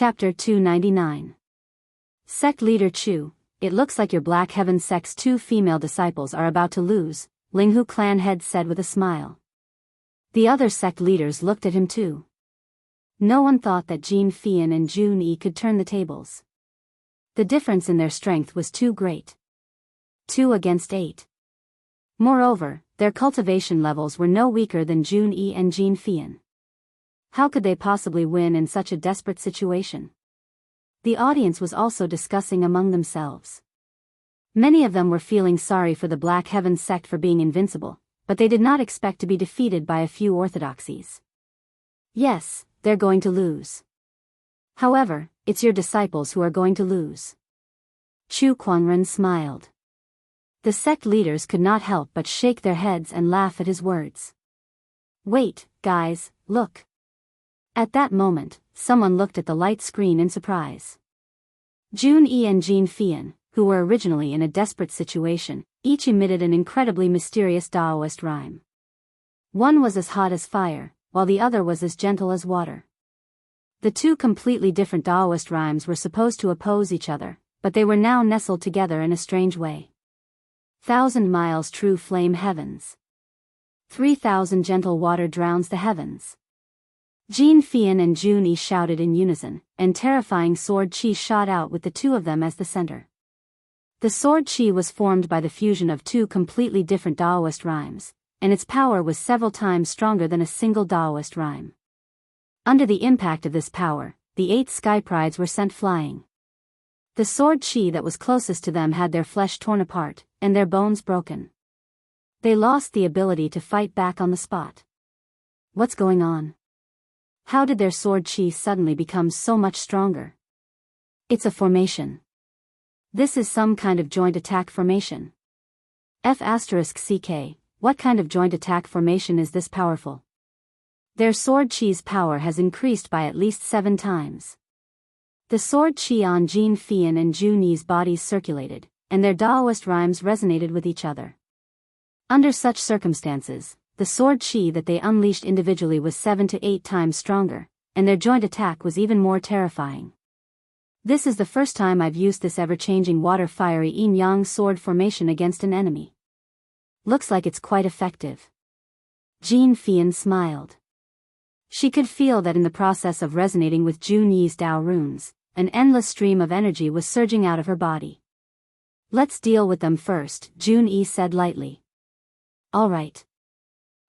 Chapter 299. Sect Leader Chu, it looks like your Black Heaven sect's 2 female disciples are about to lose, Linghu clan head said with a smile. The other sect leaders looked at him too. No one thought that Jin Fian and Jun Yi could turn the tables. The difference in their strength was too great. 2 against 8. Moreover, their cultivation levels were no weaker than Jun Yi and Jin Fian. How could they possibly win in such a desperate situation? The audience was also discussing among themselves. Many of them were feeling sorry for the Black Heaven sect for being invincible, but they did not expect to be defeated by a few orthodoxies. Yes, they're going to lose. However, it's your disciples who are going to lose. Chu Quanren smiled. The sect leaders could not help but shake their heads and laugh at his words. Wait, guys, look. At that moment, someone looked at the light screen in surprise. Jun Yi and Jin Fian, who were originally in a desperate situation, each emitted an incredibly mysterious Taoist rhyme. One was as hot as fire, while the other was as gentle as water. The 2 completely different Taoist rhymes were supposed to oppose each other, but they were now nestled together in a strange way. 1,000 miles true flame heavens. 3,000 gentle water drowns the heavens. Jin Fian and Jun Yi shouted in unison, and terrifying sword chi shot out with the 2 of them as the center. The sword chi was formed by the fusion of 2 completely different Taoist rhymes, and its power was several times stronger than a single Taoist rhyme. Under the impact of this power, the 8 sky prides were sent flying. The sword chi that was closest to them had their flesh torn apart, and their bones broken. They lost the ability to fight back on the spot. What's going on? How did their sword chi suddenly become so much stronger? It's a formation. This is some kind of joint attack formation. F***ck, what kind of joint attack formation is this powerful? Their sword chi's power has increased by at least 7 times. The sword chi on Jin Fian and Jun Yi's bodies circulated, and their Taoist rhymes resonated with each other. Under such circumstances, the sword chi that they unleashed individually was 7 to 8 times stronger, and their joint attack was even more terrifying. This is the first time I've used this ever-changing water-fiery yin-yang sword formation against an enemy. Looks like it's quite effective. Jin Fian smiled. She could feel that in the process of resonating with Jun Yi's Tao runes, an endless stream of energy was surging out of her body. Let's deal with them first, Jun Yi said lightly. All right.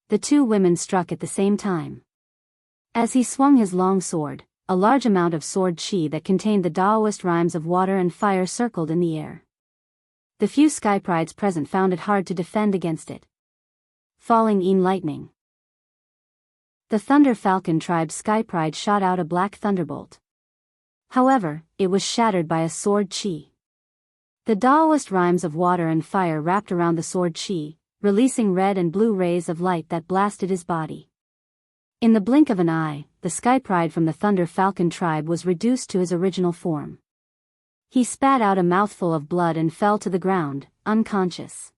The 2 women struck at the same time. As he swung his long sword, a large amount of sword chi that contained the Taoist rhymes of water and fire circled in the air. The few sky prides present found it hard to defend against it. Falling in lightning. The Thunder Falcon tribe's sky pride shot out a black thunderbolt. However, it was shattered by a sword chi. The Taoist rhymes of water and fire wrapped around the sword chi, releasing red and blue rays of light that blasted his body. In the blink of an eye, the sky pride from the Thunder Falcon tribe was reduced to his original form. He spat out a mouthful of blood and fell to the ground, unconscious.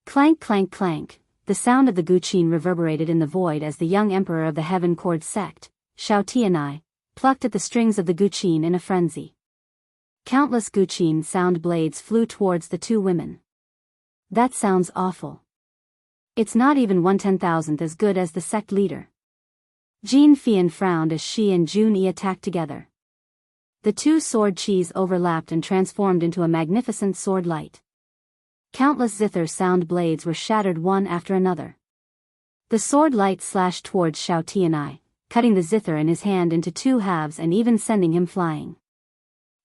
Clank clank clank, the sound of the guqin reverberated in the void as the young emperor of the Heaven Cord sect, Shao Tianai, plucked at the strings of the guqin in a frenzy. Countless guqin sound blades flew towards the 2 women. That sounds awful. It's not even 1/10,000th as good as the sect leader. Jin Fian frowned as she and Jun Yi attacked together. The 2 sword chis overlapped and transformed into a magnificent sword light. Countless zither sound blades were shattered one after another. The sword light slashed towards Shao Tianai, cutting the zither in his hand into 2 halves and even sending him flying.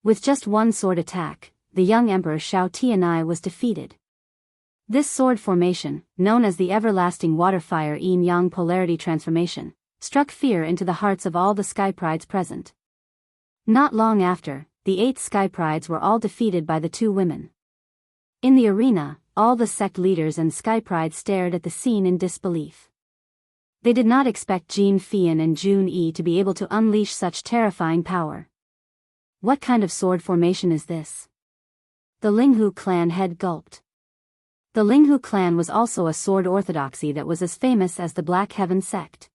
With just 1 sword attack, the young emperor Shao Tianai was defeated. This sword formation, known as the everlasting water-fire yin-yang polarity transformation, struck fear into the hearts of all the sky prides present. Not long after, the 8 sky prides were all defeated by the 2 women. In the arena, all the sect leaders and sky prides stared at the scene in disbelief. They did not expect Jin Fian and Jun Yi to be able to unleash such terrifying power. What kind of sword formation is this? The Linghu clan head gulped. The Linghu clan was also a sword orthodoxy that was as famous as the Black Heaven sect.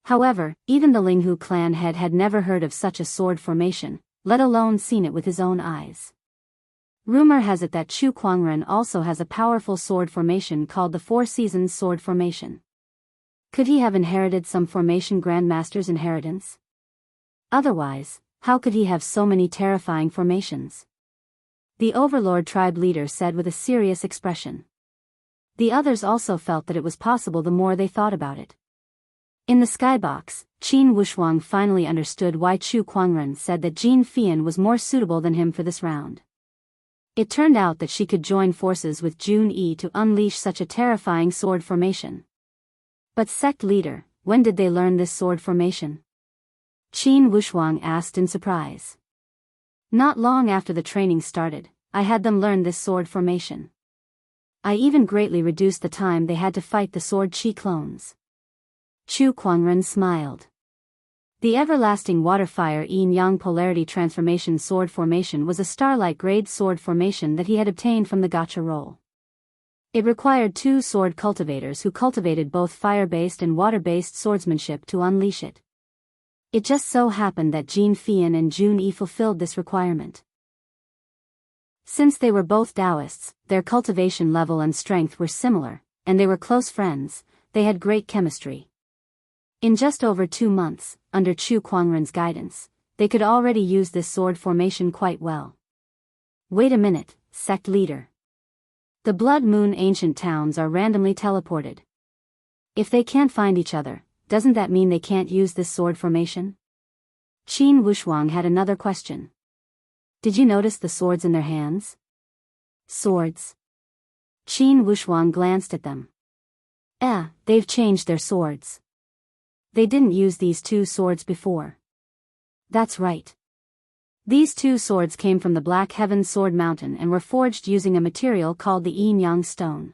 However, even the Linghu clan head had never heard of such a sword formation, let alone seen it with his own eyes. Rumor has it that Chu Kuangren also has a powerful sword formation called the Four Seasons Sword Formation. Could he have inherited some formation grandmaster's inheritance? Otherwise, how could he have so many terrifying formations? The Overlord tribe leader said with a serious expression. The others also felt that it was possible the more they thought about it. In the skybox, Qin Wushuang finally understood why Chu Kuangren said that Jin Fian was more suitable than him for this round. It turned out that she could join forces with Jun Yi to unleash such a terrifying sword formation. But sect leader, when did they learn this sword formation? Qin Wushuang asked in surprise. Not long after the training started, I had them learn this sword formation. I even greatly reduced the time they had to fight the sword chi clones. Chu Kuangren smiled. The everlasting water-fire yin-yang polarity transformation sword formation was a starlight grade sword formation that he had obtained from the Gacha role. It required 2 sword cultivators who cultivated both fire-based and water-based swordsmanship to unleash it. It just so happened that Jin Fian and Jun Yi fulfilled this requirement. Since they were both Taoists, their cultivation level and strength were similar, and they were close friends, they had great chemistry. In just over 2 months, under Chu Kuangren's guidance, they could already use this sword formation quite well. Wait a minute, sect leader. The Blood Moon ancient towns are randomly teleported. If they can't find each other, doesn't that mean they can't use this sword formation? Qin Wushuang had another question. Did you notice the swords in their hands? Swords. Qin Wushuang glanced at them. They've changed their swords. They didn't use these 2 swords before. That's right. These 2 swords came from the Black Heaven Sword Mountain and were forged using a material called the yin-yang stone.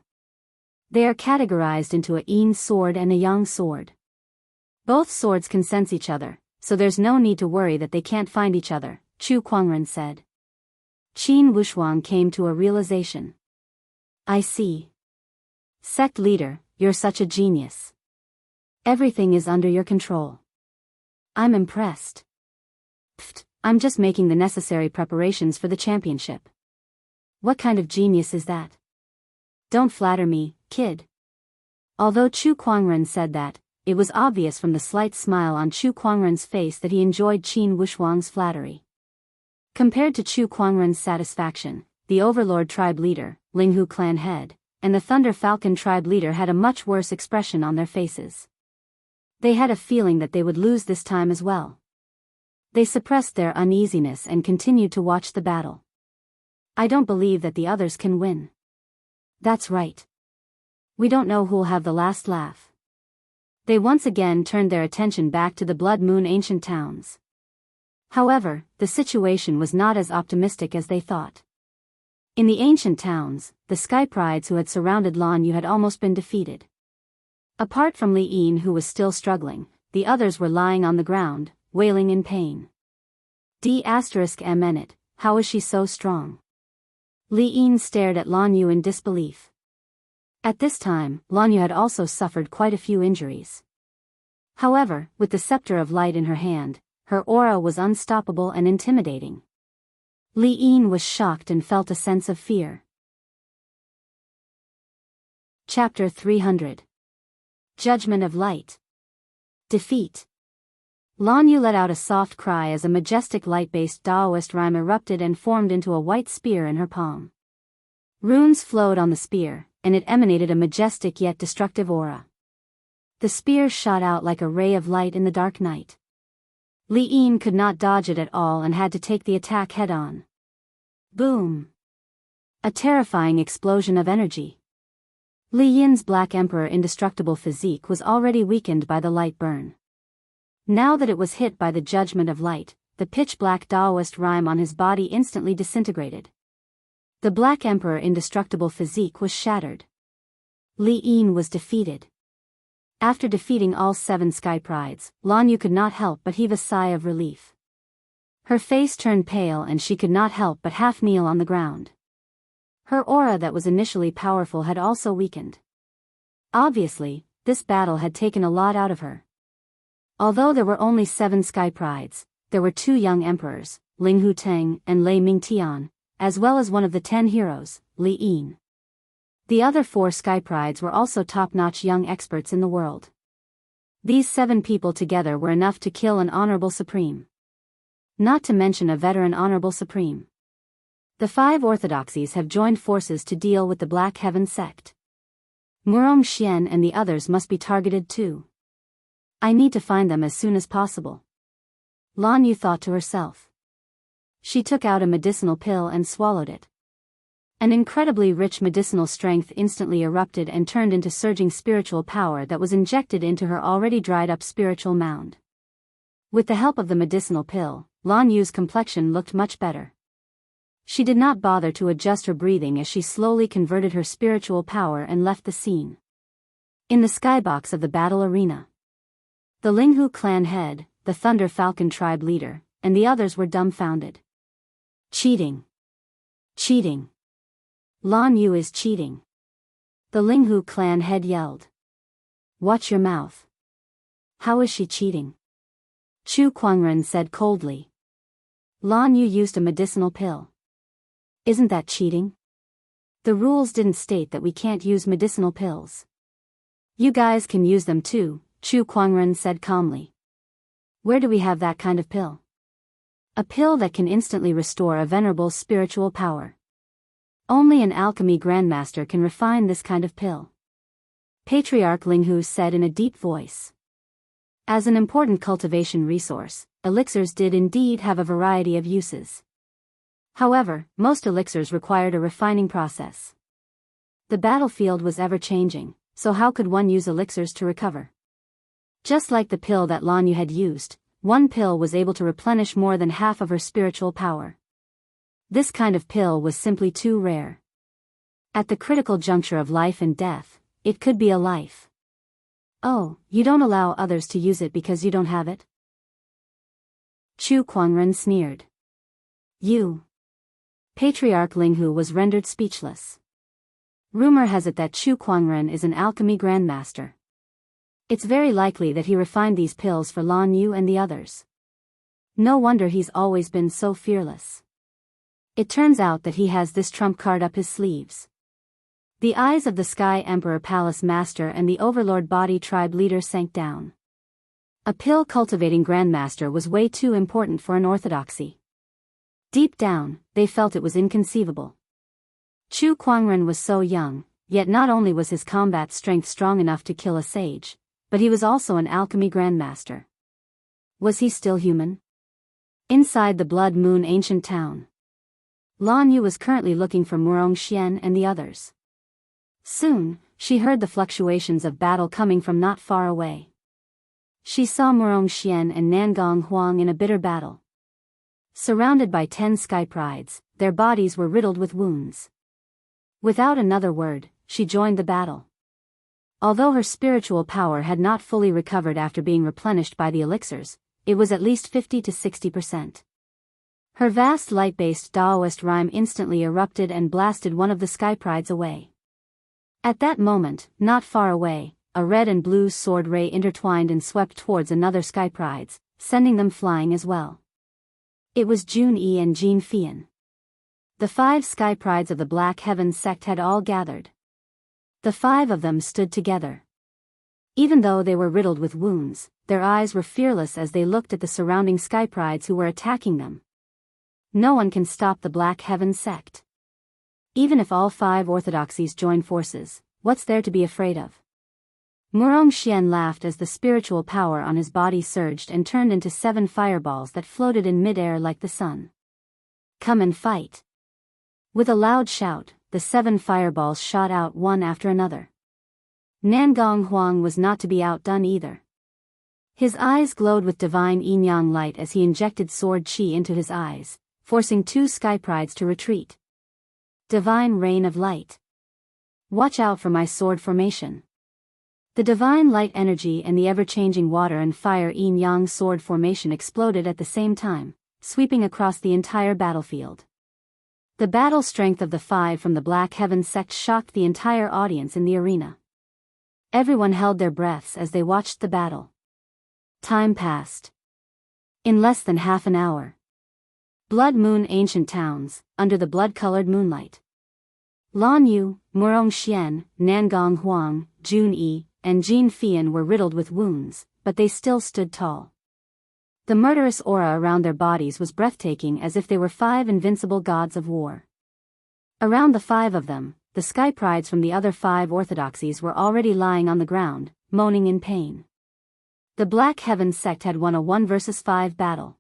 They are categorized into a yin sword and a yang sword. Both swords can sense each other, so there's no need to worry that they can't find each other, Chu Kuangren said. Qin Wushuang came to a realization. I see. Sect leader, you're such a genius. Everything is under your control. I'm impressed. Pfft, I'm just making the necessary preparations for the championship. What kind of genius is that? Don't flatter me, kid. Although Chu Kuangren said that, it was obvious from the slight smile on Chu Kuangren's face that he enjoyed Qin Wushuang's flattery. Compared to Chu Kuangren's satisfaction, the Overlord tribe leader, Linghu clan head, and the Thunder Falcon tribe leader had a much worse expression on their faces. They had a feeling that they would lose this time as well. They suppressed their uneasiness and continued to watch the battle. I don't believe that the others can win. That's right. We don't know who'll have the last laugh. They once again turned their attention back to the Blood Moon ancient towns. However, the situation was not as optimistic as they thought. In the ancient towns, the Sky Prides who had surrounded Lan Yu had almost been defeated. Apart from Li Yin who was still struggling, the others were lying on the ground, wailing in pain. D****, how is she so strong? Li Yin stared at Lan Yu in disbelief. At this time, Lan Yu had also suffered quite a few injuries. However, with the scepter of light in her hand, her aura was unstoppable and intimidating. Li Yin was shocked and felt a sense of fear. Chapter 300. Judgment of Light. Defeat. Lan Yu let out a soft cry as a majestic light-based Taoist rhyme erupted and formed into a white spear in her palm. Runes flowed on the spear, and it emanated a majestic yet destructive aura. The spear shot out like a ray of light in the dark night. Li Yin could not dodge it at all and had to take the attack head-on. Boom! A terrifying explosion of energy. Li Yin's Black Emperor indestructible physique was already weakened by the light burn. Now that it was hit by the judgment of light, the pitch-black Taoist rhyme on his body instantly disintegrated. The Black Emperor indestructible physique was shattered. Li Yin was defeated. After defeating all 7 Sky Prides, Lan Yu could not help but heave a sigh of relief. Her face turned pale and she could not help but half kneel on the ground. Her aura that was initially powerful had also weakened. Obviously, this battle had taken a lot out of her. Although there were only 7 sky prides, there were 2 young emperors, Ling Hu Teng and Lei Mingtian, as well as one of the 10 heroes, Li Yin. The other 4 sky prides were also top-notch young experts in the world. These 7 people together were enough to kill an honorable supreme. Not to mention a veteran honorable supreme. The 5 orthodoxies have joined forces to deal with the Black Heaven sect. Murong Xian and the others must be targeted too. I need to find them as soon as possible. Lan Yu thought to herself. She took out a medicinal pill and swallowed it. An incredibly rich medicinal strength instantly erupted and turned into surging spiritual power that was injected into her already dried-up spiritual mound. With the help of the medicinal pill, Lan Yu's complexion looked much better. She did not bother to adjust her breathing as she slowly converted her spiritual power and left the scene. In the skybox of the battle arena, the Linghu clan head, the Thunder Falcon tribe leader, and the others were dumbfounded. Cheating. Cheating. Lan Yu is cheating. The Linghu clan head yelled. Watch your mouth. How is she cheating? Chu Kuangren said coldly. Lan Yu used a medicinal pill. Isn't that cheating? The rules didn't state that we can't use medicinal pills. You guys can use them too, Chu Kuangren said calmly. Where do we have that kind of pill? A pill that can instantly restore a venerable spiritual power. Only an alchemy grandmaster can refine this kind of pill. Patriarch Linghu said in a deep voice. As an important cultivation resource, elixirs did indeed have a variety of uses. However, most elixirs required a refining process. The battlefield was ever-changing, so how could one use elixirs to recover? Just like the pill that Lan Yu had used, one pill was able to replenish more than half of her spiritual power. This kind of pill was simply too rare. At the critical juncture of life and death, it could be a life. Oh, you don't allow others to use it because you don't have it? Chu Kuangren sneered. You. Patriarch Linghu was rendered speechless. Rumor has it that Chu Kuangren is an alchemy grandmaster. It's very likely that he refined these pills for Lan Yu and the others. No wonder he's always been so fearless. It turns out that he has this trump card up his sleeves. The eyes of the Sky Emperor Palace Master and the Overlord Body Tribe leader sank down. A pill-cultivating grandmaster was way too important for an orthodoxy. Deep down, they felt it was inconceivable. Chu Kuangren was so young, yet not only was his combat strength strong enough to kill a sage, but he was also an alchemy grandmaster. Was he still human? Inside the Blood Moon ancient town, Lan Yu was currently looking for Murong Xian and the others. Soon, she heard the fluctuations of battle coming from not far away. She saw Murong Xian and Nangong Huang in a bitter battle. Surrounded by 10 sky prides, their bodies were riddled with wounds. Without another word, she joined the battle. Although her spiritual power had not fully recovered after being replenished by the elixirs, it was at least 50 to 60%. Her vast light-based Taoist rhyme instantly erupted and blasted one of the sky prides away. At that moment, not far away, a red and blue sword ray intertwined and swept towards another sky prides, sending them flying as well. It was Jun Yi and Jean Fian. The 5 sky prides of the Black Heaven sect had all gathered. The 5 of them stood together. Even though they were riddled with wounds, their eyes were fearless as they looked at the surrounding sky prides who were attacking them. No one can stop the Black Heaven sect. Even if all 5 orthodoxies join forces, what's there to be afraid of? Murong Xian laughed as the spiritual power on his body surged and turned into 7 fireballs that floated in midair like the sun. Come and fight. With a loud shout, the 7 fireballs shot out one after another. Nangong Huang was not to be outdone either. His eyes glowed with divine yin-yang light as he injected sword chi into his eyes, forcing 2 sky prides to retreat. Divine rain of light. Watch out for my sword formation. The divine light energy and the ever-changing water and fire yin-yang sword formation exploded at the same time, sweeping across the entire battlefield. The battle strength of the 5 from the Black Heaven sect shocked the entire audience in the arena. Everyone held their breaths as they watched the battle. Time passed. In less than half an hour. Blood Moon ancient towns, under the blood-colored moonlight. Lan Yu, Murong Xian, Nangong Huang, Jun Yi, and Jin Fian were riddled with wounds, but they still stood tall. The murderous aura around their bodies was breathtaking, as if they were 5 invincible gods of war. Around the 5 of them, the sky prides from the other 5 orthodoxies were already lying on the ground, moaning in pain. The Black Heaven sect had won a 1 versus 5 battle.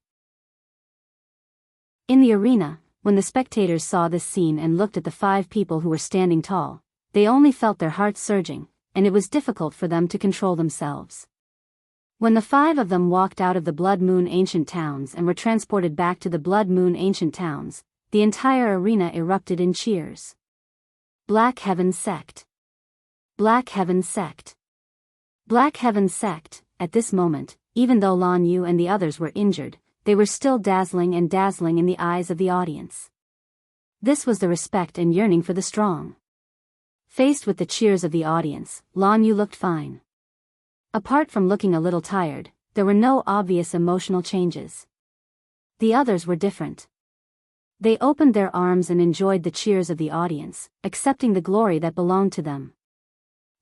In the arena, when the spectators saw this scene and looked at the 5 people who were standing tall, they only felt their hearts surging, and it was difficult for them to control themselves. When the 5 of them walked out of the Blood Moon ancient towns and were transported back to the Blood Moon ancient towns, the entire arena erupted in cheers. Black Heaven sect. Black Heaven sect. Black Heaven sect. At this moment, even though Lan Yu and the others were injured, they were still dazzling in the eyes of the audience. This was the respect and yearning for the strong. Faced with the cheers of the audience, Lan Yu looked fine. Apart from looking a little tired, there were no obvious emotional changes. The others were different. They opened their arms and enjoyed the cheers of the audience, accepting the glory that belonged to them.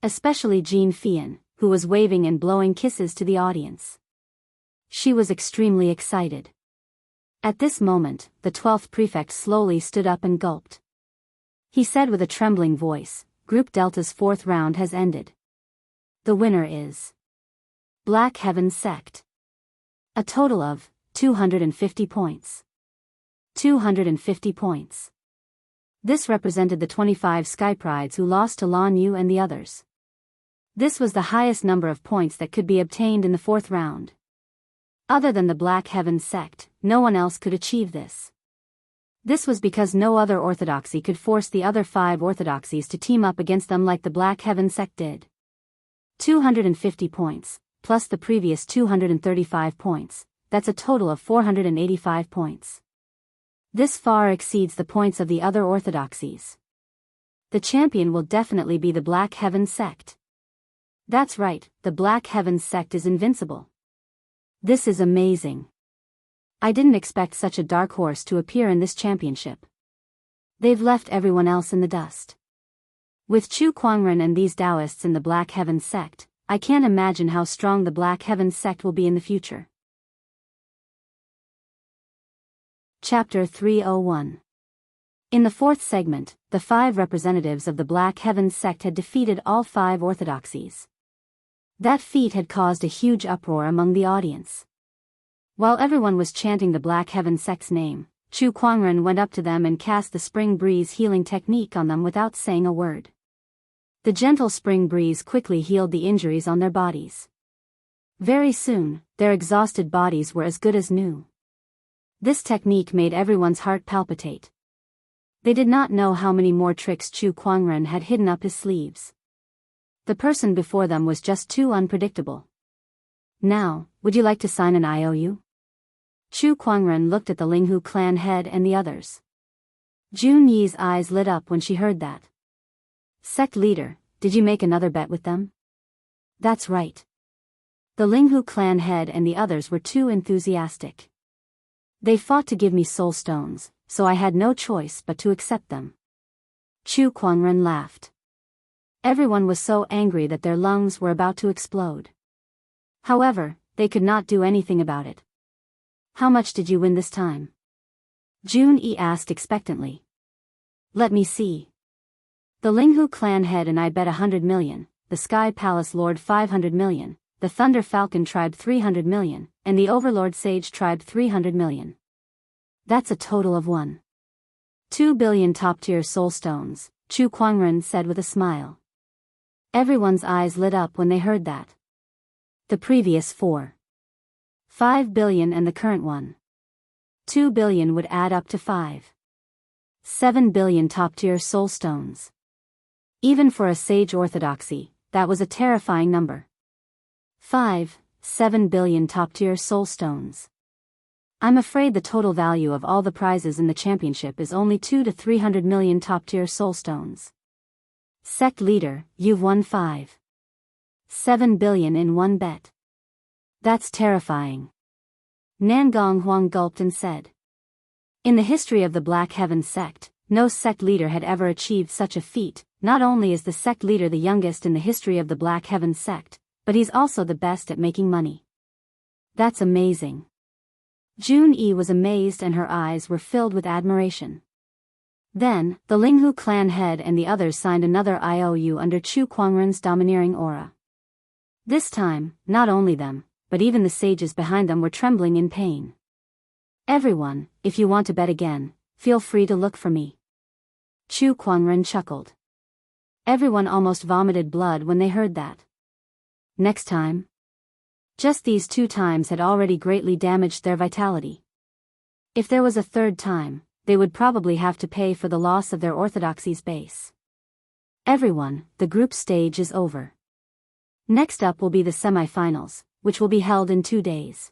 Especially Jin Fian, who was waving and blowing kisses to the audience. She was extremely excited. At this moment, the 12th prefect slowly stood up and gulped. He said with a trembling voice, Group Delta's 4th round has ended. The winner is Black Heaven sect. A total of 250 points. 250 points. This represented the 25 Sky Prides who lost to Lan Yu and the others. This was the highest number of points that could be obtained in the 4th round. Other than the Black Heaven sect, no one else could achieve this. This was because no other orthodoxy could force the other 5 orthodoxies to team up against them like the Black Heaven sect did. 250 points, plus the previous 235 points, that's a total of 485 points. This far exceeds the points of the other orthodoxies. The champion will definitely be the Black Heaven sect. That's right, the Black Heaven sect is invincible. This is amazing. I didn't expect such a dark horse to appear in this championship. They've left everyone else in the dust. With Chu Kuangren and these Taoists in the Black Heaven sect, I can't imagine how strong the Black Heaven sect will be in the future. Chapter 301. In the 4th segment, the 5 representatives of the Black Heaven sect had defeated all 5 orthodoxies. That feat had caused a huge uproar among the audience. While everyone was chanting the Black Heaven sect's name, Chu Kuangren went up to them and cast the spring breeze healing technique on them without saying a word. The gentle spring breeze quickly healed the injuries on their bodies. Very soon, their exhausted bodies were as good as new. This technique made everyone's heart palpitate. They did not know how many more tricks Chu Kuangren had hidden up his sleeves. The person before them was just too unpredictable. Now, would you like to sign an IOU? Chu Kuangren looked at the Linghu clan head and the others. Jun Yi's eyes lit up when she heard that. Sect leader, did you make another bet with them? That's right. The Linghu clan head and the others were too enthusiastic. They fought to give me soul stones, so I had no choice but to accept them. Chu Kuangren laughed. Everyone was so angry that their lungs were about to explode. However, they could not do anything about it. How much did you win this time? Jun Yi asked expectantly. Let me see. The Linghu clan head and I bet 100 million, the Sky Palace Lord 500 million, the Thunder Falcon tribe 300 million, and the Overlord Sage tribe 300 million. That's a total of 1.2 billion top-tier soul stones, Chu Kuangren said with a smile. Everyone's eyes lit up when they heard that. The previous 4.5 billion and the current 1.2 billion would add up to 5.7 billion top-tier soul stones. Even for a sage orthodoxy, that was a terrifying number. 5.7 billion top-tier soul stones. I'm afraid the total value of all the prizes in the championship is only 2 to 300 million top-tier soul stones. Sect leader, you've won 5.7 billion in one bet. That's terrifying. Nangong Huang gulped and said. In the history of the Black Heaven sect, no sect leader had ever achieved such a feat. Not only is the sect leader the youngest in the history of the Black Heaven sect, but he's also the best at making money. That's amazing. Jun-yi was amazed and her eyes were filled with admiration. Then, the Linghu clan head and the others signed another IOU under Chu Kuangren's domineering aura. This time, not only them, but even the sages behind them were trembling in pain. Everyone, if you want to bet again, feel free to look for me. Chu Kuangren chuckled. Everyone almost vomited blood when they heard that. Next time? Just these 2 times had already greatly damaged their vitality. If there was a third time, they would probably have to pay for the loss of their orthodoxy's base. Everyone, the group stage is over. Next up will be the semi-finals, which will be held in 2 days.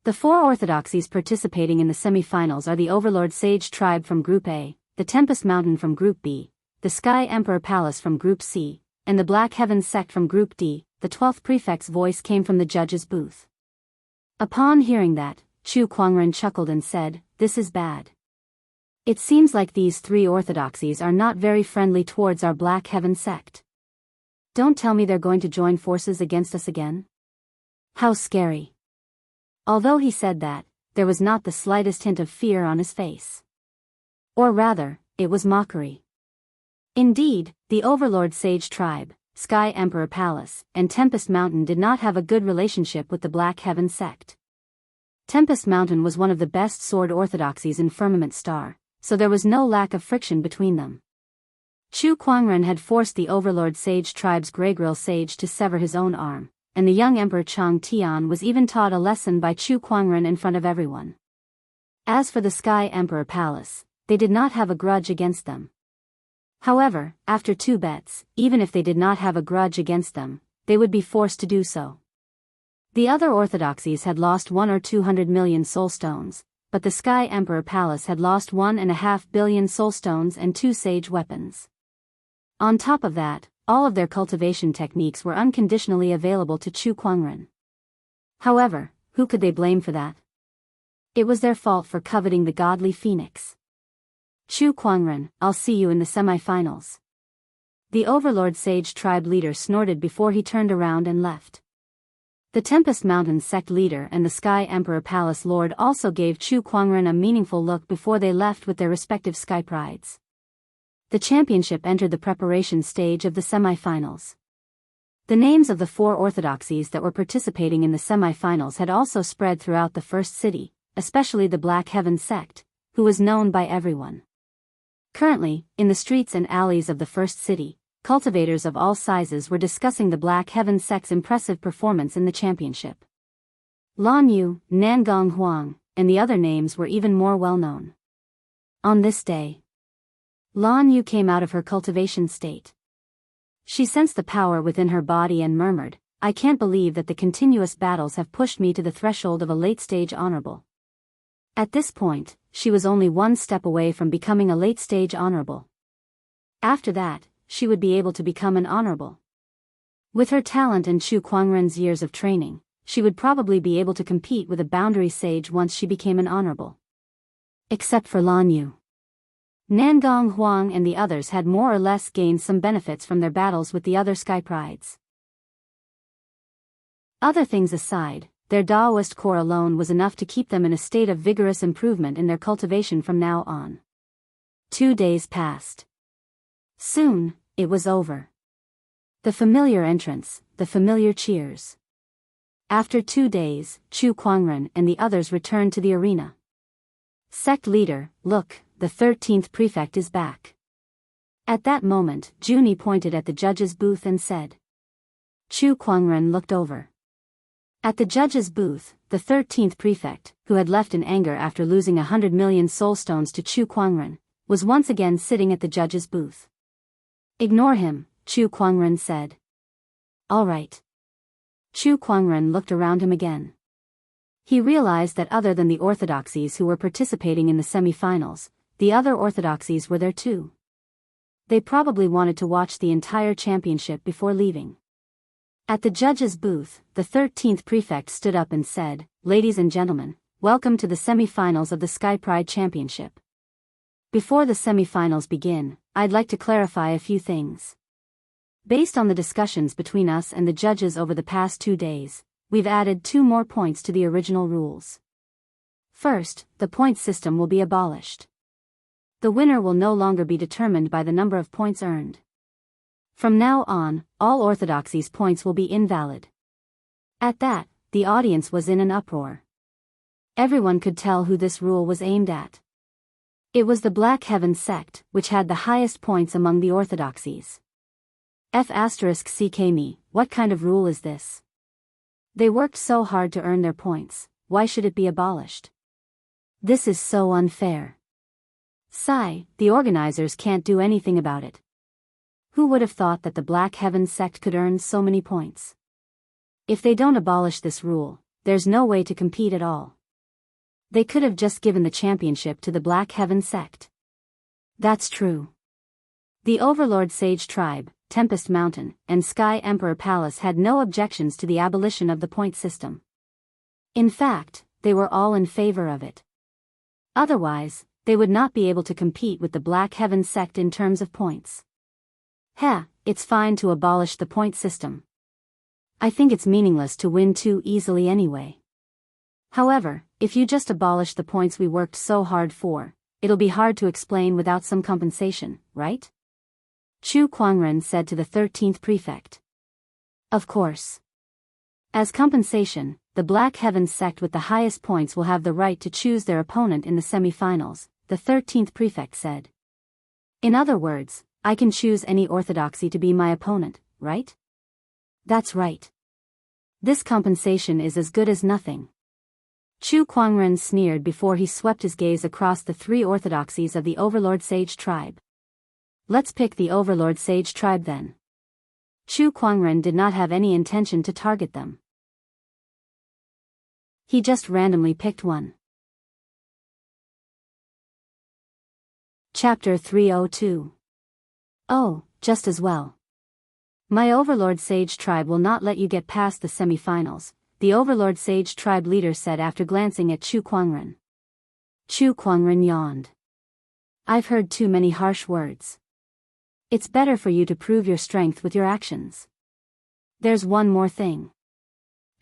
The 4 orthodoxies participating in the semi-finals are the Overlord Sage Tribe from Group A, the Tempest Mountain from Group B, the Sky Emperor Palace from Group C, and the Black Heaven Sect from Group D. The 12th prefect's voice came from the judge's booth. Upon hearing that, Chu Kuangren chuckled and said, "This is bad. It seems like these 3 orthodoxies are not very friendly towards our Black Heaven sect. Don't tell me they're going to join forces against us again? How scary." Although he said that, there was not the slightest hint of fear on his face. Or rather, it was mockery. Indeed, the Overlord Sage Tribe, Sky Emperor Palace, and Tempest Mountain did not have a good relationship with the Black Heaven sect. Tempest Mountain was one of the best sword orthodoxies in Firmament Star, so there was no lack of friction between them. Chu Kuangren had forced the Overlord Sage Tribe's Greygrill Sage to sever his own arm, and the young Emperor Chang Tian was even taught a lesson by Chu Kuangren in front of everyone. As for the Sky Emperor Palace, they did not have a grudge against them. However, after 2 bets, even if they did not have a grudge against them, they would be forced to do so. The other orthodoxies had lost 1 or 200 million soul stones, but the Sky Emperor Palace had lost 1.5 billion soul stones and 2 sage weapons. On top of that, all of their cultivation techniques were unconditionally available to Chu Kuangren. However, who could they blame for that? It was their fault for coveting the godly phoenix. Chu Kuangren, I'll see you in the semi-finals. The Overlord Sage Tribe leader snorted before he turned around and left. The Tempest Mountain sect leader and the Sky Emperor Palace Lord also gave Chu Kuangren a meaningful look before they left with their respective sky prides. The championship entered the preparation stage of the semi-finals. The names of the 4 orthodoxies that were participating in the semi-finals had also spread throughout the first city, especially the Black Heaven sect, who was known by everyone. Currently, in the streets and alleys of the first city, cultivators of all sizes were discussing the Black Heaven sect's impressive performance in the championship. Lan Yu, Nangong Huang, and the other names were even more well-known. On this day, Lan Yu came out of her cultivation state. She sensed the power within her body and murmured, "I can't believe that the continuous battles have pushed me to the threshold of a late-stage honorable." At this point, she was only 1 step away from becoming a late-stage honorable. After that, she would be able to become an honorable. With her talent and Chu Kuangren's years of training, she would probably be able to compete with a boundary sage once she became an honorable. Except for Lan Yu. Nangong Huang and the others had more or less gained some benefits from their battles with the other sky prides. Other things aside, their Daoist core alone was enough to keep them in a state of vigorous improvement in their cultivation from now on. 2 days passed. Soon, it was over. The familiar entrance, the familiar cheers. After 2 days, Chu Kuangren and the others returned to the arena. Sect leader, look, the 13th prefect is back. At that moment, Junie pointed at the judge's booth and said. Chu Kuangren looked over. At the judge's booth, the 13th prefect, who had left in anger after losing 100 million soul stones to Chu Kuangren, was once again sitting at the judge's booth. Ignore him, Chu Kuangren said. All right. Chu Kuangren looked around him again. He realized that other than the orthodoxies who were participating in the semi-finals, the other orthodoxies were there too. They probably wanted to watch the entire championship before leaving. At the judge's booth, the 13th prefect stood up and said, "Ladies and gentlemen, welcome to the semi-finals of the Sky Pride Championship. Before the semi-finals begin, I'd like to clarify a few things. Based on the discussions between us and the judges over the past 2 days, we've added 2 more points to the original rules. First, the point system will be abolished. The winner will no longer be determined by the number of points earned. From now on, all orthodoxies points will be invalid." At that, the audience was in an uproar. Everyone could tell who this rule was aimed at. It was the Black Heaven sect, which had the highest points among the orthodoxies. *CK what kind of rule is this? They worked so hard to earn their points, why should it be abolished? This is so unfair. The organizers can't do anything about it. Who would have thought that the Black Heaven sect could earn so many points? If they don't abolish this rule, there's no way to compete at all. They could have just given the championship to the Black Heaven sect. That's true. The Overlord Sage Tribe, Tempest Mountain, and Sky Emperor Palace had no objections to the abolition of the point system. In fact, they were all in favor of it. Otherwise, they would not be able to compete with the Black Heaven sect in terms of points. It's fine to abolish the point system. I think it's meaningless to win too easily anyway. However, if you just abolish the points we worked so hard for, it'll be hard to explain without some compensation, right? Chu Kuangren said to the 13th prefect. Of course. As compensation, the Black Heaven sect with the highest points will have the right to choose their opponent in the semi-finals, the 13th prefect said. In other words, I can choose any orthodoxy to be my opponent, right? That's right. This compensation is as good as nothing. Chu Kuangren sneered before he swept his gaze across the 3 orthodoxies of the Overlord Sage Tribe. Let's pick the Overlord Sage Tribe then. Chu Kuangren did not have any intention to target them. He just randomly picked one. Chapter 302. Oh, just as well. My Overlord Sage Tribe will not let you get past the semi-finals, the Overlord Sage Tribe leader said after glancing at Chu Kuangren. Chu Kuangren yawned. I've heard too many harsh words. It's better for you to prove your strength with your actions. There's one more thing.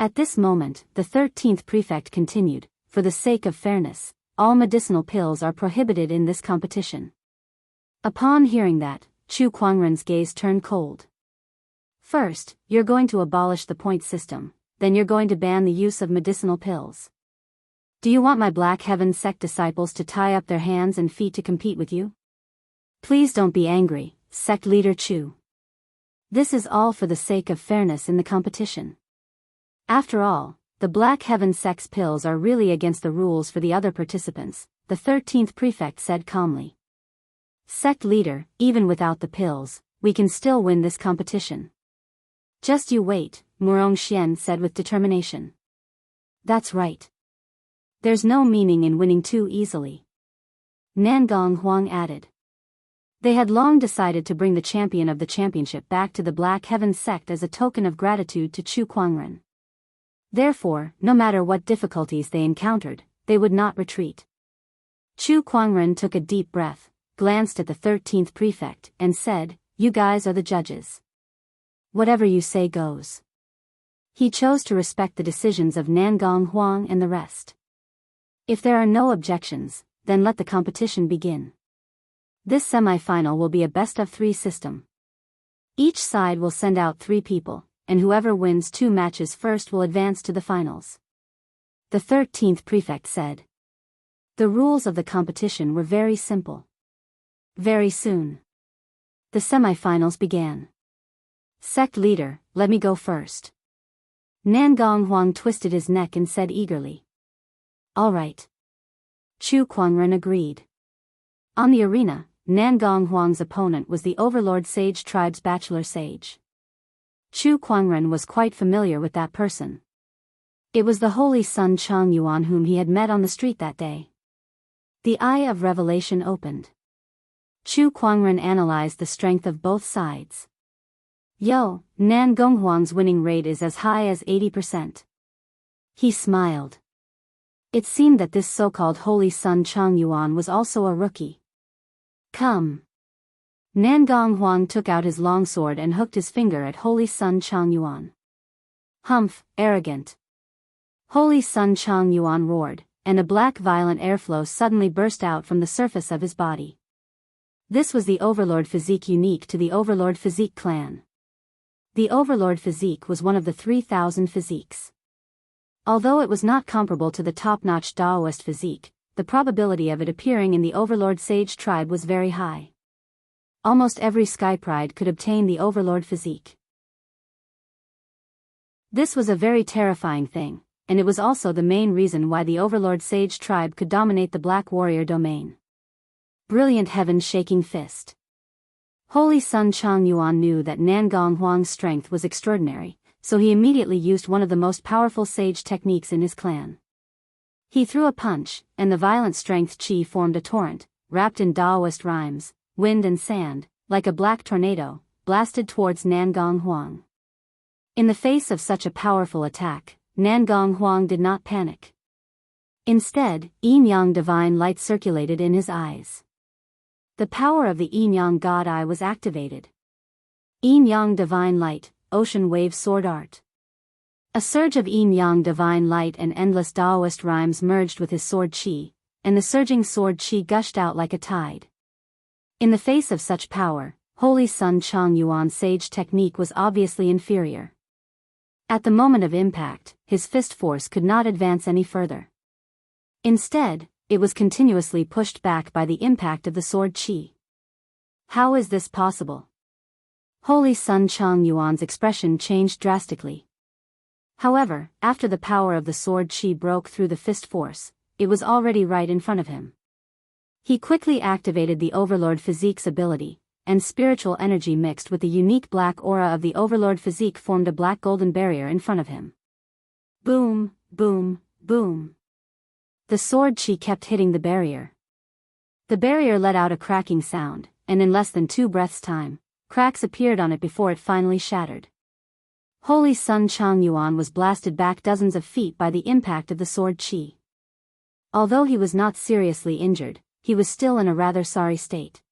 At this moment, the 13th prefect continued, for the sake of fairness, all medicinal pills are prohibited in this competition. Upon hearing that, Chu Kuangren's gaze turned cold. First, you're going to abolish the point system, then you're going to ban the use of medicinal pills. Do you want my Black Heaven sect disciples to tie up their hands and feet to compete with you? Please don't be angry, sect leader Chu. This is all for the sake of fairness in the competition. After all, the Black Heaven sect's pills are really against the rules for the other participants, the 13th prefect said calmly. Sect leader, even without the pills, we can still win this competition. Just you wait, Murong Xian said with determination. That's right. There's no meaning in winning too easily. Nangong Huang added. They had long decided to bring the champion of the championship back to the Black Heaven sect as a token of gratitude to Chu Kuangren. Therefore, no matter what difficulties they encountered, they would not retreat. Chu Kuangren took a deep breath, glanced at the 13th prefect, and said, You guys are the judges. Whatever you say goes. He chose to respect the decisions of Nangong Huang and the rest. If there are no objections, then let the competition begin. This semi-final will be a best-of-3 system. Each side will send out 3 people, and whoever wins 2 matches first will advance to the finals. The 13th prefect said. The rules of the competition were very simple. Very soon, the semi-finals began. Sect leader, let me go first. Nangong Huang twisted his neck and said eagerly. All right. Chu Kuangren agreed. On the arena, Nangong Huang's opponent was the Overlord Sage Tribe's Bachelor Sage. Chu Kuangren was quite familiar with that person. It was the Holy Sun Chang Yuan whom he had met on the street that day. The Eye of Revelation opened. Chu Kuangren analyzed the strength of both sides. Yo, Nan Gonghuang's winning rate is as high as 80%. He smiled. It seemed that this so-called Holy Sun Chang Yuan was also a rookie. Come. Nan Gonghuang took out his longsword and hooked his finger at Holy Sun Chang Yuan. Humph, arrogant. Holy Sun Chang Yuan roared, and a black violent airflow suddenly burst out from the surface of his body. This was the Overlord physique unique to the Overlord physique clan. The Overlord physique was one of the 3,000 physiques. Although it was not comparable to the top-notch Daoist physique, the probability of it appearing in the Overlord Sage tribe was very high. Almost every Sky Pride could obtain the Overlord physique. This was a very terrifying thing, and it was also the main reason why the Overlord Sage tribe could dominate the Black Warrior domain. Brilliant heaven-shaking fist. Holy Sun Chang Yuan knew that Nan Gonghuang's strength was extraordinary, so he immediately used one of the most powerful sage techniques in his clan. He threw a punch, and the violent strength chi formed a torrent, wrapped in Daoist rhymes, wind and sand, like a black tornado, blasted towards Nan Gonghuang. In the face of such a powerful attack, Nan Gonghuang did not panic. Instead, yin-yang divine light circulated in his eyes. The power of the yin-yang god eye was activated. Yin-yang divine light, ocean wave sword art. A surge of yin-yang divine light and endless Daoist rhymes merged with his sword chi, and the surging sword chi gushed out like a tide. In the face of such power, Holy Sun Chang Yuan's sage technique was obviously inferior. At the moment of impact, his fist force could not advance any further. Instead, it was continuously pushed back by the impact of the sword chi. How is this possible? Holy Sun Chang Yuan's expression changed drastically. However, after the power of the sword chi broke through the fist force, it was already right in front of him. He quickly activated the Overlord physique's ability, and spiritual energy mixed with the unique black aura of the Overlord physique formed a black golden barrier in front of him. Boom, boom, boom. The sword chi kept hitting the barrier. The barrier let out a cracking sound, and in less than 2 breaths' time, cracks appeared on it before it finally shattered. Holy Sun Chang Yuan was blasted back dozens of feet by the impact of the sword chi. Although he was not seriously injured, he was still in a rather sorry state.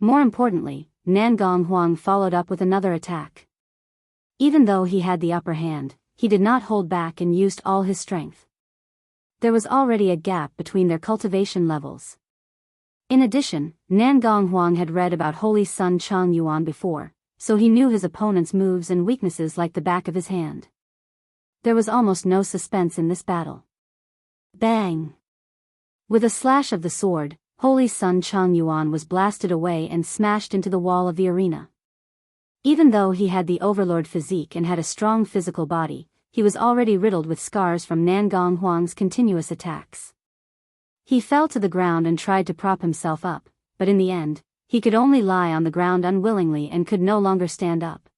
More importantly, Nan Gonghuang followed up with another attack. Even though he had the upper hand, he did not hold back and used all his strength. There was already a gap between their cultivation levels. In addition, Nan Gonghuang had read about Holy Sun Chang Yuan before, so he knew his opponent's moves and weaknesses like the back of his hand. There was almost no suspense in this battle. Bang! With a slash of the sword, Holy Sun Chang Yuan was blasted away and smashed into the wall of the arena. Even though he had the Overlord physique and had a strong physical body, he was already riddled with scars from Nan Gonghuang's continuous attacks. He fell to the ground and tried to prop himself up, but in the end, he could only lie on the ground unwillingly and could no longer stand up.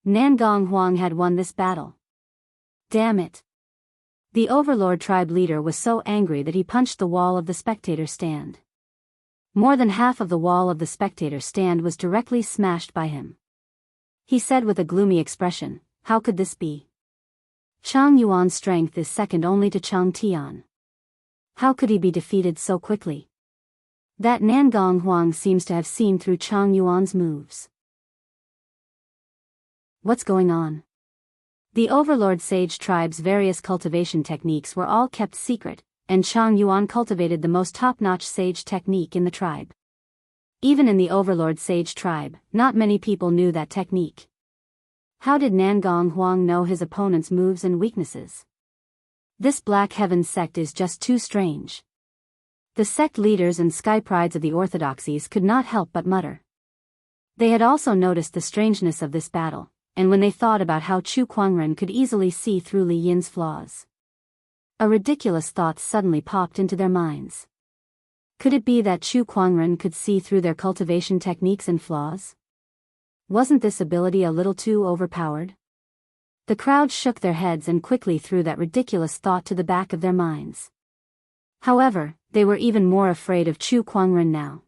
Nan Gonghuang had won this battle. Damn it! The Overlord tribe leader was so angry that he punched the wall of the spectator stand. More than half of the wall of the spectator stand was directly smashed by him. He said with a gloomy expression, "How could this be? Chang Yuan's strength is second only to Chang Tian. How could he be defeated so quickly?" That Nan Gonghuang seems to have seen through Chang Yuan's moves. What's going on? The Overlord Sage tribe's various cultivation techniques were all kept secret, and Chang Yuan cultivated the most top-notch sage technique in the tribe. Even in the Overlord Sage tribe, not many people knew that technique. How did Nan Gonghuang know his opponent's moves and weaknesses? This Black Heaven sect is just too strange. The sect leaders and sky prides of the orthodoxies could not help but mutter. They had also noticed the strangeness of this battle, and when they thought about how Chu Kuangren could easily see through Li Yin's flaws, a ridiculous thought suddenly popped into their minds. Could it be that Chu Kuangren could see through their cultivation techniques and flaws? Wasn't this ability a little too overpowered? The crowd shook their heads and quickly threw that ridiculous thought to the back of their minds. However, they were even more afraid of Chu Kuangren now.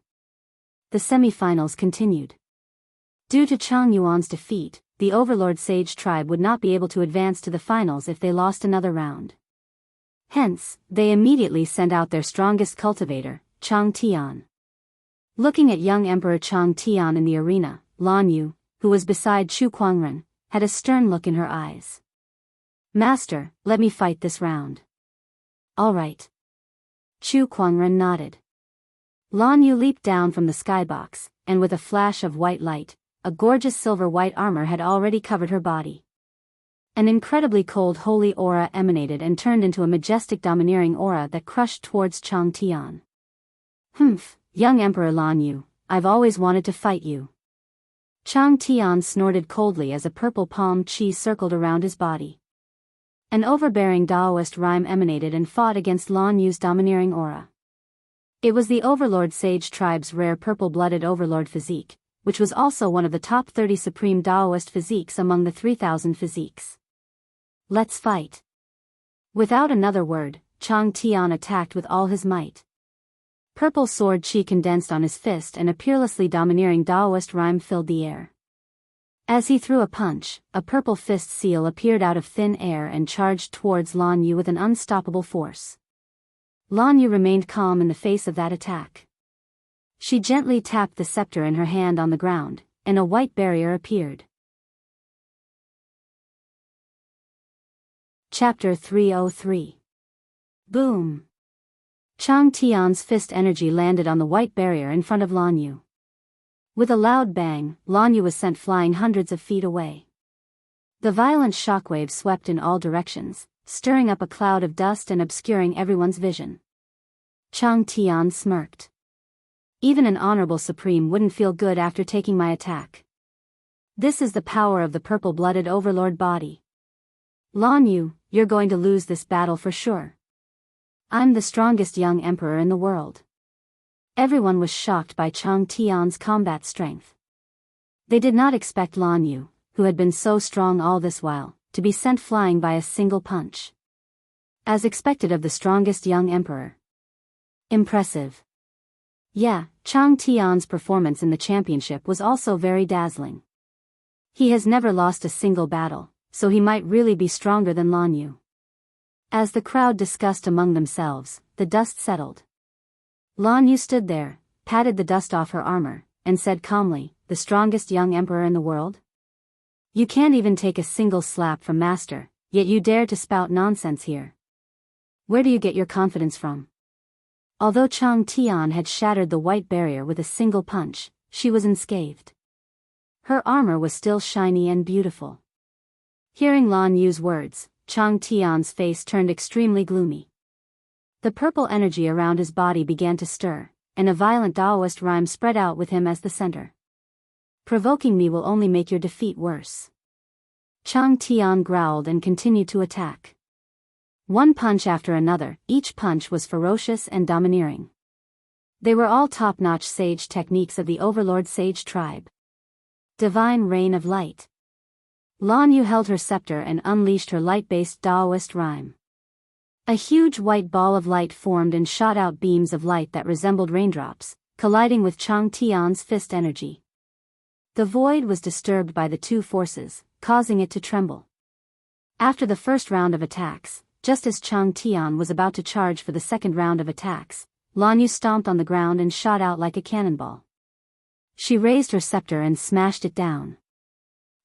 The semi-finals continued. Due to Chang Yuan's defeat, the Overlord Sage tribe would not be able to advance to the finals if they lost another round. Hence, they immediately sent out their strongest cultivator, Chang Tian. Looking at young Emperor Chang Tian in the arena, Lan Yu, who was beside Chu Kuangren, had a stern look in her eyes. "Master, let me fight this round." "All right." Chu Kuangren nodded. Lan Yu leaped down from the skybox, and with a flash of white light, a gorgeous silver-white armor had already covered her body. An incredibly cold holy aura emanated and turned into a majestic domineering aura that crushed towards Chang Tian. "Humph, young Emperor Lan Yu, I've always wanted to fight you." Chang Tian snorted coldly as a purple palm chi circled around his body. An overbearing Daoist rhyme emanated and fought against Lan Yu's domineering aura. It was the Overlord Sage tribe's rare purple-blooded Overlord physique, which was also one of the top 30 supreme Daoist physiques among the 3,000 physiques. "Let's fight." Without another word, Chang Tian attacked with all his might. Purple sword chi condensed on his fist and a peerlessly domineering Daoist rhyme filled the air. As he threw a punch, a purple fist seal appeared out of thin air and charged towards Lan Yu with an unstoppable force. Lan Yu remained calm in the face of that attack. She gently tapped the scepter in her hand on the ground, and a white barrier appeared. Chapter 303. Boom! Chang Tian's fist energy landed on the white barrier in front of Lan Yu. With a loud bang, Lan Yu was sent flying hundreds of feet away. The violent shockwaves swept in all directions, stirring up a cloud of dust and obscuring everyone's vision. Chang Tian smirked. "Even an honorable supreme wouldn't feel good after taking my attack. This is the power of the purple-blooded overlord body. Lan Yu, you're going to lose this battle for sure. I'm the strongest young emperor in the world." Everyone was shocked by Chang Tian's combat strength. They did not expect Lan Yu, who had been so strong all this while, to be sent flying by a single punch. As expected of the strongest young emperor. Impressive. Yeah, Chang Tian's performance in the championship was also very dazzling. He has never lost a single battle, so he might really be stronger than Lan Yu. As the crowd discussed among themselves, the dust settled. Lan Yu stood there, patted the dust off her armor, and said calmly, "The strongest young emperor in the world? You can't even take a single slap from Master, yet you dare to spout nonsense here. Where do you get your confidence from?" Although Chang Tian had shattered the white barrier with a single punch, she was unscathed. Her armor was still shiny and beautiful. Hearing Lan Yu's words, Chang Tian's face turned extremely gloomy. The purple energy around his body began to stir, and a violent Daoist rhyme spread out with him as the center. "Provoking me will only make your defeat worse." Chang Tian growled and continued to attack. One punch after another, each punch was ferocious and domineering. They were all top-notch sage techniques of the Overlord Sage tribe. Divine Rain of Light. Lan Yu held her scepter and unleashed her light-based Daoist rhyme. A huge white ball of light formed and shot out beams of light that resembled raindrops, colliding with Chang Tian's fist energy. The void was disturbed by the two forces, causing it to tremble. After the first round of attacks, just as Chang Tian was about to charge for the second round of attacks, Lan Yu stomped on the ground and shot out like a cannonball. She raised her scepter and smashed it down.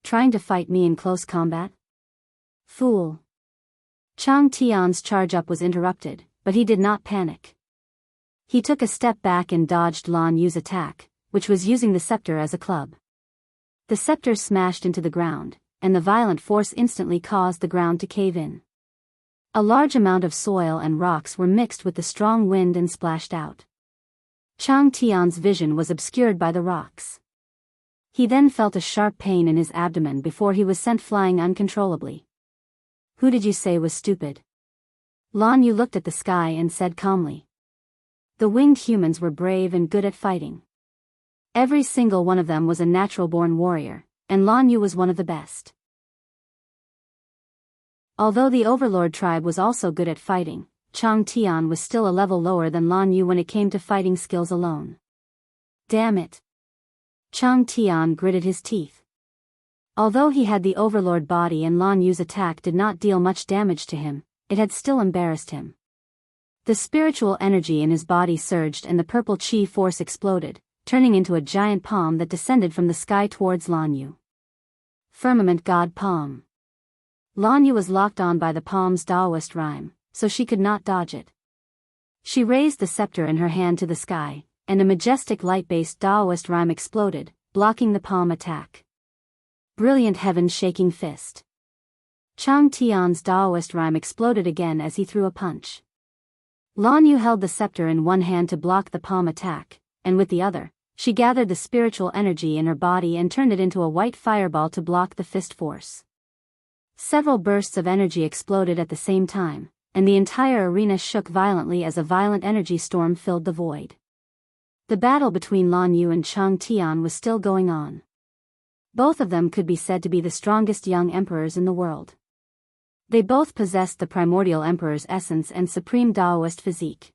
"Trying to fight me in close combat? Fool." Chang Tian's charge-up was interrupted, but he did not panic. He took a step back and dodged Lan Yu's attack, which was using the scepter as a club. The scepter smashed into the ground, and the violent force instantly caused the ground to cave in. A large amount of soil and rocks were mixed with the strong wind and splashed out. Chang Tian's vision was obscured by the rocks. He then felt a sharp pain in his abdomen before he was sent flying uncontrollably. "Who did you say was stupid?" Lan Yu looked at the sky and said calmly. The winged humans were brave and good at fighting. Every single one of them was a natural-born warrior, and Lan Yu was one of the best. Although the Overlord tribe was also good at fighting, Chang Tian was still a level lower than Lan Yu when it came to fighting skills alone. Damn it! Chang Tian gritted his teeth. Although he had the overlord body and Lan Yu's attack did not deal much damage to him, it had still embarrassed him. The spiritual energy in his body surged and the purple chi force exploded, turning into a giant palm that descended from the sky towards Lan Yu. Firmament God Palm. Lan Yu was locked on by the palm's Taoist rhyme, so she could not dodge it. She raised the scepter in her hand to the sky, and a majestic light-based Taoist rhyme exploded, blocking the palm attack. Brilliant heaven-shaking fist. Chang Tian's Taoist rhyme exploded again as he threw a punch. Lan Yu held the scepter in one hand to block the palm attack, and with the other, she gathered the spiritual energy in her body and turned it into a white fireball to block the fist force. Several bursts of energy exploded at the same time, and the entire arena shook violently as a violent energy storm filled the void. The battle between Lan Yu and Chang Tian was still going on. Both of them could be said to be the strongest young emperors in the world. They both possessed the primordial emperor's essence and supreme Taoist physique.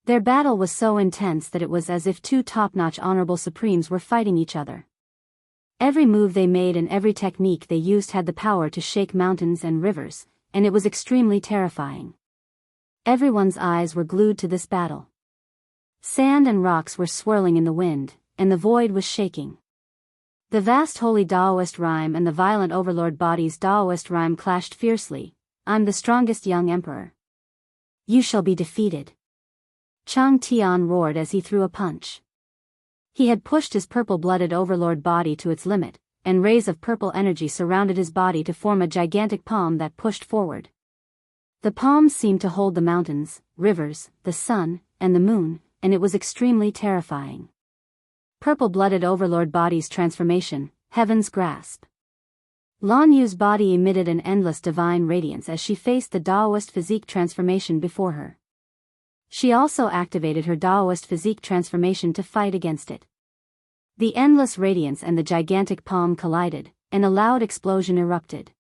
Their battle was so intense that it was as if two top-notch honorable supremes were fighting each other. Every move they made and every technique they used had the power to shake mountains and rivers, and it was extremely terrifying. Everyone's eyes were glued to this battle. Sand and rocks were swirling in the wind, and the void was shaking. The vast holy Taoist rhyme and the violent overlord body's Taoist rhyme clashed fiercely. I'm the strongest young emperor. You shall be defeated. Chang Tian roared as he threw a punch. He had pushed his purple-blooded overlord body to its limit, and rays of purple energy surrounded his body to form a gigantic palm that pushed forward. The palm seemed to hold the mountains, rivers, the sun, and the moon, and it was extremely terrifying. Purple-blooded overlord body's transformation, Heaven's Grasp. Lan Yu's body emitted an endless divine radiance as she faced the Taoist physique transformation before her. She also activated her Taoist physique transformation to fight against it. The endless radiance and the gigantic palm collided, and a loud explosion erupted.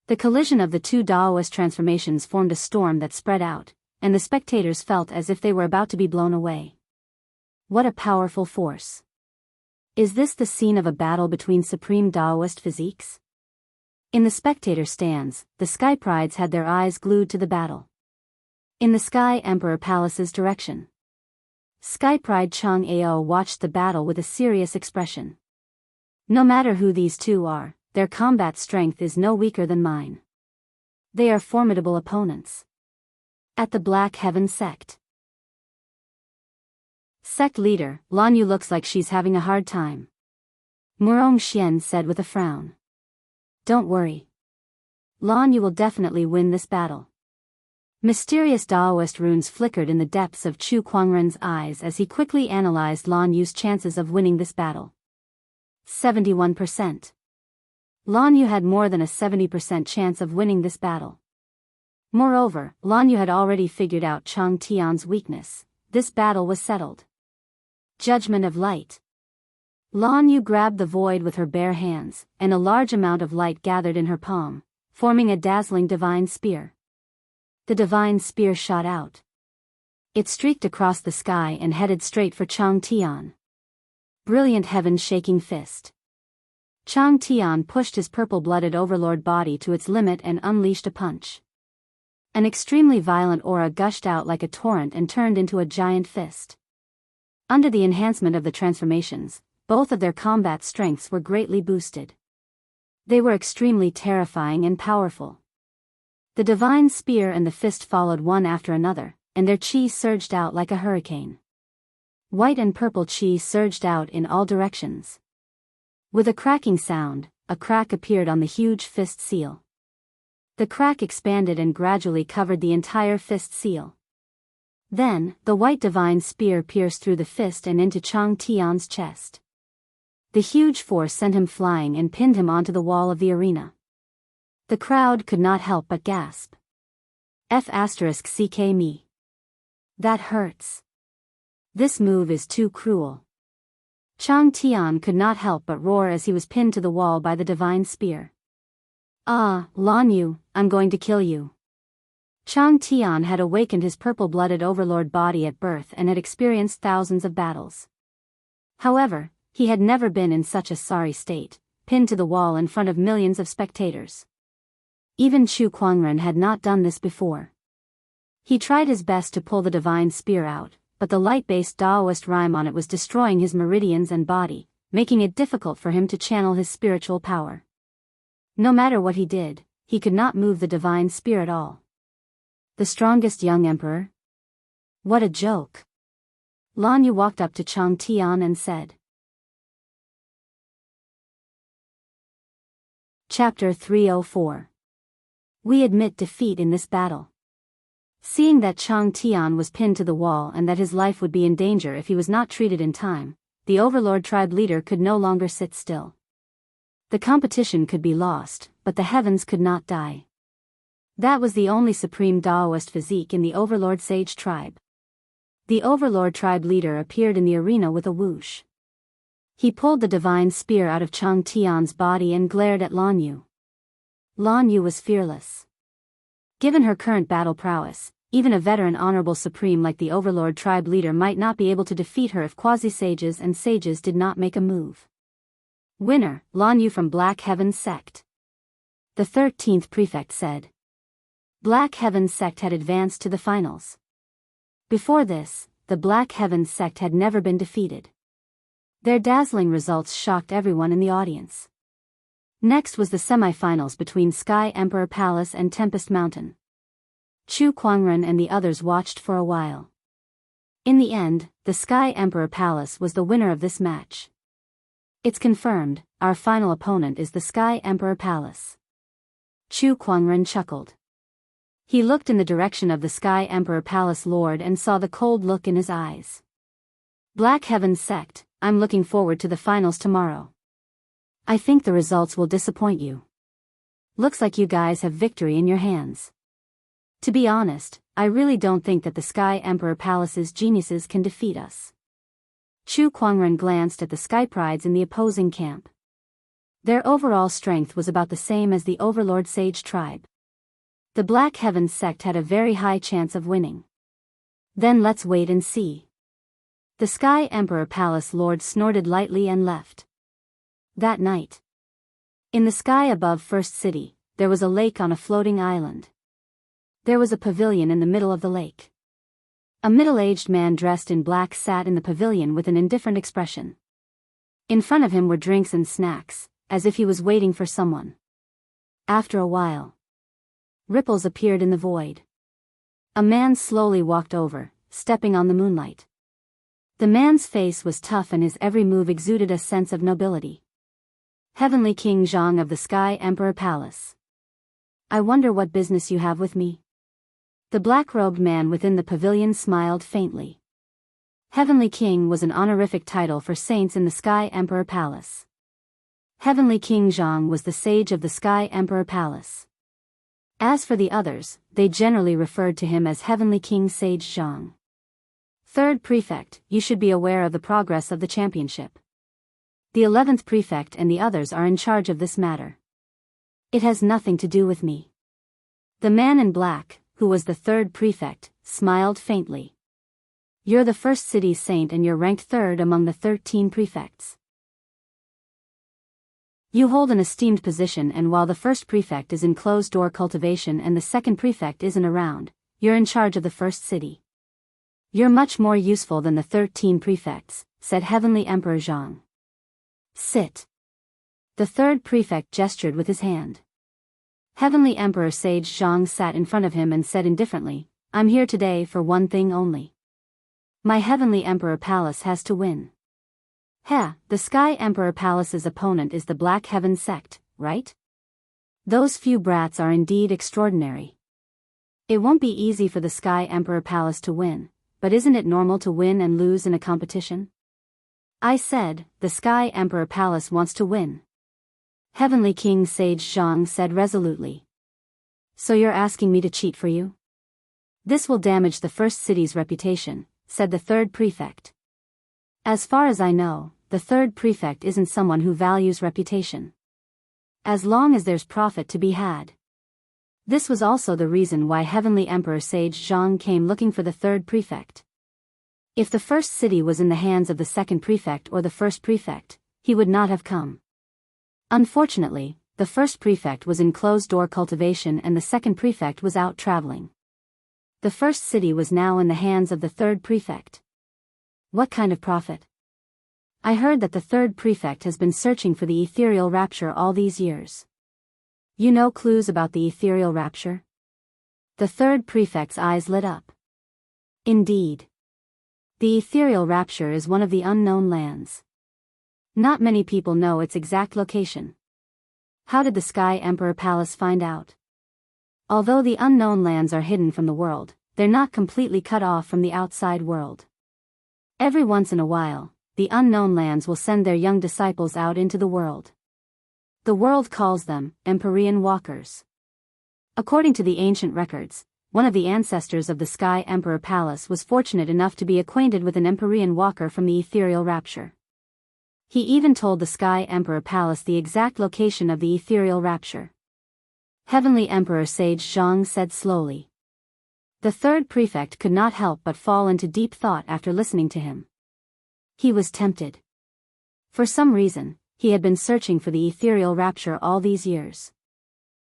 The collision of the two Taoist transformations formed a storm that spread out, and the spectators felt as if they were about to be blown away. What a powerful force. Is this the scene of a battle between supreme Taoist physiques? In the spectator stands, the Sky Prides had their eyes glued to the battle. In the Sky Emperor Palace's direction, Sky Pride Chang Ao watched the battle with a serious expression. No matter who these two are, their combat strength is no weaker than mine. They are formidable opponents. At the Black Heaven Sect. Sect leader, Lan Yu looks like she's having a hard time. Murong Xian said with a frown. Don't worry. Lan Yu will definitely win this battle. Mysterious Taoist runes flickered in the depths of Chu Kuangren's eyes as he quickly analyzed Lan Yu's chances of winning this battle. 71%. Lan Yu had more than a 70% chance of winning this battle. Moreover, Lan Yu had already figured out Chang Tian's weakness. This battle was settled. Judgment of Light. Lan Yu grabbed the void with her bare hands, and a large amount of light gathered in her palm, forming a dazzling divine spear. The divine spear shot out. It streaked across the sky and headed straight for Chang Tian. Brilliant heaven-shaking fist. Chang Tian pushed his purple-blooded overlord body to its limit and unleashed a punch. An extremely violent aura gushed out like a torrent and turned into a giant fist. Under the enhancement of the transformations, both of their combat strengths were greatly boosted. They were extremely terrifying and powerful. The divine spear and the fist followed one after another, and their chi surged out like a hurricane. White and purple chi surged out in all directions. With a cracking sound, a crack appeared on the huge fist seal. The crack expanded and gradually covered the entire fist seal. Then, the white divine spear pierced through the fist and into Chang Tian's chest. The huge force sent him flying and pinned him onto the wall of the arena. The crowd could not help but gasp. F***ck me. That hurts. This move is too cruel. Chang Tian could not help but roar as he was pinned to the wall by the divine spear. Ah, Lan Yu, I'm going to kill you. Chang Tian had awakened his purple-blooded overlord body at birth and had experienced thousands of battles. However, He had never been in such a sorry state, pinned to the wall in front of millions of spectators. Even Chu Kuangren had not done this before. He tried his best to pull the divine spear out, but the light-based Taoist rime on it was destroying his meridians and body, making it difficult for him to channel his spiritual power. No matter what he did, he could not move the divine spear at all. The strongest young emperor? What a joke. Lan Yu walked up to Chang Tian and said. Chapter 304. We admit defeat in this battle. Seeing that Chang Tian was pinned to the wall and that his life would be in danger if he was not treated in time, the Overlord tribe leader could no longer sit still. The competition could be lost, but the heavens could not die. That was the only supreme Taoist physique in the Overlord Sage tribe. The Overlord tribe leader appeared in the arena with a whoosh. He pulled the divine spear out of Chang Tian's body and glared at Lan Yu. Lan Yu was fearless. Given her current battle prowess, even a veteran honorable supreme like the Overlord tribe leader might not be able to defeat her if quasi-sages and sages did not make a move. Winner, Lan Yu from Black Heaven Sect. The 13th prefect said. Black Heaven Sect had advanced to the finals. Before this, the Black Heaven Sect had never been defeated. Their dazzling results shocked everyone in the audience. Next was the semi-finals between Sky Emperor Palace and Tempest Mountain. Chu Kuangren and the others watched for a while. In the end, the Sky Emperor Palace was the winner of this match. It's confirmed, our final opponent is the Sky Emperor Palace. Chu Kuangren chuckled. He looked in the direction of the Sky Emperor Palace Lord and saw the cold look in his eyes. Black Heaven Sect, I'm looking forward to the finals tomorrow. I think the results will disappoint you. Looks like you guys have victory in your hands. To be honest, I really don't think that the Sky Emperor Palace's geniuses can defeat us. Chu Kuangren glanced at the Sky Prides in the opposing camp. Their overall strength was about the same as the Overlord Sage tribe. The Black Heaven Sect had a very high chance of winning. Then let's wait and see. The Sky Emperor Palace Lord snorted lightly and left. That night, in the sky above First City, there was a lake on a floating island. There was a pavilion in the middle of the lake. A middle-aged man dressed in black sat in the pavilion with an indifferent expression. In front of him were drinks and snacks, as if he was waiting for someone. After a while, ripples appeared in the void. A man slowly walked over, stepping on the moonlight. The man's face was tough and his every move exuded a sense of nobility. Heavenly King Zhang of the Sky Emperor Palace. I wonder what business you have with me? The black-robed man within the pavilion smiled faintly. Heavenly King was an honorific title for saints in the Sky Emperor Palace. Heavenly King Zhang was the sage of the Sky Emperor Palace. As for the others, they generally referred to him as Heavenly King Sage Zhang. Third Prefect, you should be aware of the progress of the championship. The 11th Prefect and the others are in charge of this matter. It has nothing to do with me. The man in black, who was the 3rd Prefect, smiled faintly. You're the first city saint and you're ranked 3rd among the 13 prefects. You hold an esteemed position, and while the 1st Prefect is in closed-door cultivation and the 2nd Prefect isn't around, you're in charge of the 1st city. You're much more useful than the 13 prefects, said Heavenly Emperor Zhang. Sit. The 3rd Prefect gestured with his hand. Heavenly Emperor Sage Zhang sat in front of him and said indifferently, I'm here today for one thing only. My Heavenly Emperor Palace has to win. The Sky Emperor Palace's opponent is the Black Heaven Sect, right? Those few brats are indeed extraordinary. It won't be easy for the Sky Emperor Palace to win, but isn't it normal to win and lose in a competition? I said, the Sky Emperor Palace wants to win. Heavenly King Sage Zhang said resolutely. So you're asking me to cheat for you? This will damage the 1st city's reputation, said the 3rd Prefect. As far as I know, the 3rd Prefect isn't someone who values reputation. As long as there's profit to be had. This was also the reason why Heavenly Emperor Sage Zhang came looking for the 3rd Prefect. If the first city was in the hands of the second prefect or the first prefect, he would not have come. Unfortunately, the first prefect was in closed-door cultivation and the second prefect was out traveling. The first city was now in the hands of the third prefect. What kind of profit? I heard that the third prefect has been searching for the ethereal rapture all these years. You know clues about the ethereal rapture? The third prefect's eyes lit up. Indeed. The ethereal rapture is one of the unknown lands. Not many people know its exact location. How did the Sky Emperor Palace find out? Although the unknown lands are hidden from the world, they're not completely cut off from the outside world. Every once in a while, the unknown lands will send their young disciples out into the world. The world calls them Empyrean Walkers. According to the ancient records, one of the ancestors of the Sky Emperor Palace was fortunate enough to be acquainted with an Empyrean Walker from the ethereal rapture. He even told the Sky Emperor Palace the exact location of the ethereal rapture. Heavenly Emperor Sage Zhang said slowly. The third prefect could not help but fall into deep thought after listening to him. He was tempted. For some reason, he had been searching for the ethereal rapture all these years.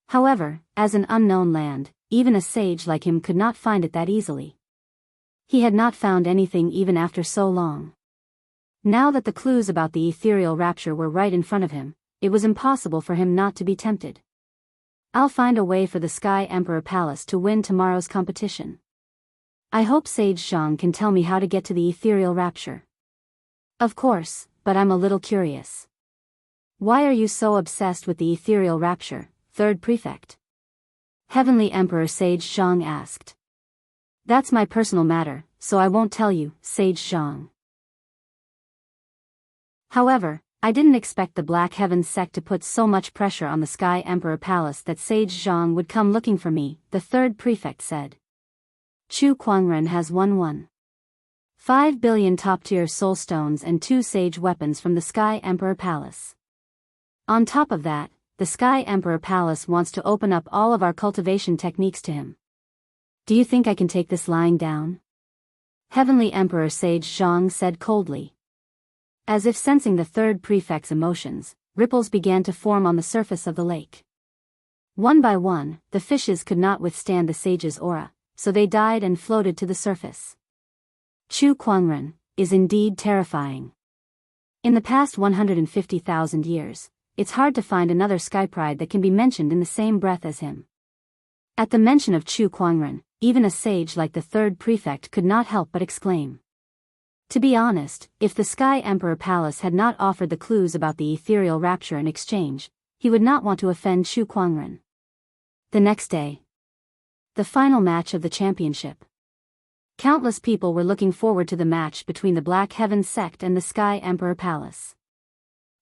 However, as an unknown land, even a sage like him could not find it that easily. He had not found anything even after so long. Now that the clues about the ethereal rapture were right in front of him, it was impossible for him not to be tempted. I'll find a way for the Sky Emperor Palace to win tomorrow's competition. I hope Sage Zhang can tell me how to get to the ethereal rapture. Of course, but I'm a little curious. Why are you so obsessed with the ethereal rapture, third prefect? Heavenly Emperor Sage Zhang asked. That's my personal matter, so I won't tell you, Sage Zhang. However, I didn't expect the Black Heavens sect to put so much pressure on the Sky Emperor Palace that Sage Zhang would come looking for me, the third prefect said. Chu Kuangren has won 5 billion top-tier soul stones and 2 sage weapons from the Sky Emperor Palace. On top of that, the Sky Emperor Palace wants to open up all of our cultivation techniques to him. Do you think I can take this lying down? Heavenly Emperor Sage Zhang said coldly. As if sensing the third prefect's emotions, ripples began to form on the surface of the lake. One by one, the fishes could not withstand the sage's aura, so they died and floated to the surface. Chu Kuangren is indeed terrifying. In the past 150,000 years, it's hard to find another sky pride that can be mentioned in the same breath as him. At the mention of Chu Kuangren, even a sage like the third prefect could not help but exclaim. To be honest, if the Sky Emperor Palace had not offered the clues about the ethereal rapture in exchange, he would not want to offend Chu Kuangren. The next day. The final match of the championship. Countless people were looking forward to the match between the Black Heavens sect and the Sky Emperor Palace.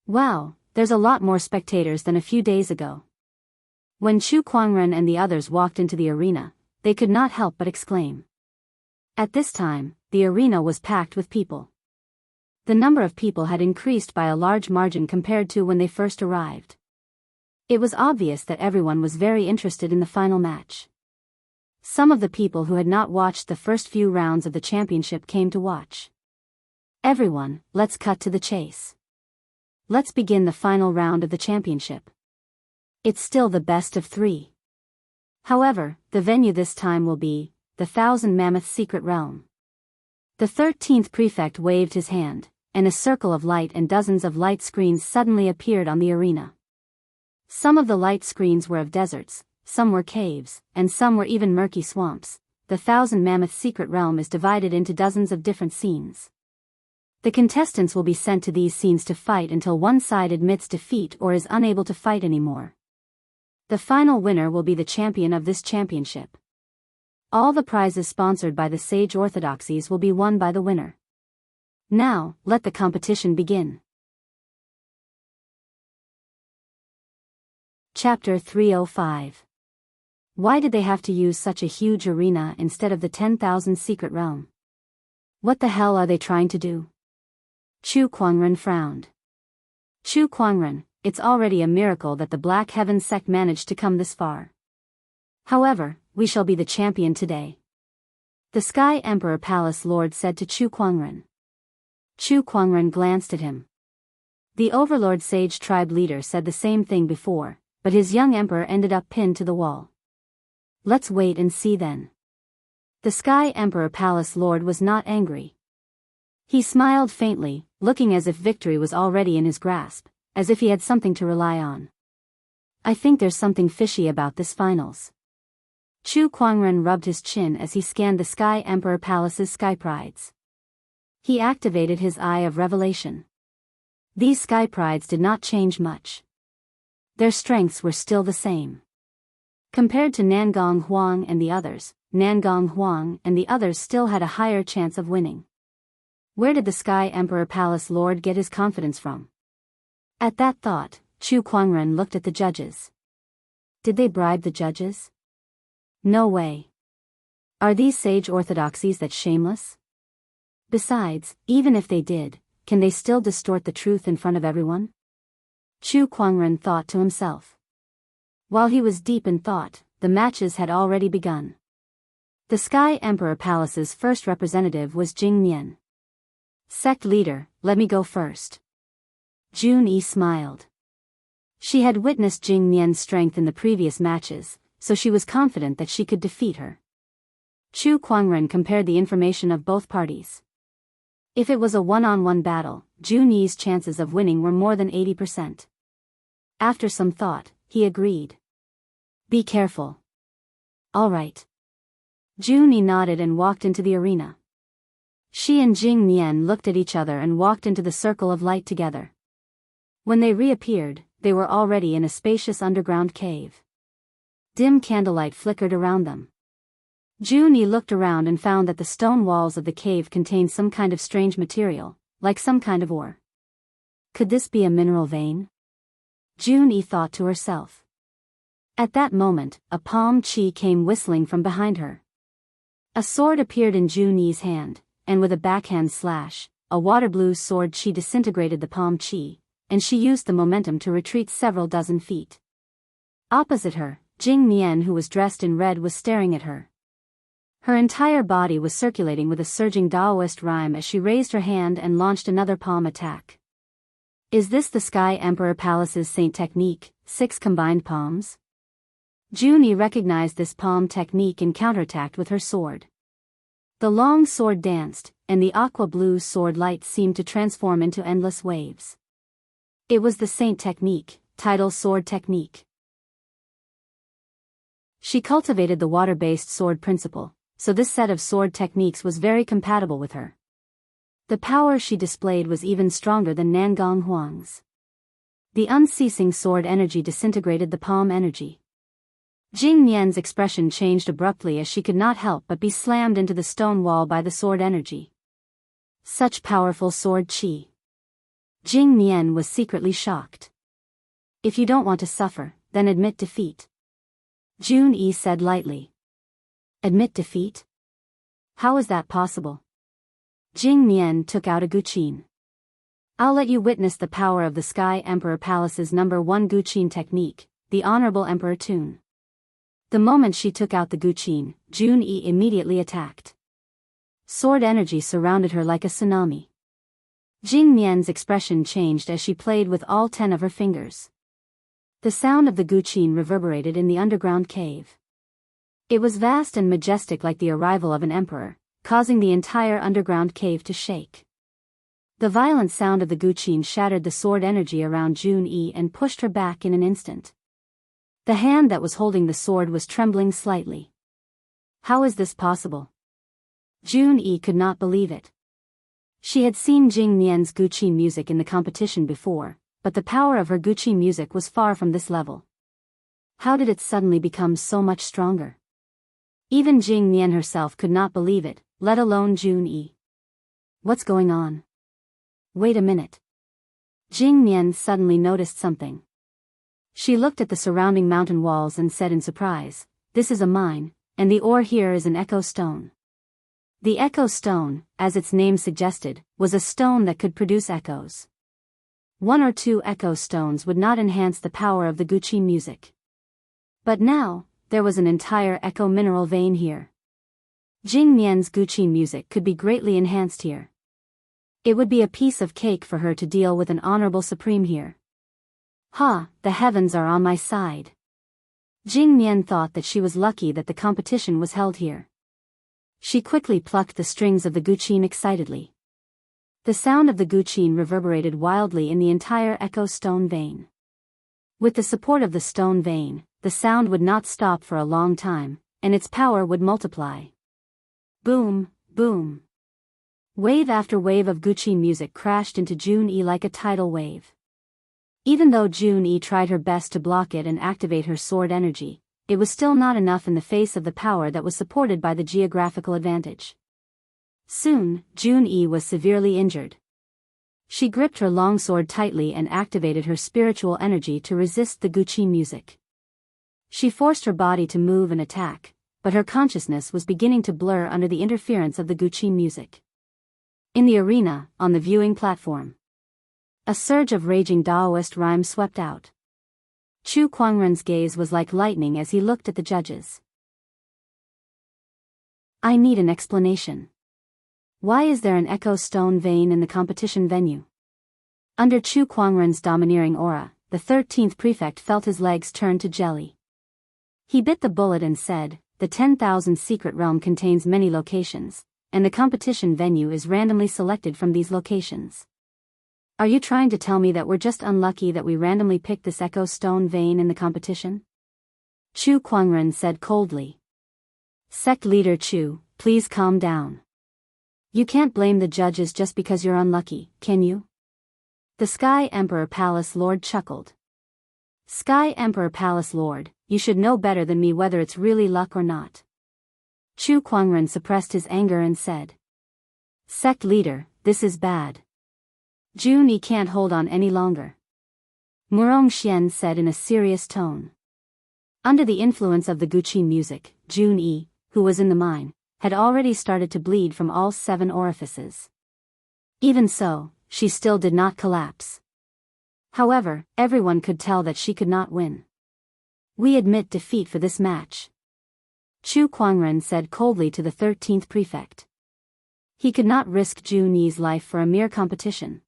Wow, there's a lot more spectators than a few days ago. When Chu Kuangren and the others walked into the arena, they could not help but exclaim. At this time, the arena was packed with people. The number of people had increased by a large margin compared to when they first arrived. It was obvious that everyone was very interested in the final match. Some of the people who had not watched the first few rounds of the championship came to watch. Everyone, let's cut to the chase. Let's begin the final round of the championship. It's still the best of 3. However, the venue this time will be the Thousand Mammoth Secret Realm. The 13th prefect waved his hand, and a circle of light and dozens of light screens suddenly appeared on the arena. Some of the light screens were of deserts, some were caves, and some were even murky swamps. The Thousand Mammoth Secret Realm is divided into dozens of different scenes. The contestants will be sent to these scenes to fight until one side admits defeat or is unable to fight anymore. The final winner will be the champion of this championship. All the prizes sponsored by the Sage Orthodoxies will be won by the winner. Now, let the competition begin. Chapter 305. Why did they have to use such a huge arena instead of the 10,000 Secret Realm? What the hell are they trying to do? Chu Kuangren frowned. Chu Kuangren, it's already a miracle that the Black Heavens sect managed to come this far. However, we shall be the champion today. The Sky Emperor Palace Lord said to Chu Kuangren. Chu Kuangren glanced at him. The Overlord Sage Tribe leader said the same thing before, but his young emperor ended up pinned to the wall. Let's wait and see then. The Sky Emperor Palace Lord was not angry. He smiled faintly, looking as if victory was already in his grasp, as if he had something to rely on. I think there's something fishy about this finals. Chu Kuangren rubbed his chin as he scanned the Sky Emperor Palace's sky prides. He activated his Eye of Revelation. These sky prides did not change much. Their strengths were still the same. Compared to Nangong Huang and the others, Nangong Huang and the others still had a higher chance of winning. Where did the Sky Emperor Palace Lord get his confidence from? At that thought, Chu Kuangren looked at the judges. Did they bribe the judges? No way. Are these sage orthodoxies that shameless? Besides, even if they did, can they still distort the truth in front of everyone? Chu Kuangren thought to himself. While he was deep in thought, the matches had already begun. The Sky Emperor Palace's first representative was Jing Mian. Sect leader, let me go first. Jun Yi smiled. She had witnessed Jing Mian's strength in the previous matches, so she was confident that she could defeat her. Chu Kuangren compared the information of both parties. If it was a one-on-one battle, Jun Yi's chances of winning were more than 80%. After some thought, he agreed. Be careful. All right. Jun Yi nodded and walked into the arena. She and Jing Mian looked at each other and walked into the circle of light together. When they reappeared, they were already in a spacious underground cave. Dim candlelight flickered around them. Jun Yi looked around and found that the stone walls of the cave contained some kind of strange material, like some kind of ore. Could this be a mineral vein? Jun Yi thought to herself. At that moment, a palm chi came whistling from behind her. A sword appeared in Jun Yi's hand, and with a backhand slash, a water blue sword chi disintegrated the palm chi, and she used the momentum to retreat several dozen feet. Opposite her, Jing Mian, who was dressed in red, was staring at her. Her entire body was circulating with a surging Taoist rhyme as she raised her hand and launched another palm attack. Is this the Sky Emperor Palace's Saint technique, 6 combined palms? Jun Yi recognized this palm technique and counterattacked with her sword. The long sword danced, and the aqua blue sword light seemed to transform into endless waves. It was the Saint technique, tidal sword technique. She cultivated the water-based sword principle, so this set of sword techniques was very compatible with her. The power she displayed was even stronger than Nangong Huang's. The unceasing sword energy disintegrated the palm energy. Jing Mian's expression changed abruptly as she could not help but be slammed into the stone wall by the sword energy. Such powerful sword chi. Jing Mian was secretly shocked. If you don't want to suffer, then admit defeat. Jun Yi said lightly. Admit defeat? How is that possible? Jing Mian took out a guqin. I'll let you witness the power of the Sky Emperor Palace's #1 guqin technique, the Honorable Emperor Tune. The moment she took out the guqin, Jun Yi immediately attacked. Sword energy surrounded her like a tsunami. Jing Mian's expression changed as she played with all 10 of her fingers. The sound of the guqin reverberated in the underground cave. It was vast and majestic, like the arrival of an emperor, causing the entire underground cave to shake. The violent sound of the guqin shattered the sword energy around Jun Yi and pushed her back in an instant. The hand that was holding the sword was trembling slightly. How is this possible? Jun Yi could not believe it. She had seen Jing Mian's guqin music in the competition before, but the power of her guqin music was far from this level. How did it suddenly become so much stronger? Even Jing Mian herself could not believe it, let alone Jun Yi. What's going on? Wait a minute. Jing Mian suddenly noticed something. She looked at the surrounding mountain walls and said in surprise, "This is a mine, and the ore here is an echo stone." The echo stone, as its name suggested, was a stone that could produce echoes. 1 or 2 echo stones would not enhance the power of the guqin music. But now, there was an entire echo mineral vein here. Jing Mian's Guqin music could be greatly enhanced here. It would be a piece of cake for her to deal with an honorable supreme here. Ha, the heavens are on my side. Jing Mian thought that she was lucky that the competition was held here. She quickly plucked the strings of the guqin excitedly. The sound of the guqin reverberated wildly in the entire echo stone vein. With the support of the stone vein, the sound would not stop for a long time, and its power would multiply. Boom, boom. Wave after wave of guqin music crashed into Jun-E like a tidal wave. Even though Jun-E tried her best to block it and activate her sword energy, it was still not enough in the face of the power that was supported by the geographical advantage. Soon, Jun-E was severely injured. She gripped her longsword tightly and activated her spiritual energy to resist the guqin music. She forced her body to move and attack, but her consciousness was beginning to blur under the interference of the guqin music. In the arena, on the viewing platform, a surge of raging Daoist rhyme swept out. Chu Kuangren's gaze was like lightning as he looked at the judges. I need an explanation. Why is there an echo stone vein in the competition venue? Under Chu Kuangren's domineering aura, the 13th prefect felt his legs turn to jelly. He bit the bullet and said, the 10,000 secret realm contains many locations, and the competition venue is randomly selected from these locations. Are you trying to tell me that we're just unlucky that we randomly picked this echo stone vein in the competition? Chu Kuangren said coldly. Sect leader Chu, please calm down. You can't blame the judges just because you're unlucky, can you? The Sky Emperor Palace Lord chuckled. Sky Emperor Palace Lord, you should know better than me whether it's really luck or not. Chu Kuangren suppressed his anger and said. Sect leader, this is bad. Jun-E can't hold on any longer. Murong Xian said in a serious tone. Under the influence of the guqin music, Jun-E, who was in the mine, had already started to bleed from all 7 orifices. Even so, she still did not collapse. However, everyone could tell that she could not win. We admit defeat for this match. Chu Kuangren said coldly to the 13th prefect. He could not risk Jun-E's life for a mere competition.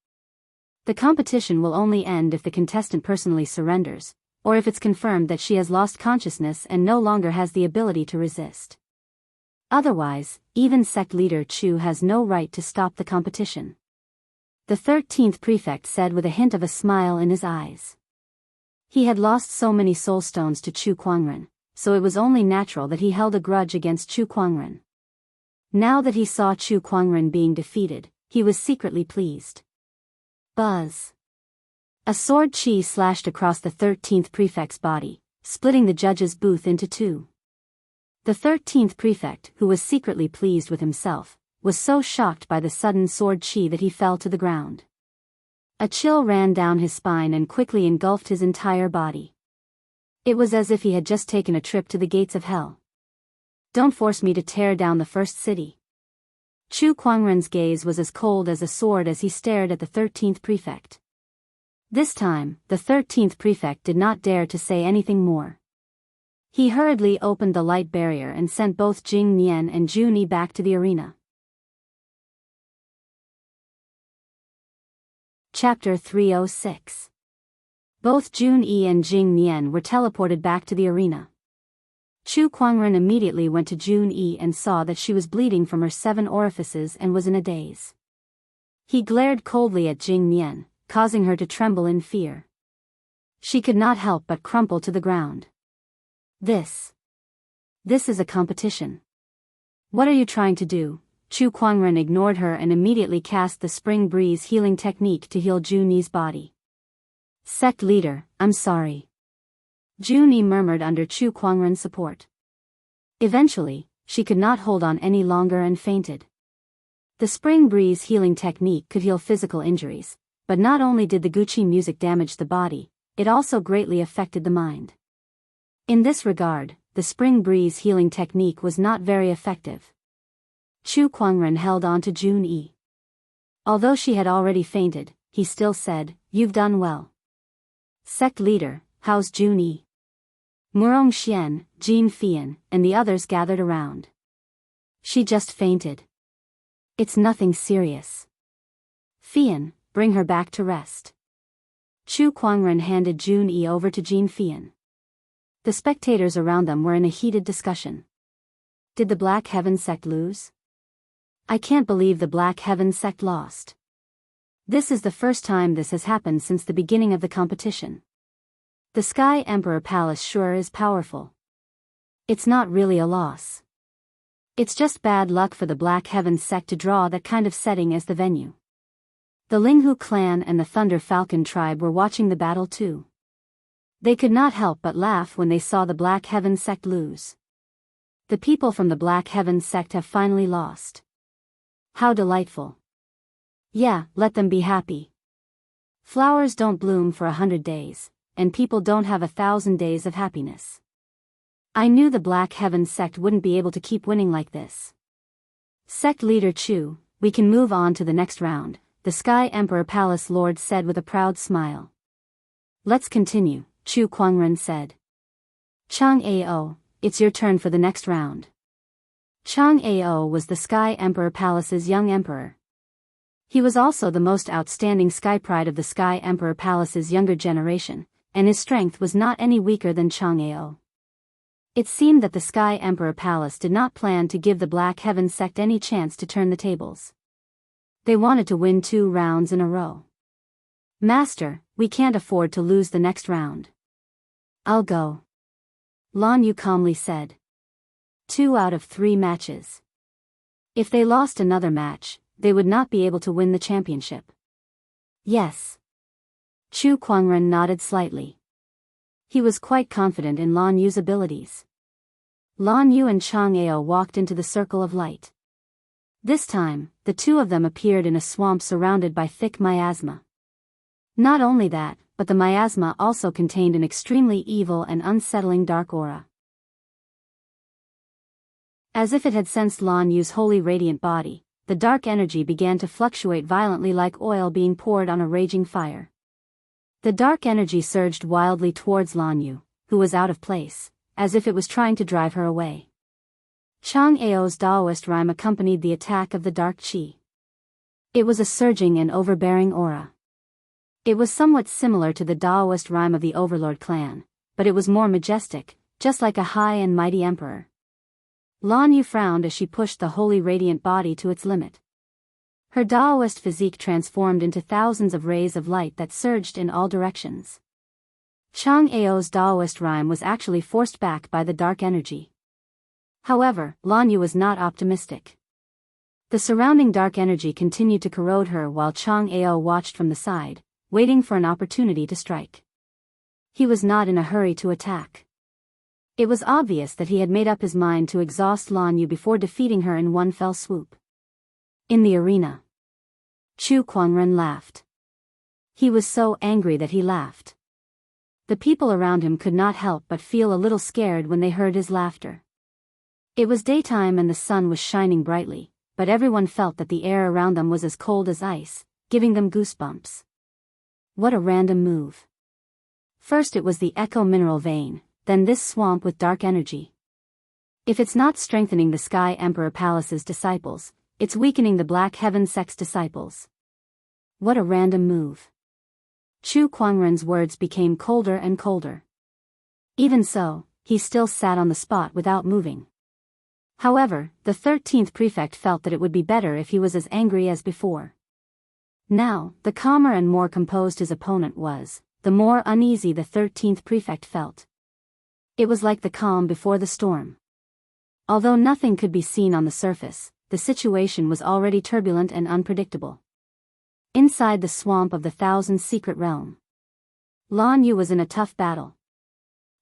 The competition will only end if the contestant personally surrenders, or if it's confirmed that she has lost consciousness and no longer has the ability to resist. Otherwise, even sect leader Chu has no right to stop the competition. The 13th prefect said with a hint of a smile in his eyes. He had lost so many soul stones to Chu Kuangren, so it was only natural that he held a grudge against Chu Kuangren. Now that he saw Chu Kuangren being defeated, he was secretly pleased. Buzz. A sword chi slashed across the 13th prefect's body, splitting the judge's booth into 2. The 13th prefect, who was secretly pleased with himself, was so shocked by the sudden sword chi that he fell to the ground. A chill ran down his spine and quickly engulfed his entire body. It was as if he had just taken a trip to the gates of hell. Don't force me to tear down the first city. Chu Kuangren's gaze was as cold as a sword as he stared at the 13th prefect. This time, the 13th prefect did not dare to say anything more. He hurriedly opened the light barrier and sent both Jing Mian and Jun-E back to the arena. Chapter 306. Both Jun-E and Jing Mian were teleported back to the arena. Chu Kuangren immediately went to Jun-E and saw that she was bleeding from her 7 orifices and was in a daze. He glared coldly at Jing Mian, causing her to tremble in fear. She could not help but crumple to the ground. This is a competition. What are you trying to do? Chu Kuangren ignored her and immediately cast the Spring Breeze healing technique to heal Jun-E's body. Sect leader, I'm sorry. Jun-E murmured under Chu Kuangren's support. Eventually, she could not hold on any longer and fainted. The Spring Breeze healing technique could heal physical injuries, but not only did the guqin music damage the body, it also greatly affected the mind. In this regard, the Spring Breeze healing technique was not very effective. Chu Kuangren held on to Jun-E. Although she had already fainted, he still said, "You've done well." Sect leader, how's Jun-E? Murong Xian, Jin Fian, and the others gathered around. She just fainted. It's nothing serious. Fian, bring her back to rest. Chu Kuangren handed Jun Yi over to Jin Fian. The spectators around them were in a heated discussion. Did the Black Heaven sect lose? I can't believe the Black Heaven sect lost. This is the first time this has happened since the beginning of the competition. The Sky Emperor Palace sure is powerful. It's not really a loss. It's just bad luck for the Black Heaven sect to draw that kind of setting as the venue. The Linghu clan and the Thunder Falcon tribe were watching the battle too. They could not help but laugh when they saw the Black Heaven sect lose. The people from the Black Heaven sect have finally lost. How delightful. Yeah, let them be happy. Flowers don't bloom for 100 days, and people don't have 1,000 days of happiness. I knew the Black Heaven sect wouldn't be able to keep winning like this. Sect leader Chu, we can move on to the next round, the Sky Emperor Palace Lord said with a proud smile. Let's continue, Chu Kuangren said. Chang Ao, it's your turn for the next round. Chang Ao was the Sky Emperor Palace's young emperor. He was also the most outstanding Sky Pride of the Sky Emperor Palace's younger generation, and his strength was not any weaker than Chang Ao. It seemed that the Sky Emperor Palace did not plan to give the Black Heaven sect any chance to turn the tables. They wanted to win 2 rounds in a row. Master, we can't afford to lose the next round. I'll go. Lan Yu calmly said. 2 out of 3 matches. If they lost another match, they would not be able to win the championship. Yes. Chu Kuangren nodded slightly. He was quite confident in Lan Yu's abilities. Lan Yu and Chang Ao walked into the circle of light. This time, the two of them appeared in a swamp surrounded by thick miasma. Not only that, but the miasma also contained an extremely evil and unsettling dark aura. As if it had sensed Lan Yu's holy radiant body, the dark energy began to fluctuate violently like oil being poured on a raging fire. The dark energy surged wildly towards Lan Yu, who was out of place, as if it was trying to drive her away. Chang Ao's Daoist rhyme accompanied the attack of the dark qi. It was a surging and overbearing aura. It was somewhat similar to the Daoist rhyme of the Overlord clan, but it was more majestic, just like a high and mighty emperor. Lan Yu frowned as she pushed the holy radiant body to its limit. Her Daoist physique transformed into thousands of rays of light that surged in all directions. Chang Ao's Daoist rhyme was actually forced back by the dark energy. However, Lan Yu was not optimistic. The surrounding dark energy continued to corrode her while Chang Ao watched from the side, waiting for an opportunity to strike. He was not in a hurry to attack. It was obvious that he had made up his mind to exhaust Lan Yu before defeating her in one fell swoop. In the arena, Chu Kuangren laughed. He was so angry that he laughed. The people around him could not help but feel a little scared when they heard his laughter. It was daytime and the sun was shining brightly, but everyone felt that the air around them was as cold as ice, giving them goosebumps. What a random move. First it was the Echo Mineral Vein, then this swamp with dark energy. If it's not strengthening the Sky Emperor Palace's disciples, it's weakening the Black Heaven sect's disciples. What a random move. Chu Kuangren's words became colder and colder. Even so, he still sat on the spot without moving. However, the 13th prefect felt that it would be better if he was as angry as before. Now, the calmer and more composed his opponent was, the more uneasy the 13th prefect felt. It was like the calm before the storm. Although nothing could be seen on the surface, the situation was already turbulent and unpredictable. Inside the swamp of the Thousand Secret Realm, Lan Yu was in a tough battle.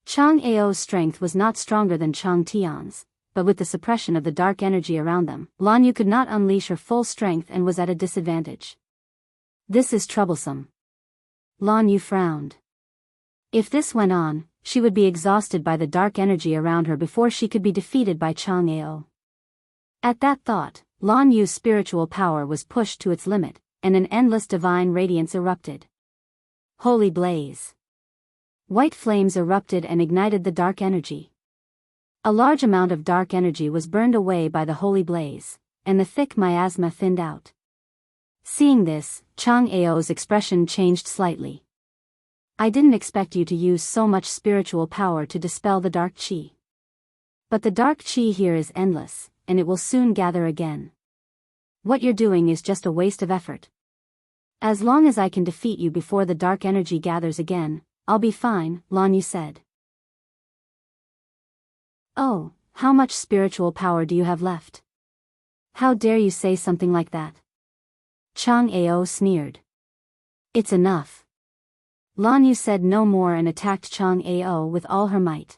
Chang Ao's strength was not stronger than Chang Tian's, but with the suppression of the dark energy around them, Lan Yu could not unleash her full strength and was at a disadvantage. This is troublesome. Lan Yu frowned. If this went on, she would be exhausted by the dark energy around her before she could be defeated by Chang Ao. At that thought, Lan Yu's spiritual power was pushed to its limit, and an endless divine radiance erupted. Holy blaze! White flames erupted and ignited the dark energy. A large amount of dark energy was burned away by the holy blaze, and the thick miasma thinned out. Seeing this, Chang Ao's expression changed slightly. I didn't expect you to use so much spiritual power to dispel the dark qi. But the dark qi here is endless, and it will soon gather again. What you're doing is just a waste of effort. As long as I can defeat you before the dark energy gathers again, I'll be fine, Lan Yu said. Oh, how much spiritual power do you have left? How dare you say something like that? Chang Ao sneered. It's enough. Lan Yu said no more and attacked Chang Ao with all her might.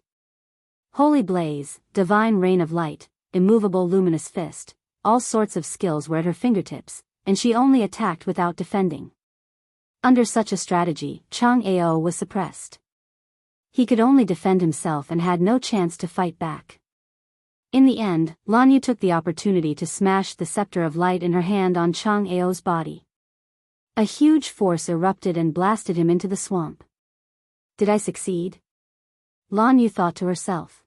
Holy blaze, divine rain of light, immovable luminous fist, all sorts of skills were at her fingertips, and she only attacked without defending. Under such a strategy, Chang Ao was suppressed. He could only defend himself and had no chance to fight back. In the end, Lan Yu took the opportunity to smash the scepter of light in her hand on Chang Ao's body. A huge force erupted and blasted him into the swamp. Did I succeed? Lan Yu thought to herself.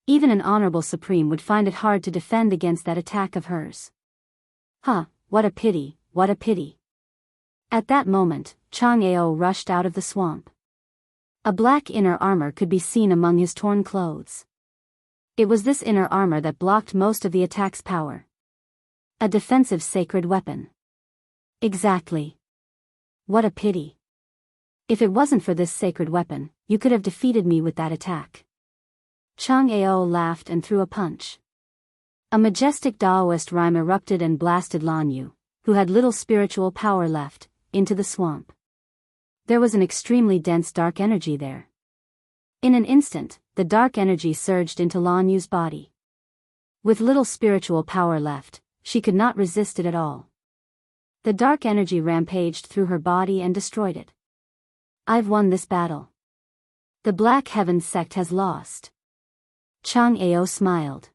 Even an honorable supreme would find it hard to defend against that attack of hers. Huh, what a pity, what a pity. At that moment, Chang Ao rushed out of the swamp. A black inner armor could be seen among his torn clothes. It was this inner armor that blocked most of the attack's power. A defensive sacred weapon. Exactly. What a pity. If it wasn't for this sacred weapon, you could have defeated me with that attack. Chang Ao laughed and threw a punch. A majestic Taoist rhyme erupted and blasted Lan Yu, who had little spiritual power left, into the swamp. There was an extremely dense dark energy there. In an instant, the dark energy surged into Lan Yu's body. With little spiritual power left, she could not resist it at all. The dark energy rampaged through her body and destroyed it. I've won this battle. The Black Heavens sect has lost. Chang Ao smiled.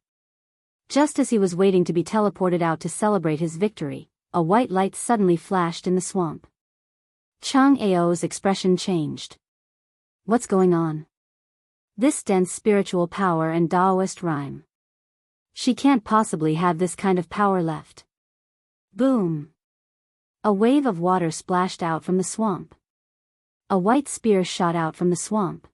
Just as he was waiting to be teleported out to celebrate his victory, a white light suddenly flashed in the swamp. Chang Ao's expression changed. What's going on? This dense spiritual power and Taoist rhyme. She can't possibly have this kind of power left. Boom! A wave of water splashed out from the swamp. A white spear shot out from the swamp.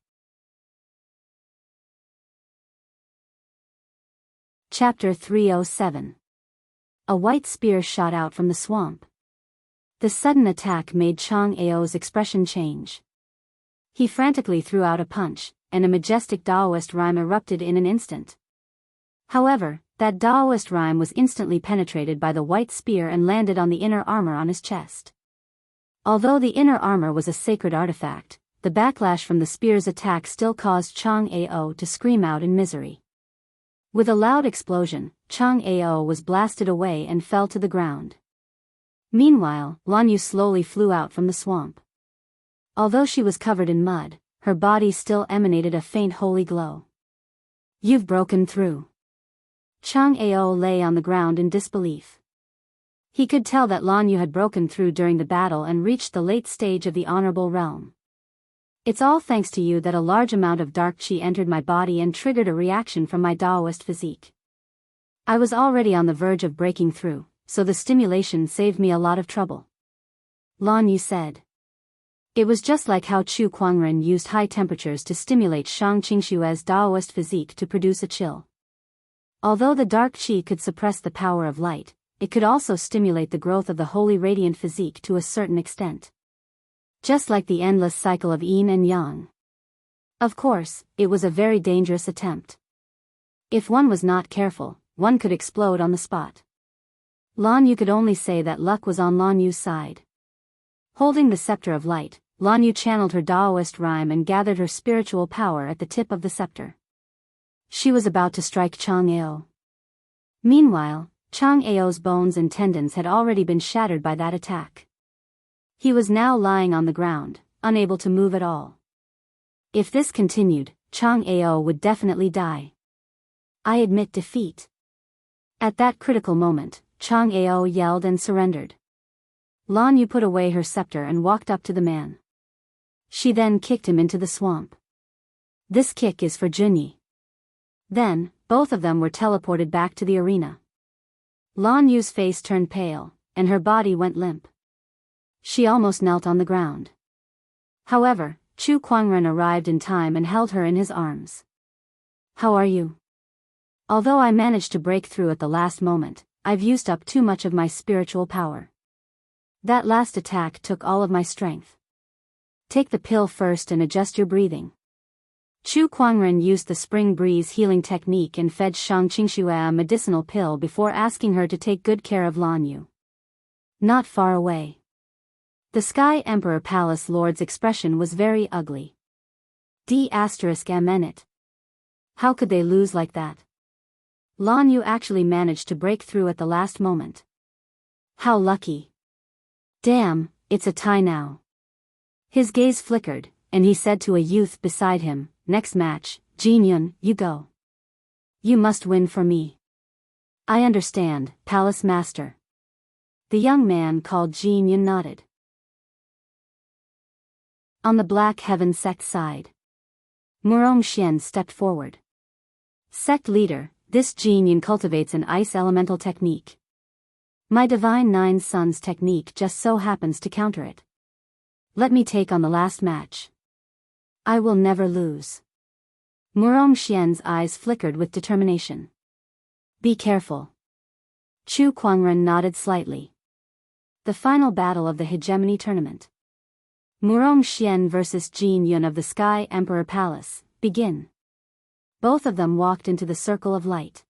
Chapter 307. A white spear shot out from the swamp. The sudden attack made Chang Ao's expression change. He frantically threw out a punch, and a majestic Taoist rhyme erupted in an instant. However, that Taoist rhyme was instantly penetrated by the white spear and landed on the inner armor on his chest. Although the inner armor was a sacred artifact, the backlash from the spear's attack still caused Chang Ao to scream out in misery. With a loud explosion, Chang Ao was blasted away and fell to the ground. Meanwhile, Lan Yu slowly flew out from the swamp. Although she was covered in mud, her body still emanated a faint holy glow. You've broken through. Chang Ao lay on the ground in disbelief. He could tell that Lan Yu had broken through during the battle and reached the late stage of the honorable realm. It's all thanks to you that a large amount of dark qi entered my body and triggered a reaction from my Taoist physique. I was already on the verge of breaking through, so the stimulation saved me a lot of trouble. Lan Yu said. It was just like how Chu Kuangren used high temperatures to stimulate Shang Qingshue's Taoist physique to produce a chill. Although the dark qi could suppress the power of light, it could also stimulate the growth of the holy radiant physique to a certain extent. Just like the endless cycle of yin and yang. Of course, it was a very dangerous attempt. If one was not careful, one could explode on the spot. Lan Yu could only say that luck was on Lan Yu's side. Holding the scepter of light, Lan Yu channeled her Taoist rhyme and gathered her spiritual power at the tip of the scepter. She was about to strike Chang Ao. Meanwhile, Chang Ao's bones and tendons had already been shattered by that attack. He was now lying on the ground, unable to move at all. If this continued, Chang Ao would definitely die. I admit defeat. At that critical moment, Chang Ao yelled and surrendered. Lan Yu put away her scepter and walked up to the man. She then kicked him into the swamp. This kick is for Junyi. Then, both of them were teleported back to the arena. Lan Yu's face turned pale, and her body went limp. She almost knelt on the ground. However, Chu Kuangren arrived in time and held her in his arms. "How are you? Although I managed to break through at the last moment, I've used up too much of my spiritual power. That last attack took all of my strength. Take the pill first and adjust your breathing." Chu Kuangren used the spring breeze healing technique and fed Shang Qingxue a medicinal pill before asking her to take good care of Lan Yu. Not far away. The Sky Emperor Palace Lord's expression was very ugly. D***it. How could they lose like that? Lan Yu actually managed to break through at the last moment. How lucky. Damn, it's a tie now. His gaze flickered, and he said to a youth beside him, "Next match, Jin Yun, you go. You must win for me." "I understand, Palace Master." The young man called Jin Yun nodded. On the Black Heaven sect side, Murong Xian stepped forward. "Sect leader, this Jin Yun cultivates an ice elemental technique. My Divine Nine Suns technique just so happens to counter it. Let me take on the last match. I will never lose." Murong Xian's eyes flickered with determination. "Be careful." Chu Kuangren nodded slightly. The final battle of the Hegemony Tournament. Murong Xian vs Jin Yun of the Sky Emperor Palace, begin. Both of them walked into the circle of light.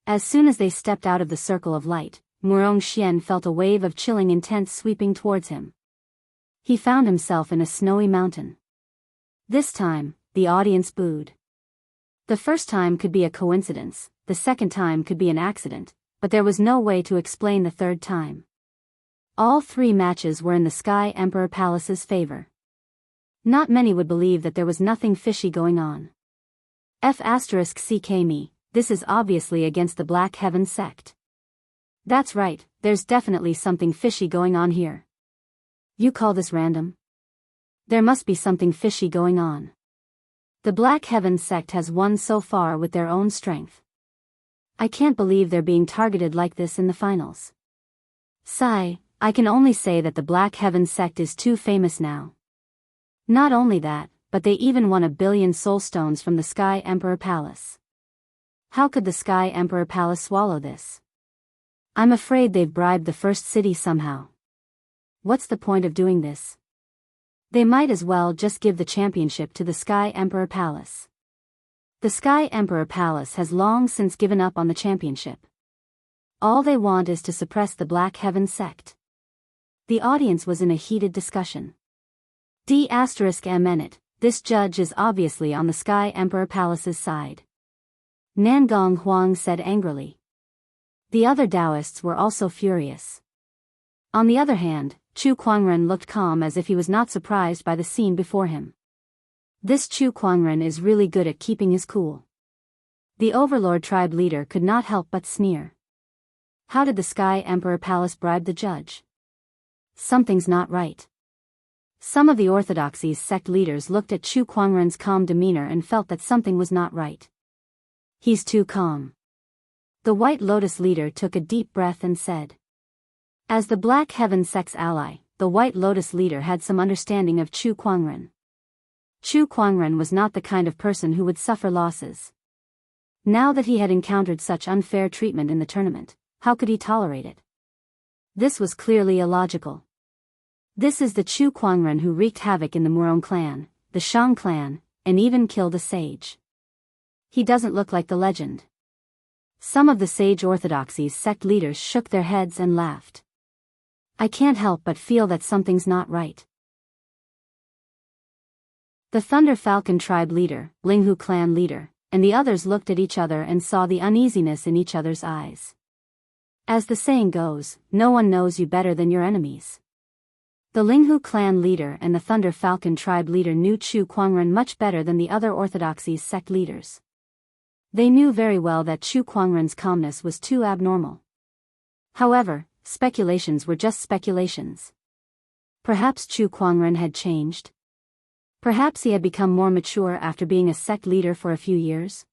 As soon as they stepped out of the circle of light, Murong Xian felt a wave of chilling intent sweeping towards him. He found himself in a snowy mountain. This time, the audience booed. The first time could be a coincidence, the second time could be an accident, but there was no way to explain the third time. All three matches were in the Sky Emperor Palace's favor. Not many would believe that there was nothing fishy going on. F***ck me, this is obviously against the Black Heaven sect. That's right, there's definitely something fishy going on here. You call this random? There must be something fishy going on. The Black Heaven sect has won so far with their own strength. I can't believe they're being targeted like this in the finals. Sigh, I can only say that the Black Heaven sect is too famous now. Not only that, but they even won 1 billion soul stones from the Sky Emperor Palace. How could the Sky Emperor Palace swallow this? I'm afraid they've bribed the first city somehow. What's the point of doing this? They might as well just give the championship to the Sky Emperor Palace. The Sky Emperor Palace has long since given up on the championship. All they want is to suppress the Black Heaven sect. The audience was in a heated discussion. D***it, this judge is obviously on the Sky Emperor Palace's side. Nangong Huang said angrily. The other Taoists were also furious. On the other hand, Chu Kuangren looked calm as if he was not surprised by the scene before him. This Chu Kuangren is really good at keeping his cool. The Overlord tribe leader could not help but sneer. How did the Sky Emperor Palace bribe the judge? Something's not right. Some of the Orthodoxy's sect leaders looked at Chu Kuangren's calm demeanor and felt that something was not right. He's too calm. The White Lotus leader took a deep breath and said. As the Black Heaven sect's ally, the White Lotus leader had some understanding of Chu Kuangren. Chu Kuangren was not the kind of person who would suffer losses. Now that he had encountered such unfair treatment in the tournament, how could he tolerate it? This was clearly illogical. This is the Chu Kuangren who wreaked havoc in the Murong clan, the Shang clan, and even killed a sage. He doesn't look like the legend. Some of the Sage Orthodoxy's sect leaders shook their heads and laughed. I can't help but feel that something's not right. The Thunder Falcon tribe leader, Linghu clan leader, and the others looked at each other and saw the uneasiness in each other's eyes. As the saying goes, no one knows you better than your enemies. The Linghu clan leader and the Thunder Falcon tribe leader knew Chu Kuangren much better than the other Orthodoxy's sect leaders. They knew very well that Chu Kuangren's calmness was too abnormal. However, speculations were just speculations. Perhaps Chu Kuangren had changed. Perhaps he had become more mature after being a sect leader for a few years.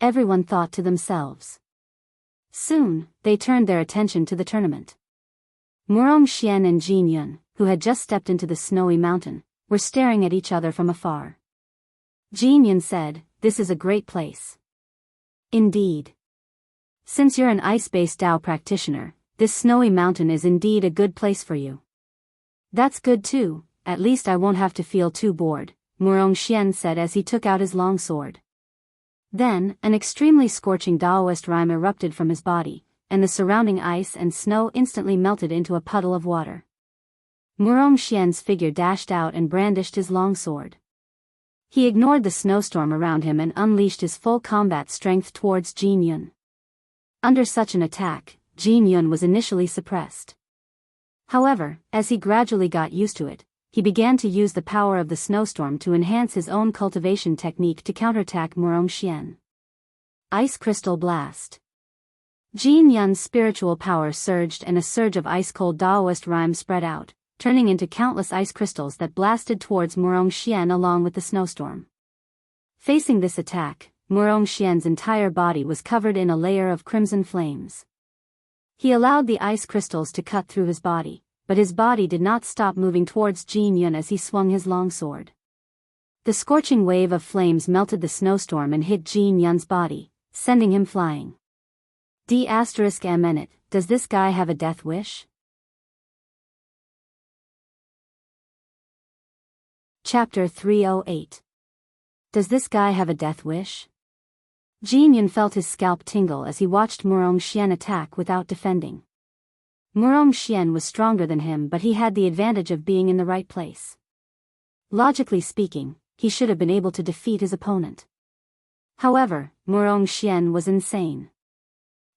everyone thought to themselves. Soon, they turned their attention to the tournament. Murong-Xian and Jin Yun, who had just stepped into the snowy mountain, were staring at each other from afar. Jin Yun said, "This is a great place." "Indeed. Since you're an ice-based Dao practitioner, this snowy mountain is indeed a good place for you." "That's good too, at least I won't have to feel too bored," Murong-Xian said as he took out his long sword. Then, an extremely scorching Daoist rime erupted from his body, and the surrounding ice and snow instantly melted into a puddle of water. Murong-Xian's figure dashed out and brandished his long sword. He ignored the snowstorm around him and unleashed his full combat strength towards Jin Yun. Under such an attack, Jin Yun was initially suppressed. However, as he gradually got used to it, he began to use the power of the snowstorm to enhance his own cultivation technique to counterattack Murong-Xian. Ice Crystal Blast. Jin Yun's spiritual power surged and a surge of ice-cold Daoist rime spread out, turning into countless ice crystals that blasted towards Murong-Xian along with the snowstorm. Facing this attack, Murong-Xian's entire body was covered in a layer of crimson flames. He allowed the ice crystals to cut through his body, but his body did not stop moving towards Jin Yun as he swung his long sword. The scorching wave of flames melted the snowstorm and hit Jin Yun's body, sending him flying. D***M*, does this guy have a death wish? Chapter 308. Does this guy have a death wish? Jin Yun felt his scalp tingle as he watched Murong-Xian attack without defending. Murong-Xian was stronger than him, but he had the advantage of being in the right place. Logically speaking, he should have been able to defeat his opponent. However, Murong-Xian was insane.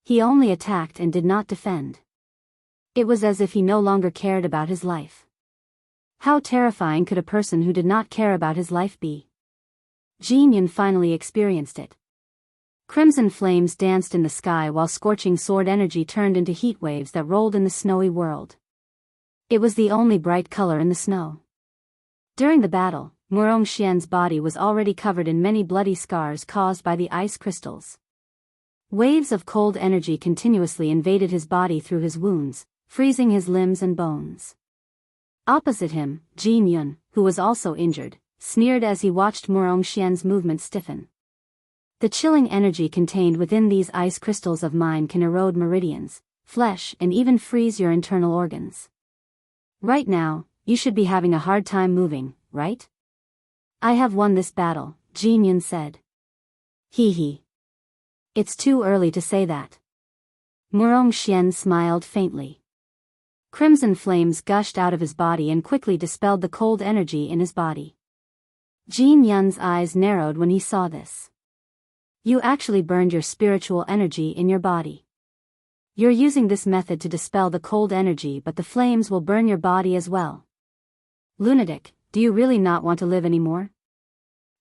He only attacked and did not defend. It was as if he no longer cared about his life. How terrifying could a person who did not care about his life be? Jin Yun finally experienced it. Crimson flames danced in the sky while scorching sword energy turned into heat waves that rolled in the snowy world. It was the only bright color in the snow. During the battle, Murong-Xian's body was already covered in many bloody scars caused by the ice crystals. Waves of cold energy continuously invaded his body through his wounds, freezing his limbs and bones. Opposite him, Jin Yun, who was also injured, sneered as he watched Murong-Xian's movement stiffen. The chilling energy contained within these ice crystals of mine can erode meridians, flesh, and even freeze your internal organs. Right now, you should be having a hard time moving, right? I have won this battle, Jin Yun said. Hee hee. It's too early to say that. Murong-Xian smiled faintly. Crimson flames gushed out of his body and quickly dispelled the cold energy in his body. Jin Yun's eyes narrowed when he saw this. You actually burned your spiritual energy in your body. You're using this method to dispel the cold energy, but the flames will burn your body as well. Lunatic, do you really not want to live anymore?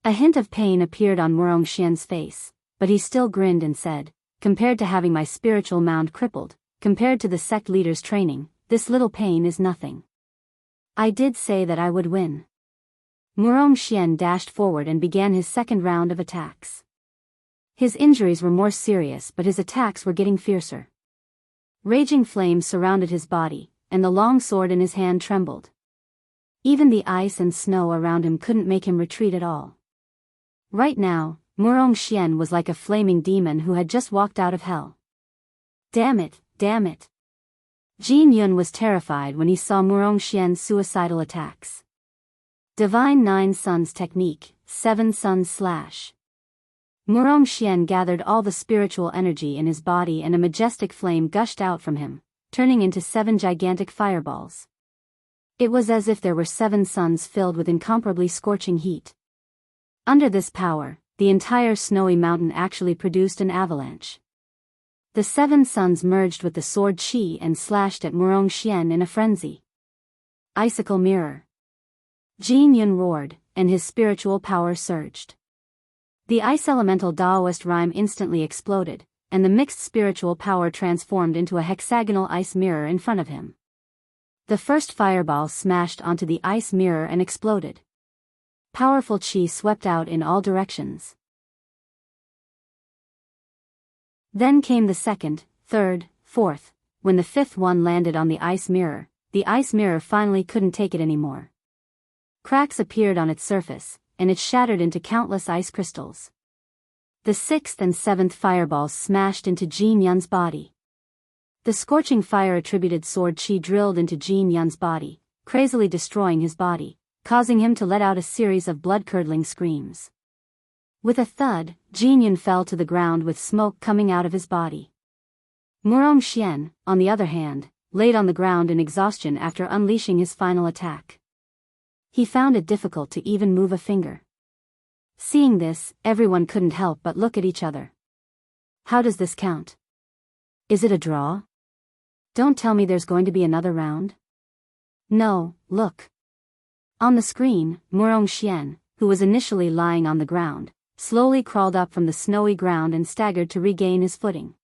A hint of pain appeared on Murong-Xian's face, but he still grinned and said, compared to having my spiritual mound crippled, compared to the sect leader's training, this little pain is nothing. I did say that I would win. Murong-Xian dashed forward and began his second round of attacks. His injuries were more serious, but his attacks were getting fiercer. Raging flames surrounded his body, and the long sword in his hand trembled. Even the ice and snow around him couldn't make him retreat at all. Right now, Murong-Xian was like a flaming demon who had just walked out of hell. Damn it, damn it. Jin Yun was terrified when he saw Murong-Xian's suicidal attacks. Divine Nine Suns Technique, 7 Suns Slash. Murong-Xian gathered all the spiritual energy in his body and a majestic flame gushed out from him, turning into 7 gigantic fireballs. It was as if there were 7 suns filled with incomparably scorching heat. Under this power, the entire snowy mountain actually produced an avalanche. The 7 suns merged with the sword chi and slashed at Murong-Xian in a frenzy. Icicle Mirror. Jin Yun roared, and his spiritual power surged. The ice elemental Daoist rime instantly exploded, and the mixed spiritual power transformed into a hexagonal ice mirror in front of him. The first fireball smashed onto the ice mirror and exploded. Powerful chi swept out in all directions. Then came the second, third, fourth. When the fifth one landed on the ice mirror finally couldn't take it anymore. Cracks appeared on its surface, and it shattered into countless ice crystals. The sixth and seventh fireballs smashed into Jin Yun's body. The scorching fire-attributed sword chi drilled into Jin Yun's body, crazily destroying his body, causing him to let out a series of blood-curdling screams. With a thud, Jin Yun fell to the ground with smoke coming out of his body. Murong Xian, on the other hand, laid on the ground in exhaustion after unleashing his final attack. He found it difficult to even move a finger. Seeing this, everyone couldn't help but look at each other. How does this count? Is it a draw? Don't tell me there's going to be another round. No, look. On the screen, Murong Xian, who was initially lying on the ground, slowly crawled up from the snowy ground and staggered to regain his footing.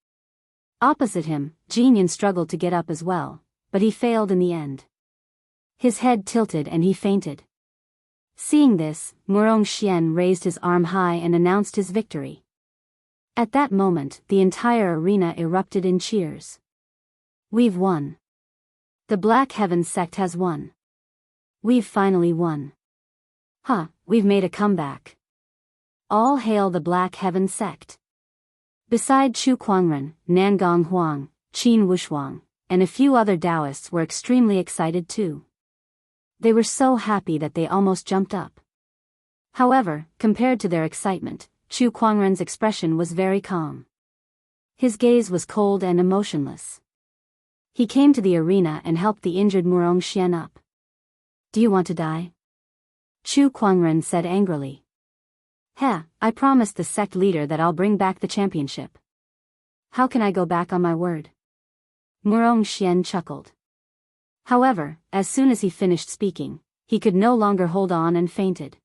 Opposite him, Jin Yun struggled to get up as well, but he failed in the end. His head tilted and he fainted. Seeing this, Murong Xian raised his arm high and announced his victory. At that moment, the entire arena erupted in cheers. We've won. The Black Heaven sect has won. We've finally won. We've made a comeback. All hail the Black Heaven sect. Beside Chu Kuangren, Nangong Huang, Qin Wushuang, and a few other Taoists were extremely excited too. They were so happy that they almost jumped up. However, compared to their excitement, Chu Kuangren's expression was very calm. His gaze was cold and emotionless. He came to the arena and helped the injured Murong Xian up. Do you want to die? Chu Kuangren said angrily. I promised the sect leader that I'll bring back the championship. How can I go back on my word? Murong Xian chuckled. However, as soon as he finished speaking, he could no longer hold on and fainted.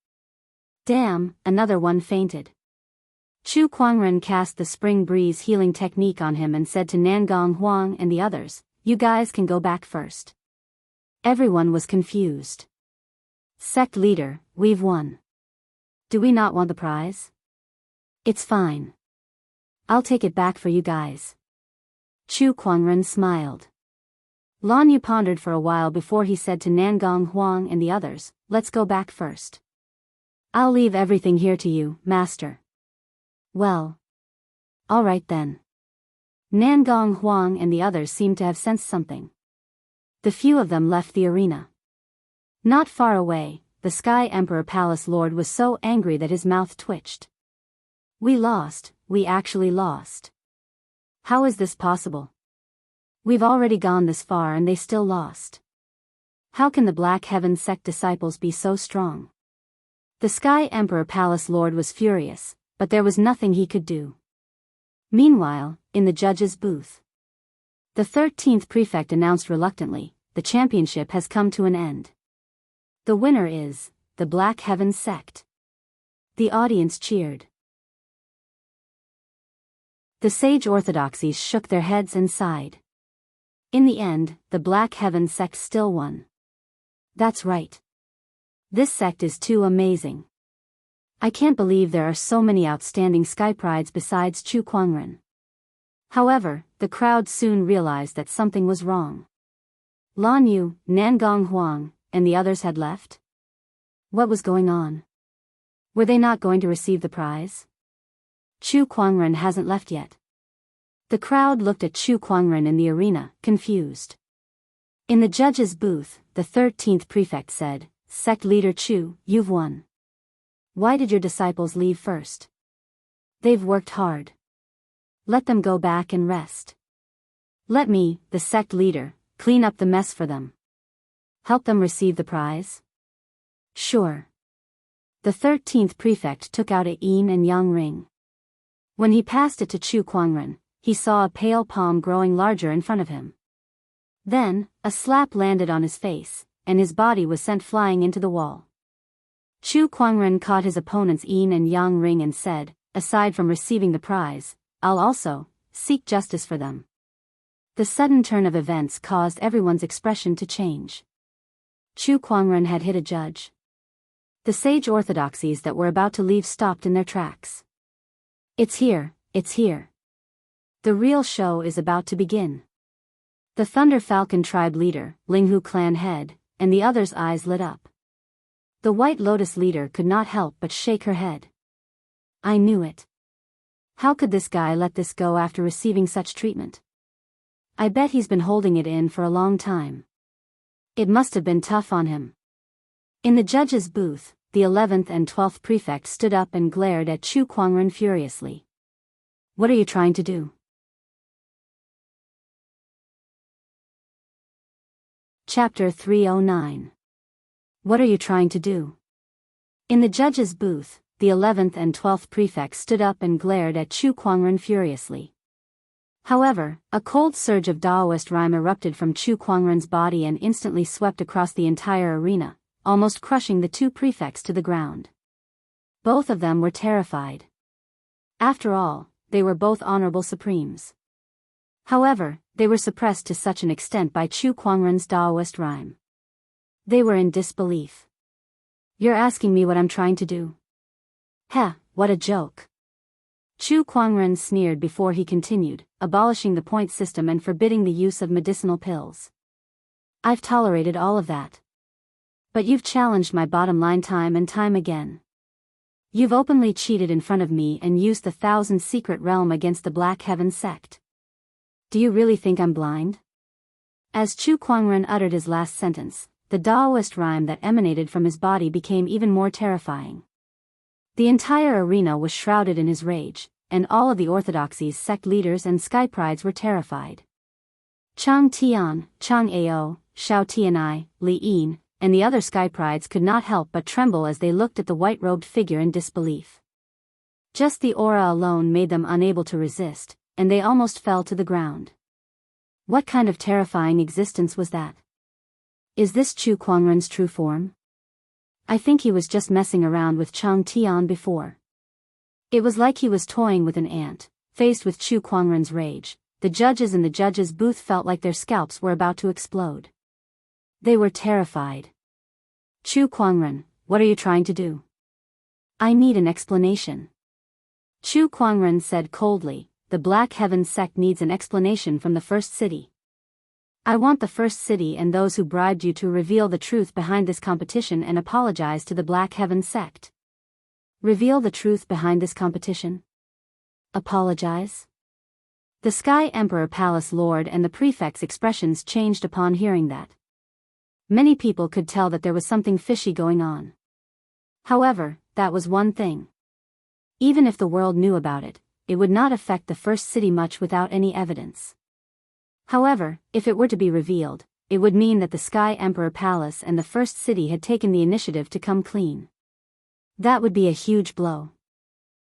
Damn, another one fainted. Chu Kuangren cast the spring breeze healing technique on him and said to Nangong Huang and the others, you guys can go back first. Everyone was confused. Sect leader, we've won. Do we not want the prize? It's fine. I'll take it back for you guys. Chu Kuangren smiled. Lan Yu pondered for a while before he said to Nangong Huang and the others, let's go back first. I'll leave everything here to you, master. Well. All right then. Nangong Huang and the others seemed to have sensed something. The few of them left the arena. Not far away, the Sky Emperor Palace Lord was so angry that his mouth twitched. We lost, we actually lost. How is this possible? We've already gone this far and they still lost. How can the Black Heaven sect disciples be so strong? The Sky Emperor Palace Lord was furious, but there was nothing he could do. Meanwhile, in the judge's booth, the 13th prefect announced reluctantly, the championship has come to an end. The winner is the Black Heaven sect. The audience cheered. The sage orthodoxies shook their heads and sighed. In the end, the Black Heaven sect still won. That's right. This sect is too amazing. I can't believe there are so many outstanding Sky Prides besides Chu Kuangren. However, the crowd soon realized that something was wrong. Lan Yu, Nangong Huang, and the others had left? What was going on? Were they not going to receive the prize? Chu Kuangren hasn't left yet. The crowd looked at Chu Kuangren in the arena, confused. In the judge's booth, the 13th prefect said, Sect leader Chu, you've won. Why did your disciples leave first? They've worked hard. Let them go back and rest. Let me, the sect leader, clean up the mess for them. Help them receive the prize? Sure. The 13th prefect took out a yin and yang ring. When he passed it to Chu Kuangren, he saw a pale palm growing larger in front of him. Then, a slap landed on his face, and his body was sent flying into the wall. Chu Kuangren caught his opponent's yin and yang ring and said, aside from receiving the prize, I'll also seek justice for them. The sudden turn of events caused everyone's expression to change. Chu Kuangren had hit a judge. The sage orthodoxies that were about to leave stopped in their tracks. It's here, it's here. The real show is about to begin. The Thunder Falcon tribe leader, Linghu clan head, and the others' eyes lit up. The White Lotus leader could not help but shake her head. I knew it. How could this guy let this go after receiving such treatment? I bet he's been holding it in for a long time. It must have been tough on him. In the judge's booth, the 11th and 12th prefect stood up and glared at Chu Kuangren furiously. What are you trying to do? Chapter 309. What are you trying to do? In the judge's booth, the 11th and 12th prefects stood up and glared at Chu Kuangren furiously. However, a cold surge of Daoist rhyme erupted from Chu Kuangren's body and instantly swept across the entire arena, almost crushing the two prefects to the ground. Both of them were terrified. After all, they were both honorable supremes. However, they were suppressed to such an extent by Chu Kuangren's Daoist rhyme. They were in disbelief. You're asking me what I'm trying to do? Heh, what a joke. Chu Kuangren sneered before he continued, abolishing the point system and forbidding the use of medicinal pills. I've tolerated all of that. But you've challenged my bottom line time and time again. You've openly cheated in front of me and used the Thousand Secret Realm against the Black Heaven sect. Do you really think I'm blind? As Chu Kuangren uttered his last sentence, the Daoist rhyme that emanated from his body became even more terrifying. The entire arena was shrouded in his rage, and all of the Orthodoxy's sect leaders and sky prides were terrified. Chang Tian, Chang Ao, Xiao Tianai, Li Yin, and the other sky prides could not help but tremble as they looked at the white-robed figure in disbelief. Just the aura alone made them unable to resist, and they almost fell to the ground. What kind of terrifying existence was that? Is this Chu Kuangren's true form? I think he was just messing around with Chang Tian before. It was like he was toying with an ant. Faced with Chu Kuangren's rage, the judges in the judges' booth felt like their scalps were about to explode. They were terrified. Chu Kuangren, what are you trying to do? I need an explanation. Chu Kuangren said coldly, the Black Heaven sect needs an explanation from the First City. I want the First City and those who bribed you to reveal the truth behind this competition and apologize to the Black Heaven sect. Reveal the truth behind this competition? Apologize? The Sky Emperor Palace Lord and the prefect's expressions changed upon hearing that. Many people could tell that there was something fishy going on. However, that was one thing. Even if the world knew about it, it would not affect the First City much without any evidence. However, if it were to be revealed, it would mean that the Sky Emperor Palace and the First City had taken the initiative to come clean. That would be a huge blow.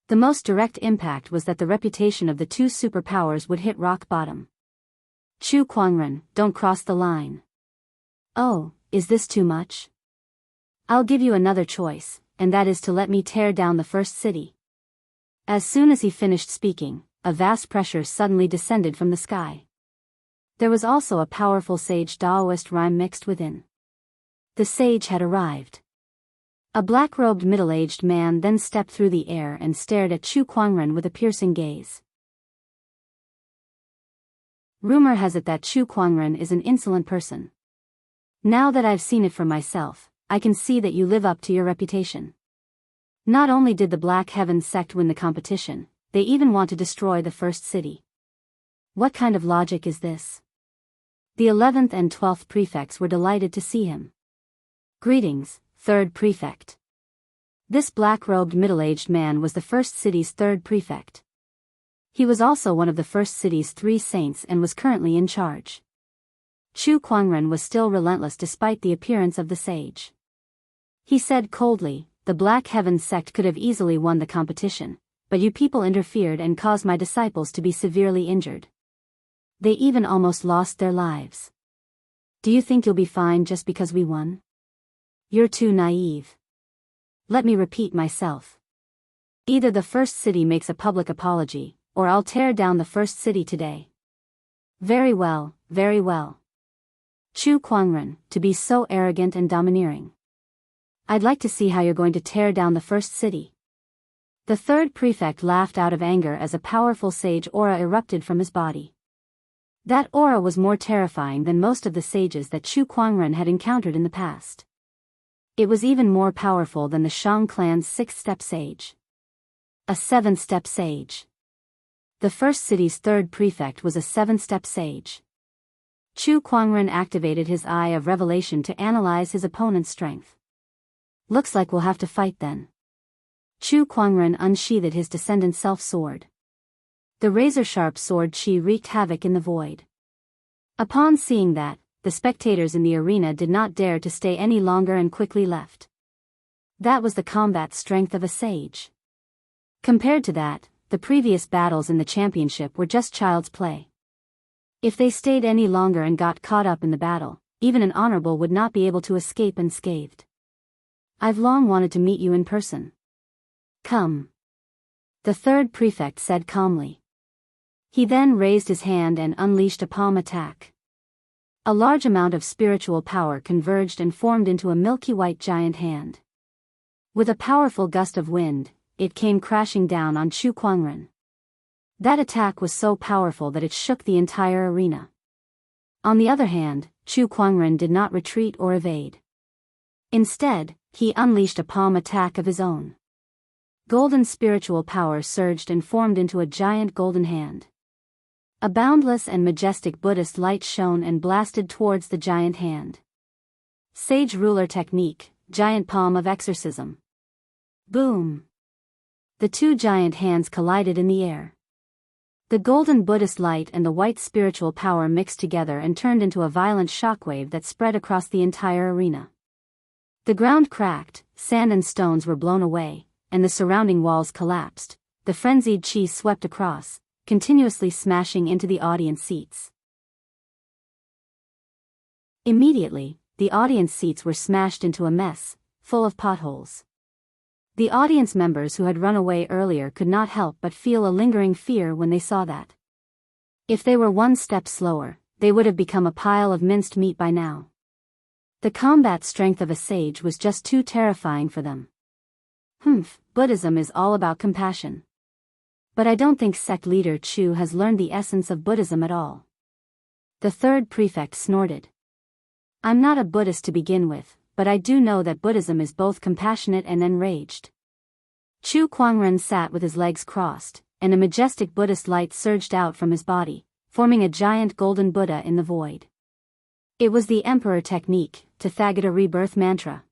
The most direct impact was that the reputation of the two superpowers would hit rock bottom. Chu Kuangren, don't cross the line. Oh, is this too much? I'll give you another choice, and that is to let me tear down the First City. As soon as he finished speaking, a vast pressure suddenly descended from the sky. There was also a powerful sage Daoist rhyme mixed within. The sage had arrived. A black-robed middle-aged man then stepped through the air and stared at Chu Kuangren with a piercing gaze. Rumor has it that Chu Kuangren is an insolent person. Now that I've seen it for myself, I can see that you live up to your reputation. Not only did the Black Heaven sect win the competition, they even want to destroy the First City. What kind of logic is this? The 11th and 12th prefects were delighted to see him. Greetings, 3rd prefect. This black-robed middle-aged man was the First City's 3rd prefect. He was also one of the First City's 3 saints and was currently in charge. Chu Kuangren was still relentless despite the appearance of the sage. He said coldly, the Black Heaven sect could have easily won the competition, but you people interfered and caused my disciples to be severely injured. They even almost lost their lives. Do you think you'll be fine just because we won? You're too naive. Let me repeat myself. Either the First City makes a public apology, or I'll tear down the First City today. Very well, very well. Chu Kuangren, to be so arrogant and domineering. I'd like to see how you're going to tear down the First City. The third prefect laughed out of anger as a powerful sage aura erupted from his body. That aura was more terrifying than most of the sages that Chu Kuangren had encountered in the past. It was even more powerful than the Shang clan's 6th-step sage. A 7th-step sage. The first city's third prefect was a 7th-step sage. Chu Kuangren activated his eye of revelation to analyze his opponent's strength. Looks like we'll have to fight then. Chu Kuangren unsheathed his descendant self-sword. The razor-sharp sword chi wreaked havoc in the void. Upon seeing that, the spectators in the arena did not dare to stay any longer and quickly left. That was the combat strength of a sage. Compared to that, the previous battles in the championship were just child's play. If they stayed any longer and got caught up in the battle, even an honorable would not be able to escape unscathed. I've long wanted to meet you in person. Come. The third prefect said calmly. He then raised his hand and unleashed a palm attack. A large amount of spiritual power converged and formed into a milky white giant hand. With a powerful gust of wind, it came crashing down on Chu Kuangren. That attack was so powerful that it shook the entire arena. On the other hand, Chu Kuangren did not retreat or evade. Instead, he unleashed a palm attack of his own. Golden spiritual power surged and formed into a giant golden hand. A boundless and majestic Buddhist light shone and blasted towards the giant hand. Sage ruler technique, giant palm of exorcism. Boom! The two giant hands collided in the air. The golden Buddhist light and the white spiritual power mixed together and turned into a violent shockwave that spread across the entire arena. The ground cracked, sand and stones were blown away, and the surrounding walls collapsed. The frenzied chi swept across, continuously smashing into the audience seats. Immediately, the audience seats were smashed into a mess, full of potholes. The audience members who had run away earlier could not help but feel a lingering fear when they saw that. If they were one step slower, they would have become a pile of minced meat by now. The combat strength of a sage was just too terrifying for them. Buddhism is all about compassion. But I don't think sect leader Chu has learned the essence of Buddhism at all. The third prefect snorted. I'm not a Buddhist to begin with, but I do know that Buddhism is both compassionate and enraged. Chu Kuangren sat with his legs crossed, and a majestic Buddhist light surged out from his body, forming a giant golden Buddha in the void. It was the Emperor technique, Tathagata rebirth mantra.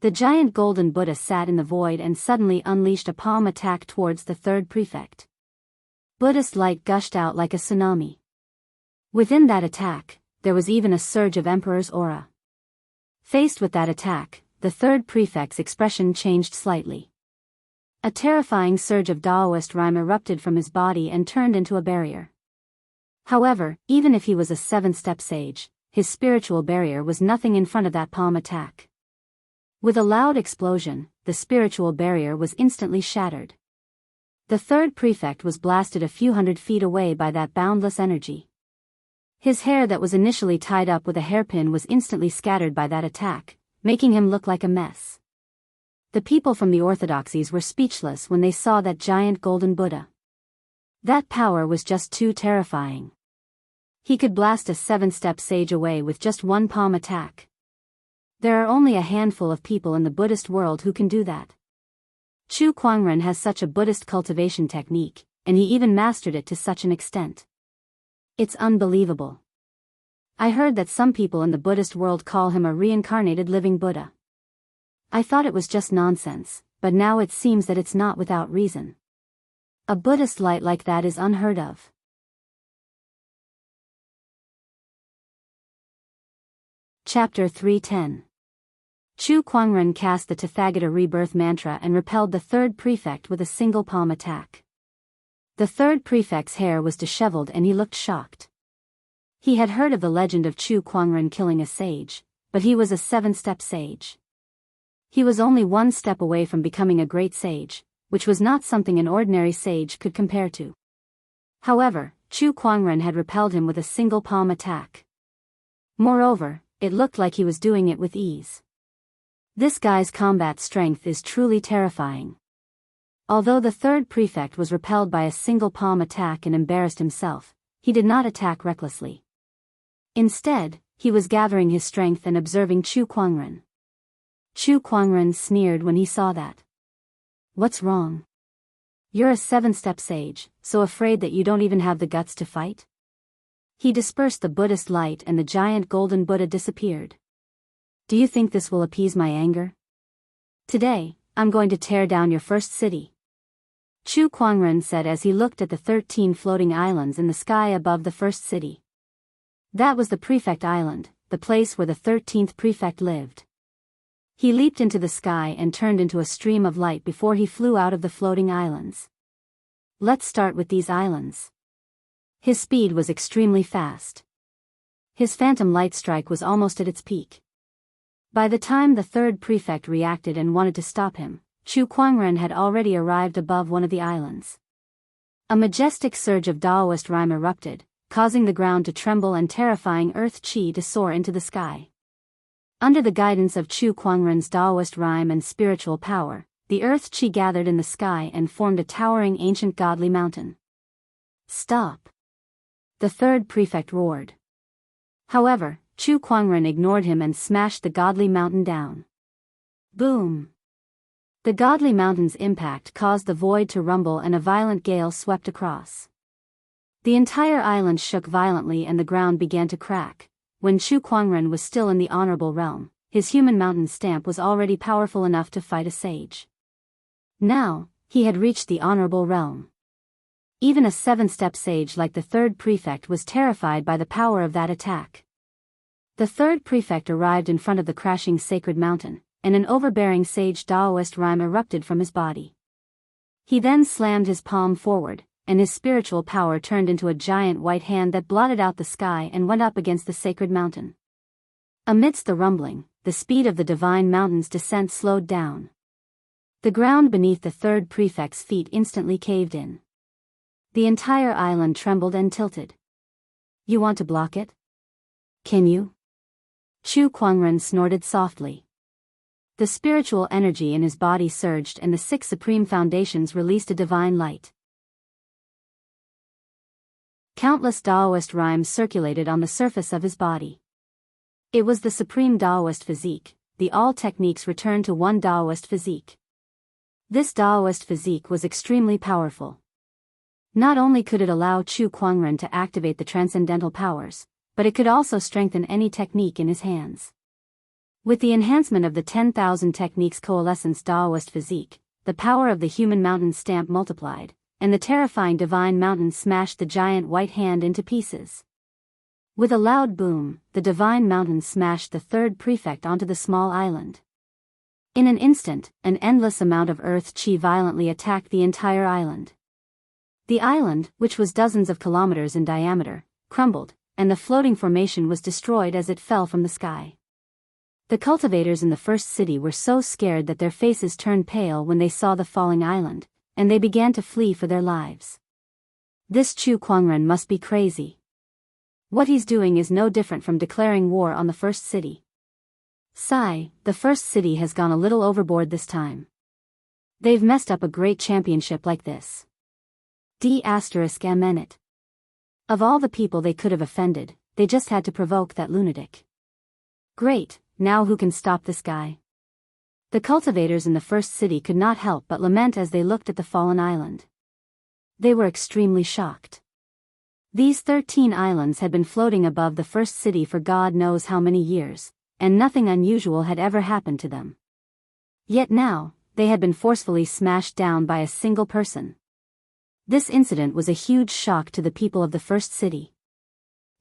The giant golden Buddha sat in the void and suddenly unleashed a palm attack towards the third prefect. Buddhist light gushed out like a tsunami. Within that attack, there was even a surge of Emperor's aura. Faced with that attack, the third prefect's expression changed slightly. A terrifying surge of Taoist rhyme erupted from his body and turned into a barrier. However, even if he was a 7th-step sage, his spiritual barrier was nothing in front of that palm attack. With a loud explosion, the spiritual barrier was instantly shattered. The third prefect was blasted a few hundred feet away by that boundless energy. His hair that was initially tied up with a hairpin was instantly scattered by that attack, making him look like a mess. The people from the orthodoxies were speechless when they saw that giant golden Buddha. That power was just too terrifying. He could blast a 7th-step sage away with just one palm attack. There are only a handful of people in the Buddhist world who can do that. Chu Kuangren has such a Buddhist cultivation technique, and he even mastered it to such an extent. It's unbelievable. I heard that some people in the Buddhist world call him a reincarnated living Buddha. I thought it was just nonsense, but now it seems that it's not without reason. A Buddhist light like that is unheard of. Chapter 310. Chu Kuangren cast the Tathagata rebirth mantra and repelled the third prefect with a single palm attack. The third prefect's hair was disheveled and he looked shocked. He had heard of the legend of Chu Kuangren killing a sage, but he was a 7th-step sage. He was only one step away from becoming a great sage, which was not something an ordinary sage could compare to. However, Chu Kuangren had repelled him with a single palm attack. Moreover, it looked like he was doing it with ease. This guy's combat strength is truly terrifying. Although the third prefect was repelled by a single palm attack and embarrassed himself, he did not attack recklessly. Instead, he was gathering his strength and observing Chu Kuangren. Chu Kuangren sneered when he saw that. What's wrong? You're a 7-step sage, so afraid that you don't even have the guts to fight? He dispersed the Buddhist light and the giant golden Buddha disappeared. Do you think this will appease my anger? Today, I'm going to tear down your first city. Chu Kuangren said as he looked at the 13 floating islands in the sky above the first city. That was the Prefect Island, the place where the 13th prefect lived. He leaped into the sky and turned into a stream of light before he flew out of the floating islands. Let's start with these islands. His speed was extremely fast. His phantom light strike was almost at its peak. By the time the third prefect reacted and wanted to stop him, Chu Kuangren had already arrived above one of the islands. A majestic surge of Daoist rhyme erupted, causing the ground to tremble and terrifying earth chi to soar into the sky. Under the guidance of Chu Kuangren's Daoist rhyme and spiritual power, the earth chi gathered in the sky and formed a towering ancient godly mountain. Stop! The third prefect roared. However, Chu Kuangren ignored him and smashed the godly mountain down. Boom! The godly mountain's impact caused the void to rumble and a violent gale swept across. The entire island shook violently and the ground began to crack. When Chu Kuangren was still in the honorable realm, his human mountain stamp was already powerful enough to fight a sage. Now, he had reached the honorable realm. Even a 7-step sage like the third prefect was terrified by the power of that attack. The third prefect arrived in front of the crashing sacred mountain, and an overbearing sage Daoist rhyme erupted from his body. He then slammed his palm forward, and his spiritual power turned into a giant white hand that blotted out the sky and went up against the sacred mountain. Amidst the rumbling, the speed of the divine mountain's descent slowed down. The ground beneath the third prefect's feet instantly caved in. The entire island trembled and tilted. You want to block it? Can you? Chu Kuangren snorted softly. The spiritual energy in his body surged and the 6 supreme foundations released a divine light. Countless Daoist rhymes circulated on the surface of his body. It was the supreme Daoist physique, the all techniques returned to one Daoist physique. This Daoist physique was extremely powerful. Not only could it allow Chu Kuangren to activate the transcendental powers, but it could also strengthen any technique in his hands. With the enhancement of the 10,000 techniques coalescence Daoist physique, the power of the human mountain stamp multiplied, and the terrifying divine mountain smashed the giant white hand into pieces. With a loud boom, the divine mountain smashed the third prefect onto the small island. In an instant, an endless amount of earth chi violently attacked the entire island. The island, which was dozens of kilometers in diameter, crumbled, and the floating formation was destroyed as it fell from the sky. The cultivators in the first city were so scared that their faces turned pale when they saw the falling island, and they began to flee for their lives. This Chu Kuangren must be crazy. What he's doing is no different from declaring war on the first city. Sigh, the first city has gone a little overboard this time. They've messed up a great championship like this. D*****. Of all the people they could have offended, they just had to provoke that lunatic. Great, now who can stop this guy? The cultivators in the first city could not help but lament as they looked at the fallen island. They were extremely shocked. These 13 islands had been floating above the first city for God knows how many years, and nothing unusual had ever happened to them. Yet now, they had been forcefully smashed down by a single person. This incident was a huge shock to the people of the first city.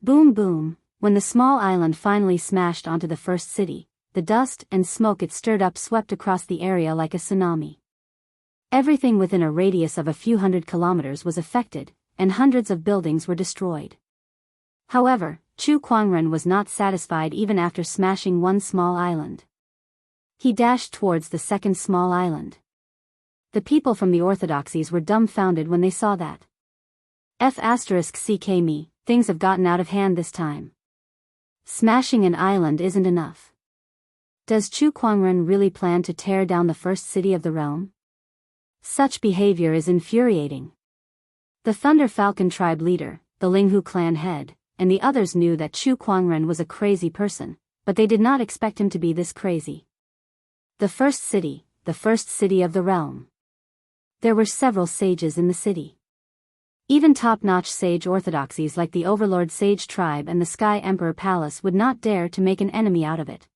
Boom boom, when the small island finally smashed onto the first city, the dust and smoke it stirred up swept across the area like a tsunami. Everything within a radius of a few hundred kilometers was affected, and hundreds of buildings were destroyed. However, Chu Kuangren was not satisfied even after smashing one small island. He dashed towards the second small island. The people from the orthodoxies were dumbfounded when they saw that. F***ck me, things have gotten out of hand this time. Smashing an island isn't enough. Does Chu Kuangren really plan to tear down the first city of the realm? Such behavior is infuriating. The Thunder Falcon tribe leader, the Linghu clan head, and the others knew that Chu Kuangren was a crazy person, but they did not expect him to be this crazy. The first city of the realm. There were several sages in the city. Even top-notch sage orthodoxies like the Overlord Sage tribe and the Sky Emperor Palace would not dare to make an enemy out of it.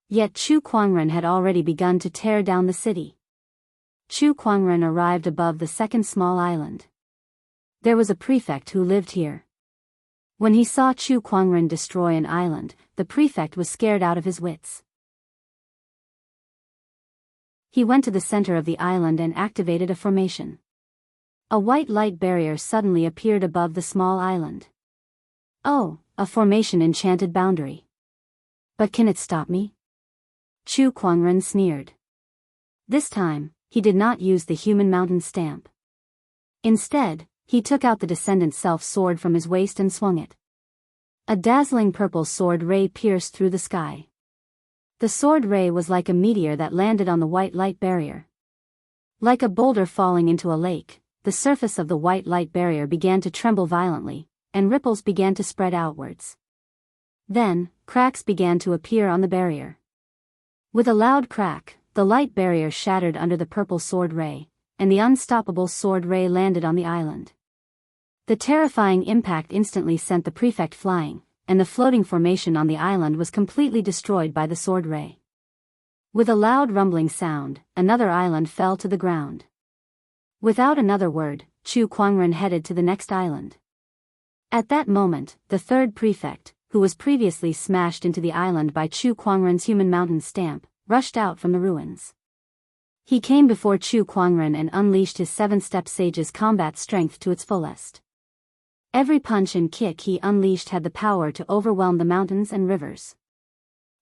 Yet Chu Kuangren had already begun to tear down the city. Chu Kuangren arrived above the second small island. There was a prefect who lived here. When he saw Chu Kuangren destroy an island, the prefect was scared out of his wits. He went to the center of the island and activated a formation. A white light barrier suddenly appeared above the small island. Oh, a formation enchanted boundary. But can it stop me? Chu Kuangren sneered. This time, he did not use the human mountain stamp. Instead, he took out the Descendant Self sword from his waist and swung it. A dazzling purple sword ray pierced through the sky. The sword ray was like a meteor that landed on the white light barrier. Like a boulder falling into a lake, the surface of the white light barrier began to tremble violently, and ripples began to spread outwards. Then, cracks began to appear on the barrier. With a loud crack, the light barrier shattered under the purple sword ray, and the unstoppable sword ray landed on the island. The terrifying impact instantly sent the prefect flying, and the floating formation on the island was completely destroyed by the sword ray. With a loud rumbling sound, another island fell to the ground. Without another word, Chu Kuangren headed to the next island. At that moment, the third prefect, who was previously smashed into the island by Chu Kuangren's human mountain stamp, rushed out from the ruins. He came before Chu Kuangren and unleashed his 7-step sage's combat strength to its fullest. Every punch and kick he unleashed had the power to overwhelm the mountains and rivers.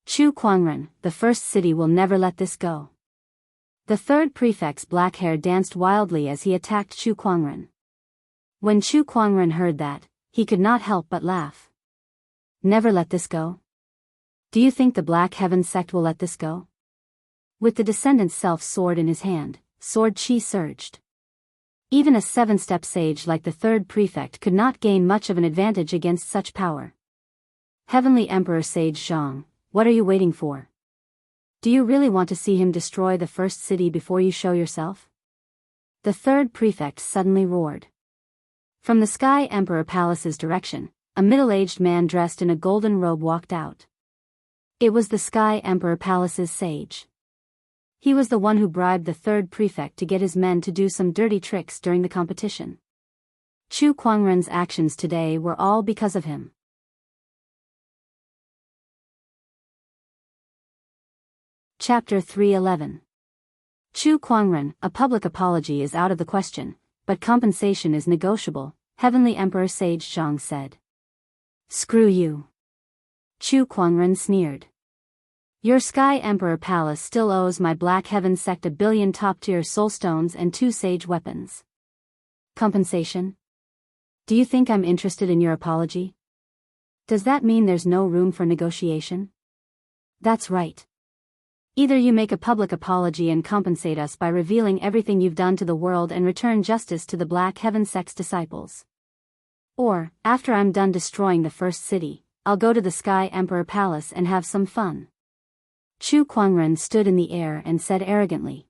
Chu Kuangren, the first city will never let this go. The third prefect's black hair danced wildly as he attacked Chu Kuangren. When Chu Kuangren heard that, he could not help but laugh. Never let this go? Do you think the Black Heaven sect will let this go? With the Descendant Self sword in his hand, sword chi surged. Even a 7-step sage like the third prefect could not gain much of an advantage against such power. Heavenly Emperor Sage Zhang, what are you waiting for? Do you really want to see him destroy the first city before you show yourself? The third prefect suddenly roared. From the Sky Emperor Palace's direction, a middle-aged man dressed in a golden robe walked out. It was the Sky Emperor Palace's sage. He was the one who bribed the third prefect to get his men to do some dirty tricks during the competition. Chu Kuangren's actions today were all because of him. Chapter 311. Chu Kuangren, a public apology is out of the question, but compensation is negotiable, Heavenly Emperor Sage Zhang said. Screw you. Chu Kuangren sneered. Your Sky Emperor Palace still owes my Black Heaven sect 1 billion top-tier soul stones and 2 sage weapons. Compensation? Do you think I'm interested in your apology? Does that mean there's no room for negotiation? That's right. Either you make a public apology and compensate us by revealing everything you've done to the world and return justice to the Black Heaven sect's disciples. Or, after I'm done destroying the first city, I'll go to the Sky Emperor Palace and have some fun. Chu Kuangren stood in the air and said arrogantly.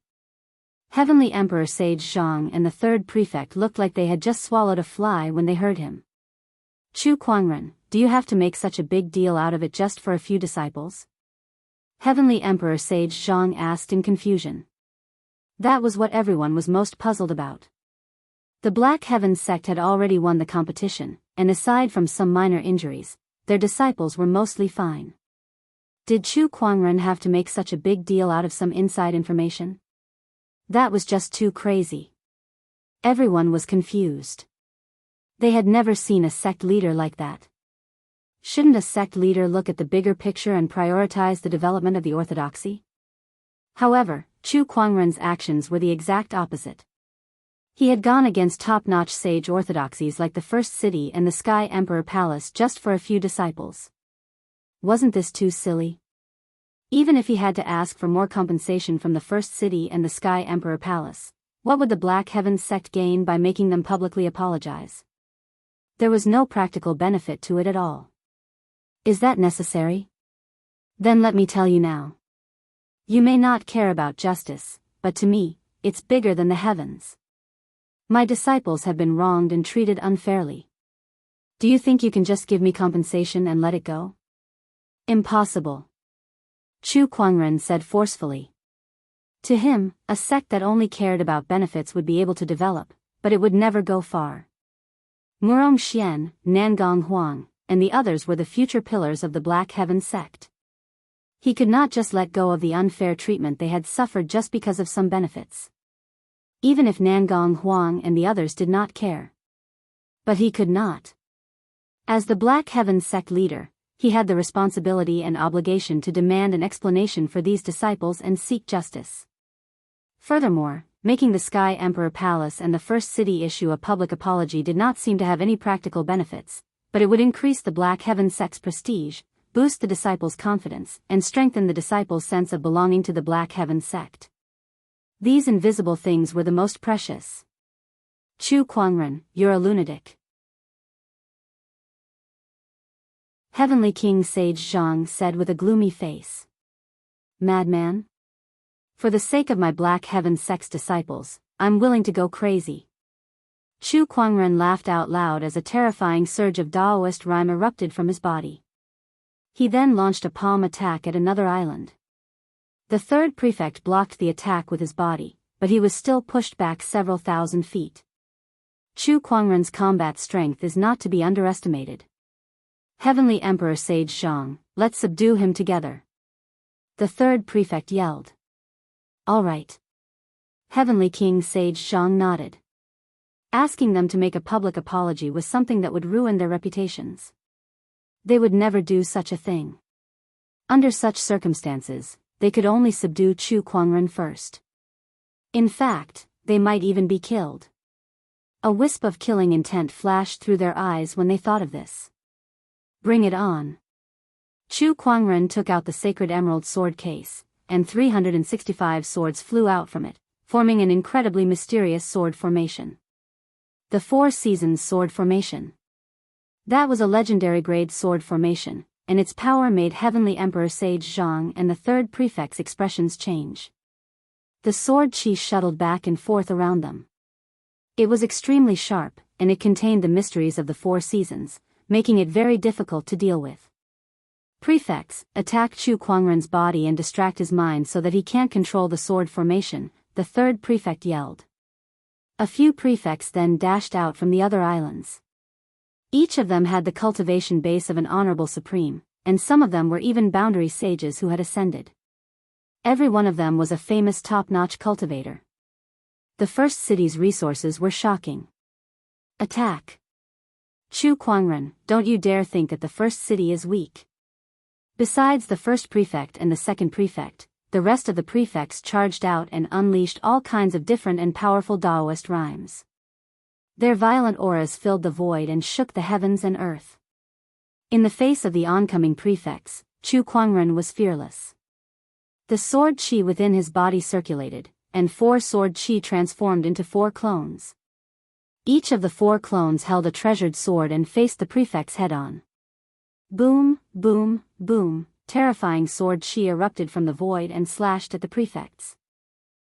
Heavenly Emperor Sage Zhang and the third prefect looked like they had just swallowed a fly when they heard him. Chu Kuangren, do you have to make such a big deal out of it just for a few disciples? Heavenly Emperor Sage Zhang asked in confusion. That was what everyone was most puzzled about. The Black Heaven sect had already won the competition, and aside from some minor injuries, their disciples were mostly fine. Did Chu Kuangren have to make such a big deal out of some inside information? That was just too crazy. Everyone was confused. They had never seen a sect leader like that. Shouldn't a sect leader look at the bigger picture and prioritize the development of the orthodoxy? However, Chu Kuangren's actions were the exact opposite. He had gone against top-notch sage orthodoxies like the First City and the Sky Emperor Palace just for a few disciples. Wasn't this too silly? Even if he had to ask for more compensation from the First City and the Sky Emperor Palace, What would the Black Heavens sect gain by making them publicly apologize? There was no practical benefit to it at all. Is that necessary? Then let me tell you now. You may not care about justice, but to me, it's bigger than the heavens. My disciples have been wronged and treated unfairly. Do you think you can just give me compensation and let it go? Impossible. Chu Kuangren said forcefully. To him, a sect that only cared about benefits would be able to develop, but it would never go far. Murong Xian, Nangong Huang, and the others were the future pillars of the Black Heaven sect. He could not just let go of the unfair treatment they had suffered just because of some benefits. Even if Nangong Huang and the others did not care. But he could not. As the Black Heaven sect leader, he had the responsibility and obligation to demand an explanation for these disciples and seek justice. Furthermore, making the Sky Emperor Palace and the First City issue a public apology did not seem to have any practical benefits, but it would increase the Black Heaven sect's prestige, boost the disciples' confidence, and strengthen the disciples' sense of belonging to the Black Heaven sect. These invisible things were the most precious. Chu Kuangren, you're a lunatic. Heavenly King Sage Zhang said with a gloomy face. Madman? For the sake of my Black Heaven sect's disciples, I'm willing to go crazy. Chu Kuangren laughed out loud as a terrifying surge of Daoist rhyme erupted from his body. He then launched a palm attack at another island. The third prefect blocked the attack with his body, but he was still pushed back several thousand feet. Chu Kuangren's combat strength is not to be underestimated. Heavenly Emperor Sage Zhang, let's subdue him together. The third prefect yelled. All right. Heavenly King Sage Zhang nodded. Asking them to make a public apology was something that would ruin their reputations. They would never do such a thing. Under such circumstances, they could only subdue Chu Kuangren first. In fact, they might even be killed. A wisp of killing intent flashed through their eyes when they thought of this. Bring it on. Chu Kuangren took out the sacred emerald sword case, and 365 swords flew out from it, forming an incredibly mysterious sword formation. The Four Seasons Sword Formation. That was a legendary grade sword formation, and its power made Heavenly Emperor Sage Zhang and the third prefect's expressions change. The sword chi shuttled back and forth around them. It was extremely sharp, and it contained the mysteries of the Four Seasons, making it very difficult to deal with. Prefects, attack Chu Kuangren's body and distract his mind so that he can't control the sword formation, the third prefect yelled. A few prefects then dashed out from the other islands. Each of them had the cultivation base of an honorable supreme, and some of them were even boundary sages who had ascended. Every one of them was a famous top-notch cultivator. The first city's resources were shocking. Attack! Chu Kuangren, don't you dare think that the first city is weak. Besides the first prefect and the second prefect, the rest of the prefects charged out and unleashed all kinds of different and powerful Daoist rhymes. Their violent auras filled the void and shook the heavens and earth. In the face of the oncoming prefects, Chu Kuangren was fearless. The sword chi within his body circulated, and 4 sword chi transformed into 4 clones. Each of the 4 clones held a treasured sword and faced the prefects head-on. Boom, boom, boom, terrifying sword chi erupted from the void and slashed at the prefects.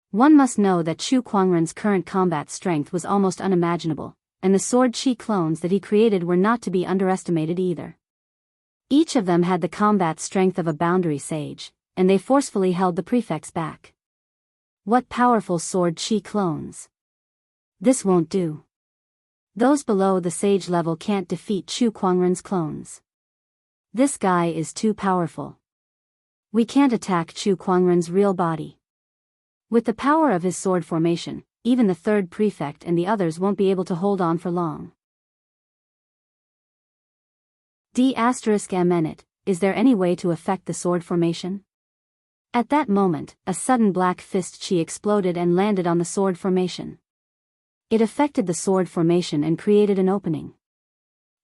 One must know that Chu Kuangren's current combat strength was almost unimaginable, and the sword chi clones that he created were not to be underestimated either. Each of them had the combat strength of a boundary sage, and they forcefully held the prefects back. What powerful sword chi clones! This won't do. Those below the sage level can't defeat Chu Kuangren's clones. This guy is too powerful. We can't attack Chu Kuangren's real body. With the power of his sword formation, even the third prefect and the others won't be able to hold on for long. D***, is there any way to affect the sword formation? At that moment, a sudden black fist chi exploded and landed on the sword formation. It affected the sword formation and created an opening.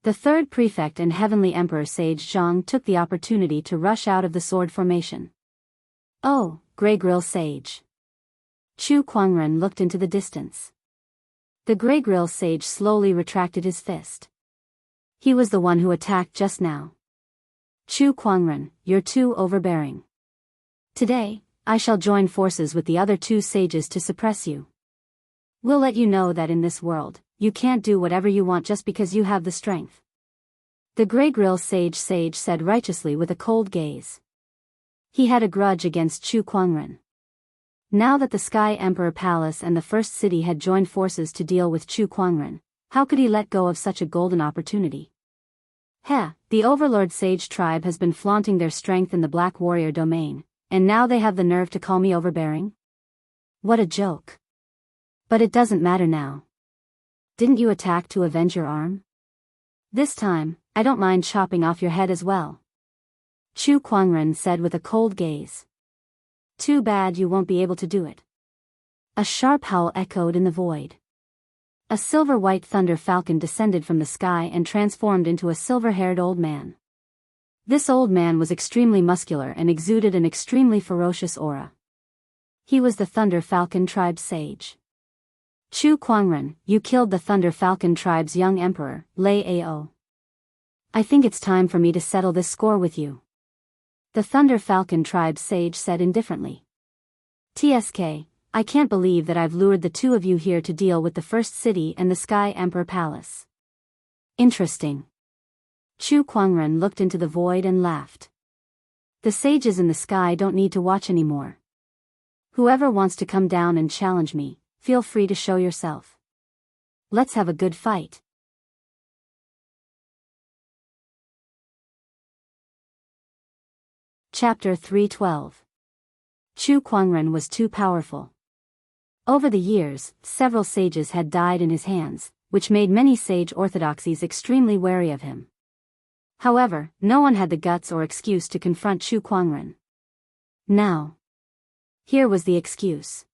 The third prefect and Heavenly Emperor Sage Zhang took the opportunity to rush out of the sword formation. Oh, Grey Grill Sage. Chu Kuangren looked into the distance. The Grey Grill sage slowly retracted his fist. He was the one who attacked just now. Chu Kuangren, you're too overbearing. Today, I shall join forces with the other two sages to suppress you. We'll let you know that in this world, you can't do whatever you want just because you have the strength. The Grey Grill sage said righteously with a cold gaze. He had a grudge against Chu Kuangren. Now that the Sky Emperor Palace and the First City had joined forces to deal with Chu Kuangren, how could he let go of such a golden opportunity? The Overlord Sage tribe has been flaunting their strength in the Black Warrior domain, and now they have the nerve to call me overbearing? What a joke. But it doesn't matter now. Didn't you attack to avenge your arm? This time, I don't mind chopping off your head as well. Chu Kuangren said with a cold gaze. Too bad you won't be able to do it. A sharp howl echoed in the void. A silver-white thunder falcon descended from the sky and transformed into a silver-haired old man. This old man was extremely muscular and exuded an extremely ferocious aura. He was the Thunder Falcon tribe sage. Chu Kuangren, you killed the Thunder Falcon tribe's young emperor, Lei Ao. I think it's time for me to settle this score with you. The Thunder Falcon tribe sage said indifferently. TSK, I can't believe that I've lured the two of you here to deal with the First City and the Sky Emperor Palace. Interesting. Chu Kuangren looked into the void and laughed. The sages in the sky don't need to watch anymore. Whoever wants to come down and challenge me, feel free to show yourself. Let's have a good fight. Chapter 312. Chu Kuangren was too powerful. Over the years, several sages had died in his hands, which made many sage orthodoxies extremely wary of him. However, no one had the guts or excuse to confront Chu Kuangren. Now, here was the excuse.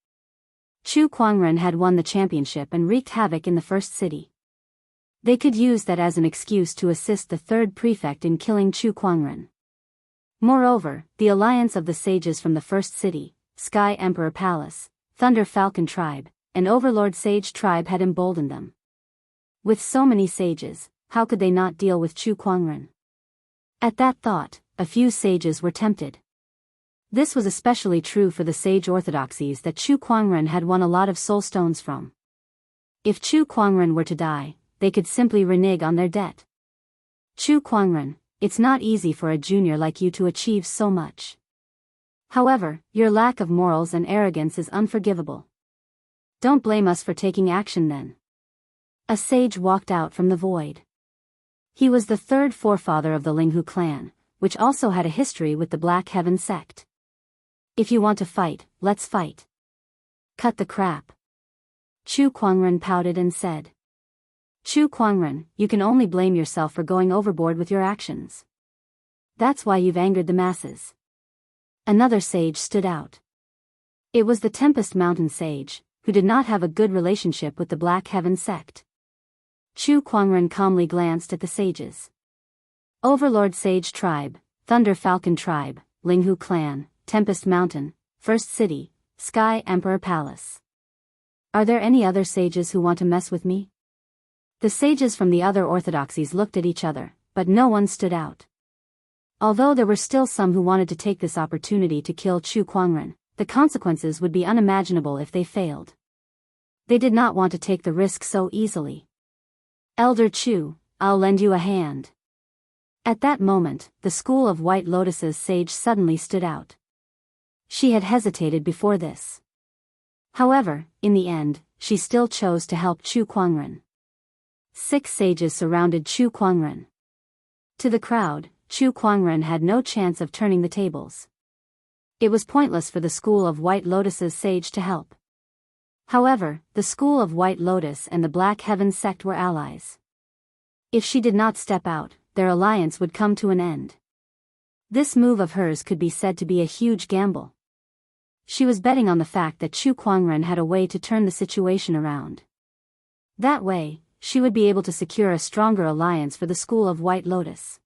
Chu Kuangren had won the championship and wreaked havoc in the First City. They could use that as an excuse to assist the third prefect in killing Chu Kuangren. Moreover, the alliance of the sages from the First City, Sky Emperor Palace, Thunder Falcon tribe, and Overlord Sage tribe had emboldened them. With so many sages, how could they not deal with Chu Kuangren? At that thought, a few sages were tempted. This was especially true for the sage orthodoxies that Chu Kuangren had won a lot of soul stones from. If Chu Kuangren were to die, they could simply renege on their debt. Chu Kuangren, it's not easy for a junior like you to achieve so much. However, your lack of morals and arrogance is unforgivable. Don't blame us for taking action then. A sage walked out from the void. He was the third forefather of the Linghu clan, which also had a history with the Black Heaven sect. If you want to fight, let's fight. Cut the crap. Chu Kuangren pouted and said. Chu Kuangren, you can only blame yourself for going overboard with your actions. That's why you've angered the masses. Another sage stood out. It was the Tempest Mountain sage, who did not have a good relationship with the Black Heaven sect. Chu Kuangren calmly glanced at the sages. Overlord Sage tribe, Thunder Falcon tribe, Linghu clan, Tempest Mountain, First City, Sky Emperor Palace. Are there any other sages who want to mess with me? The sages from the other orthodoxies looked at each other, but no one stood out. Although there were still some who wanted to take this opportunity to kill Chu Kuangren, the consequences would be unimaginable if they failed. They did not want to take the risk so easily. Elder Chu, I'll lend you a hand. At that moment, the School of White Lotus's sage suddenly stood out. She had hesitated before this. However, in the end, she still chose to help Chu Kuangren. 6 sages surrounded Chu Kuangren. To the crowd, Chu Kuangren had no chance of turning the tables. It was pointless for the School of White Lotus's sage to help. However, the School of White Lotus and the Black Heaven sect were allies. If she did not step out, their alliance would come to an end. This move of hers could be said to be a huge gamble. She was betting on the fact that Chu Kuangren had a way to turn the situation around. That way, she would be able to secure a stronger alliance for the School of White Lotus.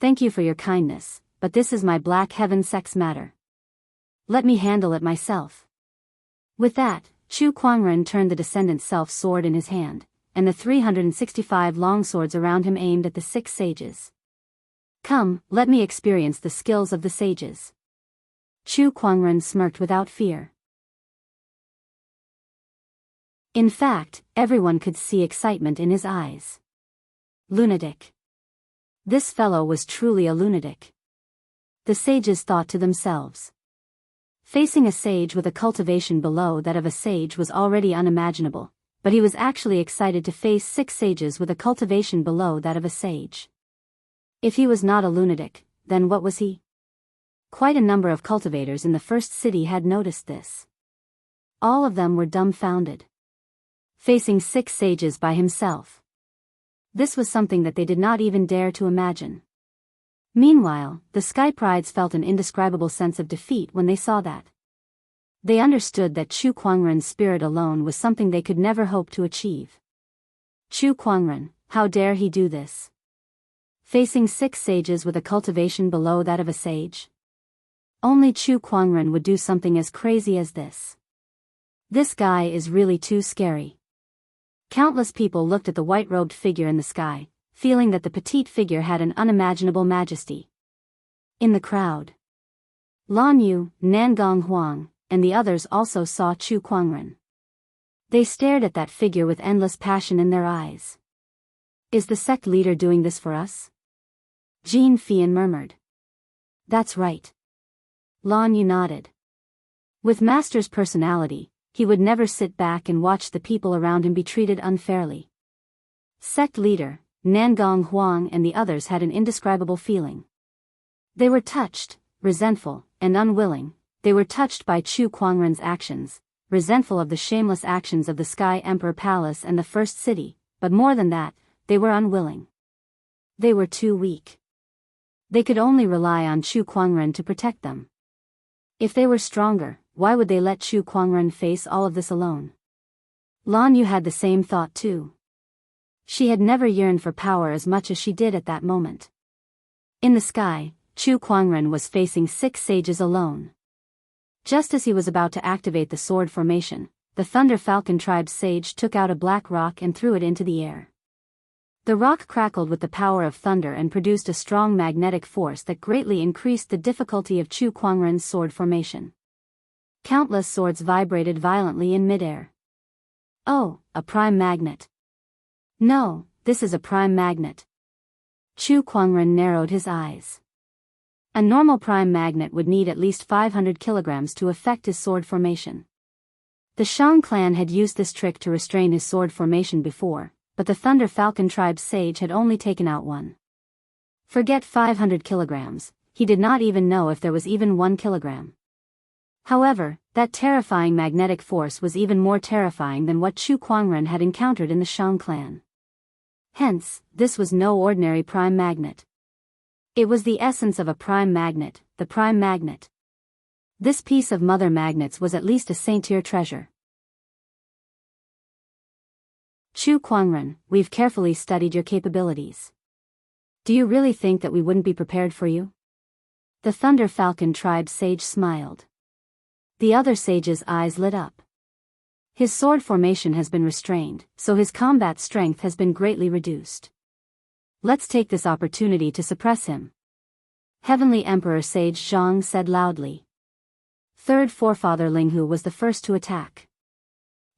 Thank you for your kindness, but this is my Black Heaven sect's matter. Let me handle it myself. With that, Chu Kuangren turned the descendant's self-sword in his hand, and the 365 longswords around him aimed at the 6 sages. Come, let me experience the skills of the sages. Chu Kuangren smirked without fear. In fact, everyone could see excitement in his eyes. Lunatic. This fellow was truly a lunatic. The sages thought to themselves. Facing a sage with a cultivation below that of a sage was already unimaginable, but he was actually excited to face 6 sages with a cultivation below that of a sage. If he was not a lunatic, then what was he? Quite a number of cultivators in the first city had noticed this. All of them were dumbfounded. Facing 6 sages by himself. This was something that they did not even dare to imagine. Meanwhile, the Sky Prides felt an indescribable sense of defeat when they saw that. They understood that Chu Kuangren's spirit alone was something they could never hope to achieve. Chu Kuangren, how dare he do this? Facing 6 sages with a cultivation below that of a sage? Only Chu Kuangren would do something as crazy as this. This guy is really too scary. Countless people looked at the white-robed figure in the sky, feeling that the petite figure had an unimaginable majesty. In the crowd, Lan Yu, Nangong Huang, and the others also saw Chu Kuangren. They stared at that figure with endless passion in their eyes. Is the sect leader doing this for us? Jin Fian murmured. That's right. Lan Yu nodded. With Master's personality, he would never sit back and watch the people around him be treated unfairly. Sect leader, Nangong Huang and the others had an indescribable feeling. They were touched, resentful, and unwilling. They were touched by Chu Kuangren's actions, resentful of the shameless actions of the Sky Emperor Palace and the First City, but more than that, they were unwilling. They were too weak. They could only rely on Chu Kuangren to protect them. If they were stronger, why would they let Chu Kuangren face all of this alone? Lan Yu had the same thought too. She had never yearned for power as much as she did at that moment. In the sky, Chu Kuangren was facing 6 sages alone. Just as he was about to activate the sword formation, the Thunder Falcon tribe's sage took out a black rock and threw it into the air. The rock crackled with the power of thunder and produced a strong magnetic force that greatly increased the difficulty of Chu Kuangren's sword formation. Countless swords vibrated violently in midair. Oh, a prime magnet. No, this is a prime magnet. Chu Kuangren narrowed his eyes. A normal prime magnet would need at least 500 kilograms to affect his sword formation. The Shang clan had used this trick to restrain his sword formation before, but the Thunder Falcon tribe's sage had only taken out 1. Forget 500 kilograms, he did not even know if there was even 1 kilogram. However, that terrifying magnetic force was even more terrifying than what Chu Kuangren had encountered in the Shang clan. Hence, this was no ordinary prime magnet. It was the essence of a prime magnet, the prime magnet. This piece of mother magnets was at least a saint-tier treasure. Chu Kuangren, we've carefully studied your capabilities. Do you really think that we wouldn't be prepared for you? The Thunder Falcon tribe sage smiled. The other sage's eyes lit up. His sword formation has been restrained, so his combat strength has been greatly reduced. Let's take this opportunity to suppress him. Heavenly Emperor Sage Zhang said loudly. Third forefather Linghu was the first to attack.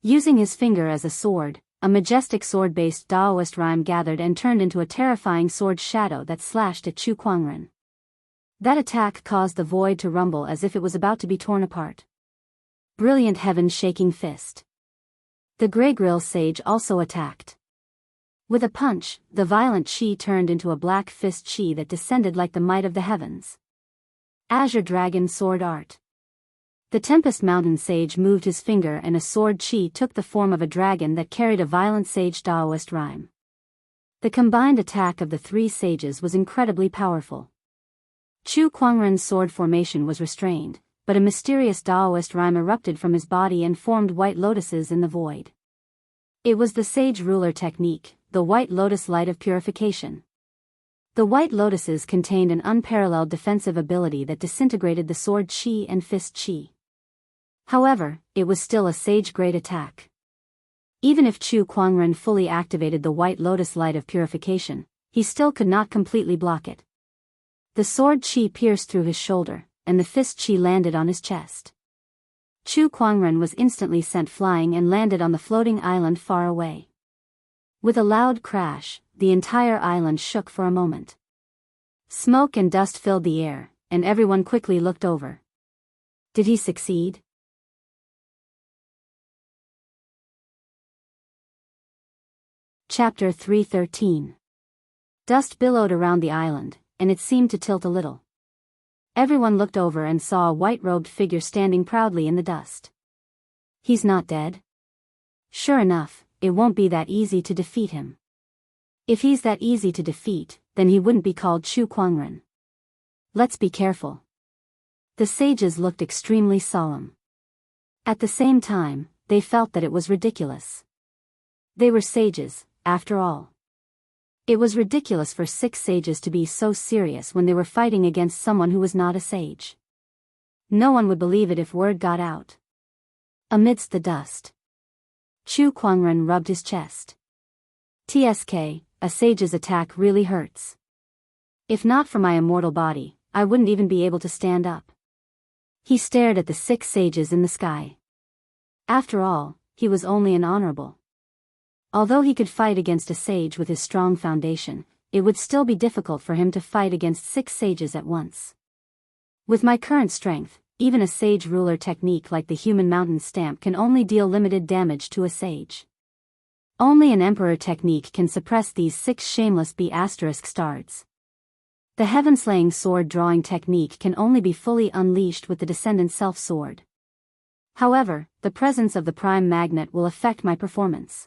Using his finger as a sword, a majestic sword-based Daoist rhyme gathered and turned into a terrifying sword shadow that slashed at Chu Kuangren. That attack caused the void to rumble as if it was about to be torn apart. Brilliant heaven-shaking fist. The Grey Grill Sage also attacked. With a punch, the violent chi turned into a black fist chi that descended like the might of the heavens. Azure Dragon Sword Art. The Tempest Mountain Sage moved his finger and a sword chi took the form of a dragon that carried a violent sage Daoist rhyme. The combined attack of the 3 sages was incredibly powerful. Chu Kuangren's sword formation was restrained, but a mysterious Daoist rhyme erupted from his body and formed white lotuses in the void. It was the sage ruler technique, the white lotus light of purification. The white lotuses contained an unparalleled defensive ability that disintegrated the sword chi and fist chi. However, it was still a sage-grade attack. Even if Chu Kuangren fully activated the White Lotus Light of Purification, he still could not completely block it. The sword chi pierced through his shoulder, and the fist chi landed on his chest. Chu Kuangren was instantly sent flying and landed on the floating island far away. With a loud crash, the entire island shook for a moment. Smoke and dust filled the air, and everyone quickly looked over. Did he succeed? Chapter 313. Dust billowed around the island, and it seemed to tilt a little. Everyone looked over and saw a white-robed figure standing proudly in the dust. He's not dead? Sure enough, it won't be that easy to defeat him. If he's that easy to defeat, then he wouldn't be called Chu Kuangren. Let's be careful. The sages looked extremely solemn. At the same time, they felt that it was ridiculous. They were sages, after all. It was ridiculous for 6 sages to be so serious when they were fighting against someone who was not a sage. No one would believe it if word got out. Amidst the dust, Chu Kuangren rubbed his chest. TSK, a sage's attack really hurts. If not for my immortal body, I wouldn't even be able to stand up. He stared at the 6 sages in the sky. After all, he was only an honorable. Although he could fight against a sage with his strong foundation, it would still be difficult for him to fight against 6 sages at once. With my current strength, even a sage ruler technique like the human mountain stamp can only deal limited damage to a sage. Only an emperor technique can suppress these 6 shameless B****stards. The heaven-slaying sword drawing technique can only be fully unleashed with the descendant self-sword. However, the presence of the prime magnet will affect my performance.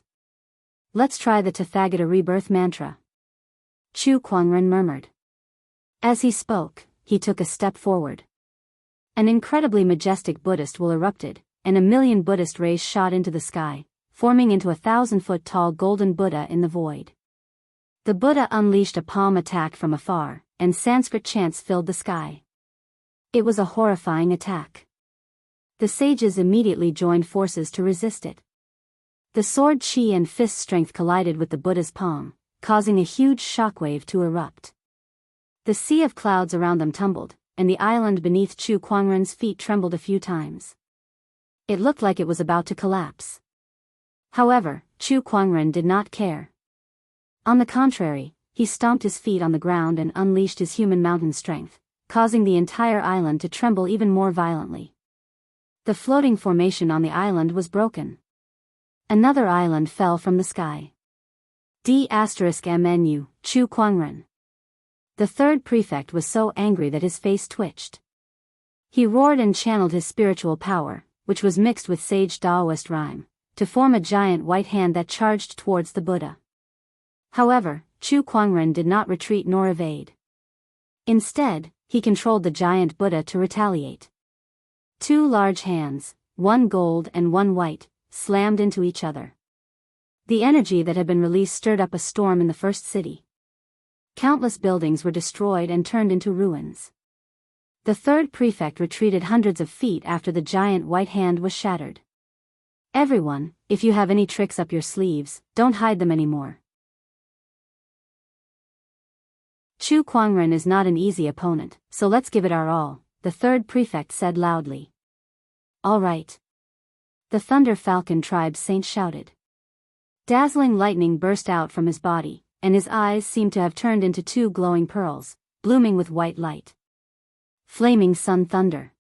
Let's try the Tathagata rebirth mantra. Chu Kuangren murmured. As he spoke, he took a step forward. An incredibly majestic Buddhist will erupted, and 1,000,000 Buddhist rays shot into the sky, forming into a 1,000-foot tall golden Buddha in the void. The Buddha unleashed a palm attack from afar, and Sanskrit chants filled the sky. It was a horrifying attack. The sages immediately joined forces to resist it. The sword chi and fist strength collided with the Buddha's palm, causing a huge shockwave to erupt. The sea of clouds around them tumbled, and the island beneath Chu Kuangren's feet trembled a few times. It looked like it was about to collapse. However, Chu Kuangren did not care. On the contrary, he stomped his feet on the ground and unleashed his human mountain strength, causing the entire island to tremble even more violently. The floating formation on the island was broken. Another island fell from the sky. D***MNU, Chu Kuangren. The 3rd prefect was so angry that his face twitched. He roared and channeled his spiritual power, which was mixed with sage Taoist rhyme, to form a giant white hand that charged towards the Buddha. However, Chu Kuangren did not retreat nor evade. Instead, he controlled the giant Buddha to retaliate. 2 large hands, one gold and one white, slammed into each other. The energy that had been released stirred up a storm in the first city. Countless buildings were destroyed and turned into ruins. The 3rd prefect retreated hundreds of feet after the giant white hand was shattered. Everyone, if you have any tricks up your sleeves, don't hide them anymore. Chu Kuangren is not an easy opponent, so let's give it our all, the 3rd prefect said loudly. All right. The Thunder Falcon tribe saint shouted. Dazzling lightning burst out from his body, and his eyes seemed to have turned into 2 glowing pearls, blooming with white light. Flaming sun thunder.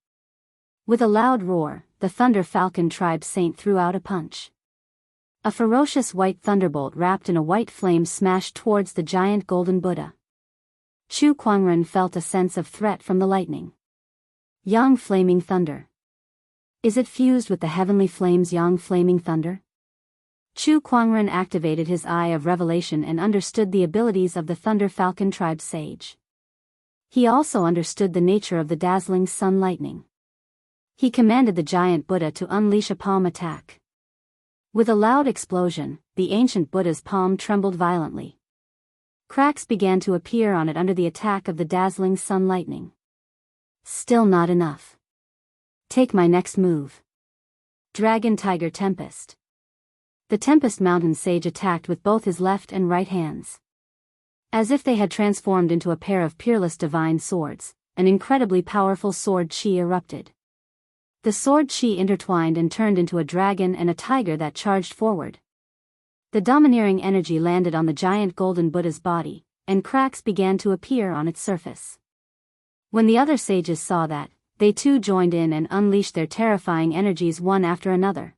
With a loud roar, the Thunder Falcon tribe saint threw out a punch. A ferocious white thunderbolt wrapped in a white flame smashed towards the giant golden Buddha. Chu Kuangren felt a sense of threat from the lightning. Yang flaming thunder. Is it fused with the heavenly flames Yang flaming thunder? Chu Kuangren activated his eye of revelation and understood the abilities of the Thunder Falcon tribe sage. He also understood the nature of the dazzling sun lightning. He commanded the giant Buddha to unleash a palm attack. With a loud explosion, the ancient Buddha's palm trembled violently. Cracks began to appear on it under the attack of the dazzling sun lightning. Still not enough. Take my next move. Dragon Tiger Tempest. The Tempest Mountain Sage attacked with both his left and right hands. As if they had transformed into a pair of peerless divine swords, an incredibly powerful sword chi erupted. The sword chi intertwined and turned into a dragon and a tiger that charged forward. The domineering energy landed on the giant golden Buddha's body, and cracks began to appear on its surface. When the other sages saw that, they too joined in and unleashed their terrifying energies one after another.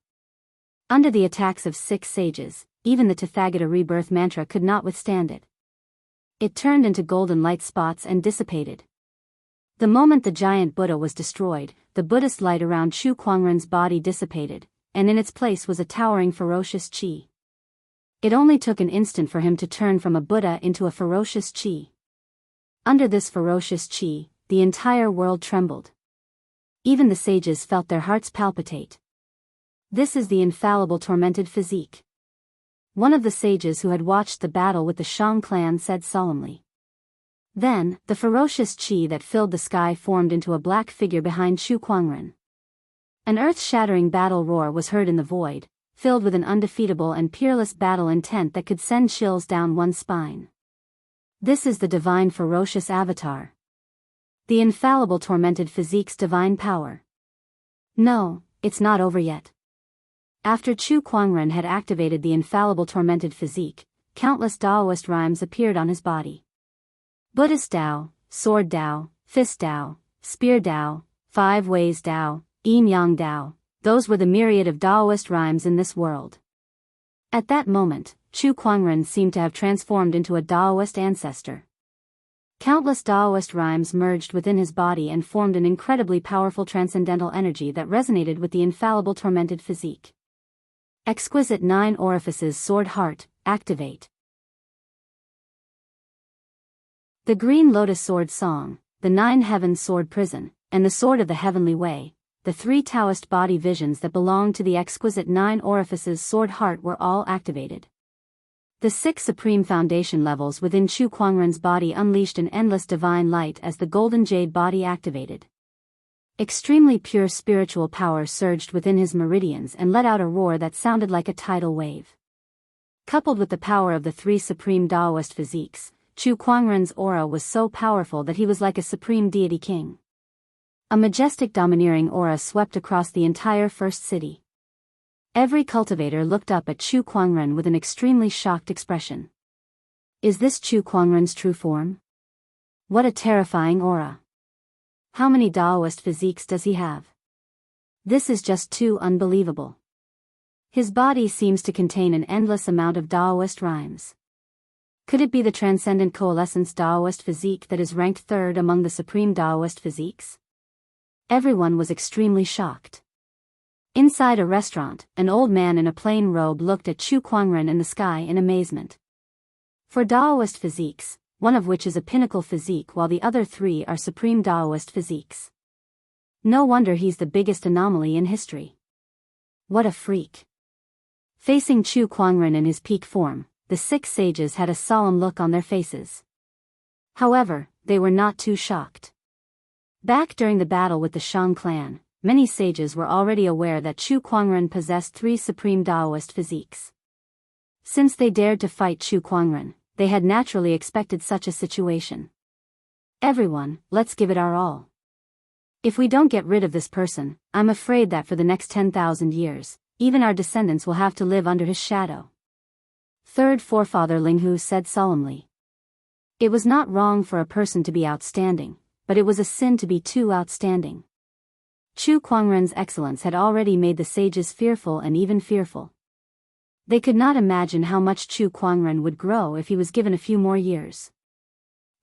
Under the attacks of 6 sages, even the Tathagata rebirth mantra could not withstand it. It turned into golden light spots and dissipated. The moment the giant Buddha was destroyed, the Buddhist light around Chu Kuangren's body dissipated, and in its place was a towering ferocious chi. It only took an instant for him to turn from a Buddha into a ferocious chi. Under this ferocious chi, the entire world trembled. Even the sages felt their hearts palpitate. This is the infallible tormented physique. One of the sages who had watched the battle with the Shang clan said solemnly. Then, the ferocious chi that filled the sky formed into a black figure behind Chu Kuangren. An earth-shattering battle roar was heard in the void, filled with an undefeatable and peerless battle intent that could send chills down one's spine. This is the divine ferocious avatar. The infallible tormented physique's divine power. No, it's not over yet. After Chu Kuangren had activated the infallible tormented physique, countless Taoist rhymes appeared on his body. Buddhist Tao, Sword Tao, Fist Tao, Spear Tao, 5 Ways Tao, Yin Yang Tao, those were the myriad of Taoist rhymes in this world. At that moment, Chu Kuangren seemed to have transformed into a Taoist ancestor. Countless Taoist rhymes merged within his body and formed an incredibly powerful transcendental energy that resonated with the infallible tormented physique. Exquisite 9 Orifices Sword Heart, activate. The Green Lotus Sword Song, the 9 Heavens Sword Prison, and the Sword of the Heavenly Way, the 3 Taoist body visions that belonged to the exquisite 9 Orifices Sword Heart were all activated. The 6 supreme foundation levels within Chu Kuangren's body unleashed an endless divine light as the golden jade body activated. Extremely pure spiritual power surged within his meridians and let out a roar that sounded like a tidal wave. Coupled with the power of the 3 supreme Taoist physiques, Chu Kuangren's aura was so powerful that he was like a supreme deity king. A majestic domineering aura swept across the entire first city. Every cultivator looked up at Chu Kuangren with an extremely shocked expression. Is this Chu Kuangren's true form? What a terrifying aura! How many Taoist physiques does he have? This is just too unbelievable. His body seems to contain an endless amount of Taoist rhymes. Could it be the Transcendent Coalescence Taoist physique that is ranked 3rd among the supreme Taoist physiques? Everyone was extremely shocked. Inside a restaurant, an old man in a plain robe looked at Chu Kuangren in the sky in amazement. For Taoist physiques, one of which is a pinnacle physique while the other 3 are supreme Taoist physiques. No wonder he's the biggest anomaly in history. What a freak. Facing Chu Kuangren in his peak form, the 6 sages had a solemn look on their faces. However, they were not too shocked. Back during the battle with the Shang clan, many sages were already aware that Chu Kuangren possessed 3 supreme Taoist physiques. Since they dared to fight Chu Kuangren, they had naturally expected such a situation. Everyone, let's give it our all. If we don't get rid of this person, I'm afraid that for the next 10,000 years, even our descendants will have to live under his shadow. 3rd Forefather Linghu said solemnly. It was not wrong for a person to be outstanding, but it was a sin to be too outstanding. Chu Kuangren's excellence had already made the sages fearful and even fearful. They could not imagine how much Chu Kuangren would grow if he was given a few more years.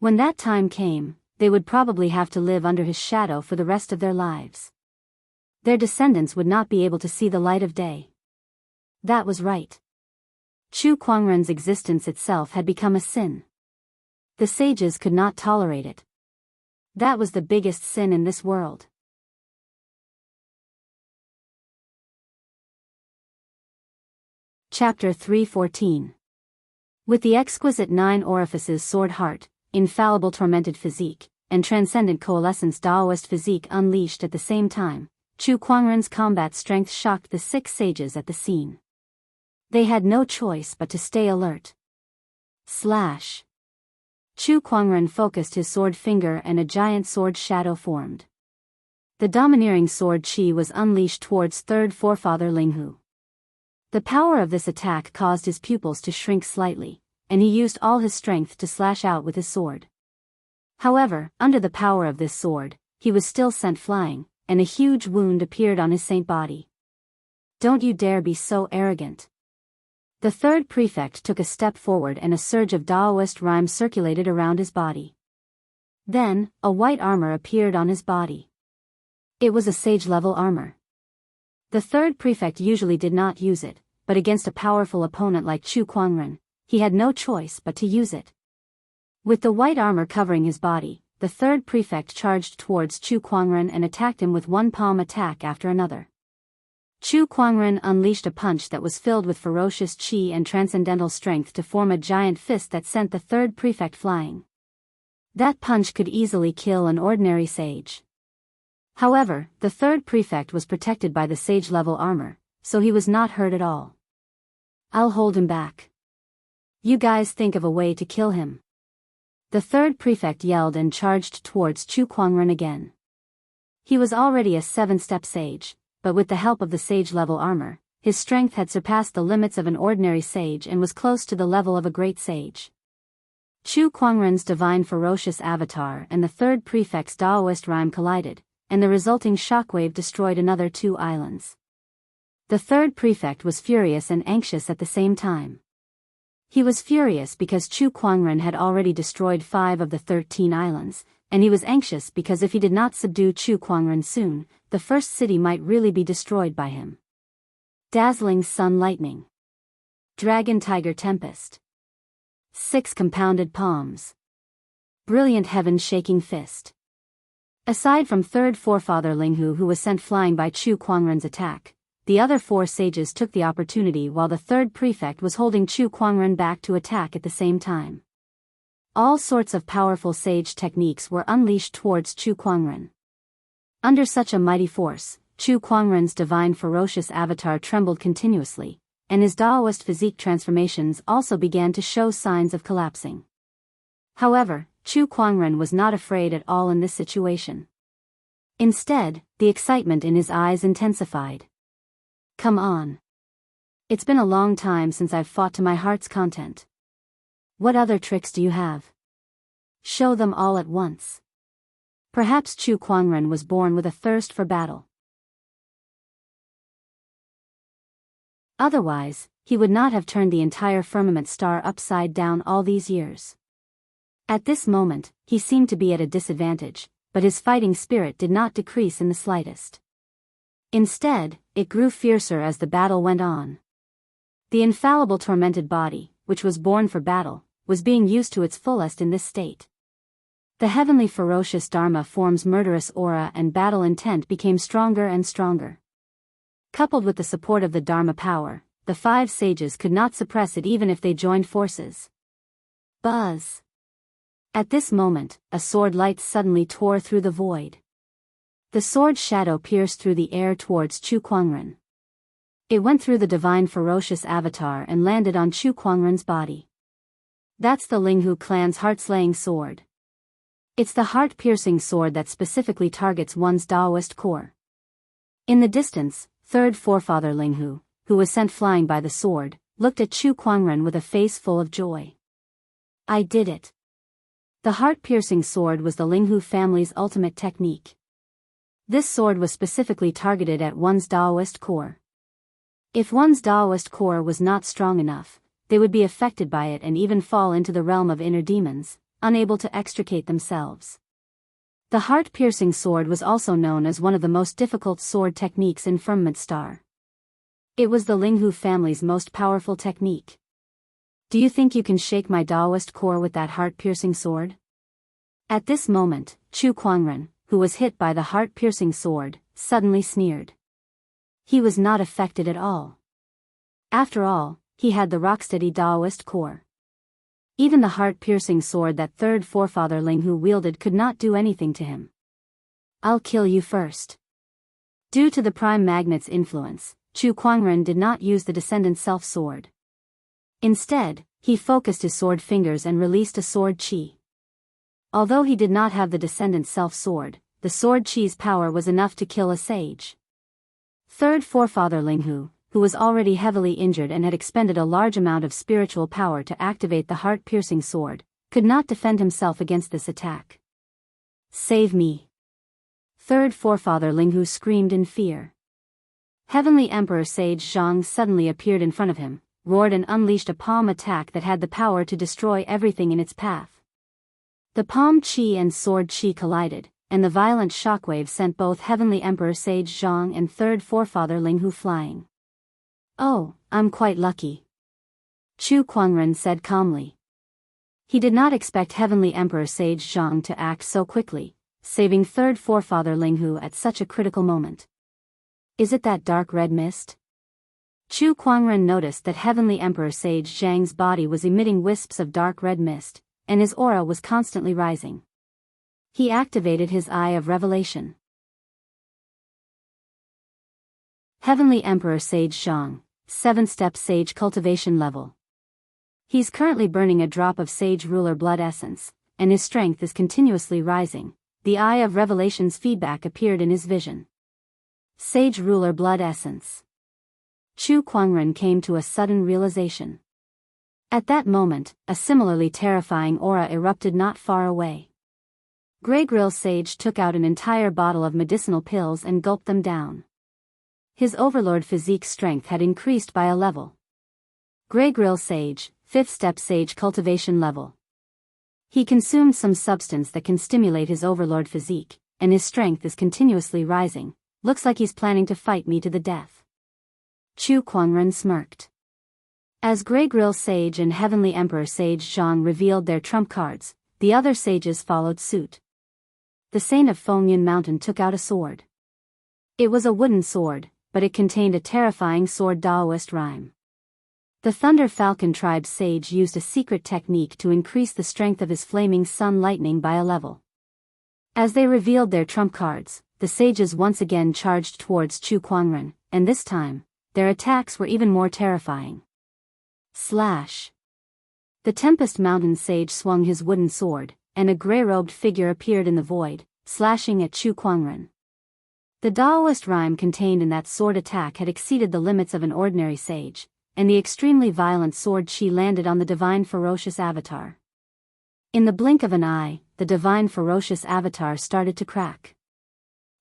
When that time came, they would probably have to live under his shadow for the rest of their lives. Their descendants would not be able to see the light of day. That was right. Chu Kuangren's existence itself had become a sin. The sages could not tolerate it. That was the biggest sin in this world. Chapter 3:14. With the exquisite 9 Orifices Sword Heart, infallible tormented physique, and transcendent coalescence Taoist physique unleashed at the same time, Chu Kuangren's combat strength shocked the 6 sages at the scene. They had no choice but to stay alert. Slash. Chu Kuangren focused his sword finger and a giant sword shadow formed. The domineering sword chi was unleashed towards third forefather Linghu. The power of this attack caused his pupils to shrink slightly, and he used all his strength to slash out with his sword. However, under the power of this sword, he was still sent flying, and a huge wound appeared on his saint body. Don't you dare be so arrogant. The third prefect took a step forward and a surge of Daoist rhyme circulated around his body. Then, a white armor appeared on his body. It was a sage-level armor. The third prefect usually did not use it, but against a powerful opponent like Chu Kuangren, he had no choice but to use it. With the white armor covering his body, the third prefect charged towards Chu Kuangren and attacked him with one palm attack after another. Chu Kuangren unleashed a punch that was filled with ferocious chi and transcendental strength to form a giant fist that sent the third prefect flying. That punch could easily kill an ordinary sage. However, the third prefect was protected by the sage-level armor, so he was not hurt at all. I'll hold him back. You guys think of a way to kill him. The third prefect yelled and charged towards Chu Kuangren again. He was already a 7-step sage, but with the help of the sage-level armor, his strength had surpassed the limits of an ordinary sage and was close to the level of a great sage. Chu Kuangren's divine ferocious avatar and the third prefect's Daoist rhyme collided, and the resulting shockwave destroyed another 2 islands. The third prefect was furious and anxious at the same time. He was furious because Chu Kuangren had already destroyed 5 of the 13 islands, and he was anxious because if he did not subdue Chu Kuangren soon, the first city might really be destroyed by him. Dazzling sun lightning. Dragon tiger tempest. 6 compounded palms. Brilliant heaven shaking fist. Aside from third forefather Linghu, who was sent flying by Chu Kuangren's attack, the other 4 sages took the opportunity while the third prefect was holding Chu Kuangren back to attack at the same time. All sorts of powerful sage techniques were unleashed towards Chu Kuangren. Under such a mighty force, Chu Kuangren's divine ferocious avatar trembled continuously, and his Daoist physique transformations also began to show signs of collapsing. However, Chu Kuangren was not afraid at all in this situation. Instead, the excitement in his eyes intensified. Come on. It's been a long time since I've fought to my heart's content. What other tricks do you have? Show them all at once. Perhaps Chu Kuangren was born with a thirst for battle. Otherwise, he would not have turned the entire firmament star upside down all these years. At this moment, he seemed to be at a disadvantage, but his fighting spirit did not decrease in the slightest. Instead, it grew fiercer as the battle went on. The infallible tormented body, which was born for battle, was being used to its fullest in this state. The heavenly ferocious Dharma form's murderous aura and battle intent became stronger and stronger. Coupled with the support of the Dharma power, the 5 sages could not suppress it even if they joined forces. Buzz! At this moment, a sword light suddenly tore through the void. The sword shadow pierced through the air towards Chu Kuangren. It went through the divine ferocious avatar and landed on Chu Kuangren's body. That's the Linghu clan's heart-slaying sword. It's the heart-piercing sword that specifically targets one's Daoist core. In the distance, third forefather Linghu, who was sent flying by the sword, looked at Chu Kuangren with a face full of joy. I did it. The heart-piercing sword was the Linghu family's ultimate technique. This sword was specifically targeted at one's Daoist core. If one's Daoist core was not strong enough, they would be affected by it and even fall into the realm of inner demons, unable to extricate themselves. The heart-piercing sword was also known as one of the most difficult sword techniques in Firmament Star. It was the Linghu family's most powerful technique. Do you think you can shake my Daoist core with that heart-piercing sword? At this moment, Chu Kuangren, who was hit by the heart-piercing sword, suddenly sneered. He was not affected at all. After all, he had the rocksteady Daoist core. Even the heart-piercing sword that third forefather Linghu wielded could not do anything to him. I'll kill you first. Due to the Prime Magnet's influence, Chu Kuangren did not use the Descendant Self-Sword. Instead, he focused his sword fingers and released a sword chi. Although he did not have the Descendant Self-Sword, the sword chi's power was enough to kill a sage. Third forefather Linghu, who was already heavily injured and had expended a large amount of spiritual power to activate the heart-piercing sword, could not defend himself against this attack. "Save me!" Third forefather Linghu screamed in fear. Heavenly Emperor Sage Zhang suddenly appeared in front of him, roared and unleashed a palm attack that had the power to destroy everything in its path. The palm chi and sword chi collided, and the violent shockwave sent both Heavenly Emperor Sage Zhang and third forefather Linghu flying. "Oh, I'm quite lucky," Chu Kuangren said calmly. He did not expect Heavenly Emperor Sage Zhang to act so quickly, saving third forefather Linghu at such a critical moment. "Is it that dark red mist?" Chu Kuangren noticed that Heavenly Emperor Sage Zhang's body was emitting wisps of dark red mist, and his aura was constantly rising. He activated his Eye of Revelation. Heavenly Emperor Sage Zhang, 7th-step Sage Cultivation Level. He's currently burning a drop of Sage Ruler Blood Essence, and his strength is continuously rising. The Eye of Revelation's feedback appeared in his vision. Sage Ruler Blood Essence. Chu Kuangren came to a sudden realization. At that moment, a similarly terrifying aura erupted not far away. Grey Grill Sage took out an entire bottle of medicinal pills and gulped them down. His overlord physique strength had increased by a level. Grey Grill Sage, 5th-step Sage Cultivation Level. He consumed some substance that can stimulate his overlord physique, and his strength is continuously rising. "Looks like he's planning to fight me to the death." Chu Kuangren smirked. As Grey Grill Sage and Heavenly Emperor Sage Zhang revealed their trump cards, the other sages followed suit. The Saint of Fengyun Mountain took out a sword. It was a wooden sword, but it contained a terrifying sword Daoist rhyme. The Thunder Falcon Tribe sage used a secret technique to increase the strength of his flaming sun lightning by a level. As they revealed their trump cards, the sages once again charged towards Chu Kuangren, and this time, their attacks were even more terrifying. Slash! The Tempest Mountain sage swung his wooden sword, and a grey-robed figure appeared in the void, slashing at Chu Kuangren. The Daoist rhyme contained in that sword attack had exceeded the limits of an ordinary sage, and the extremely violent sword chi landed on the Divine Ferocious Avatar. In the blink of an eye, the Divine Ferocious Avatar started to crack.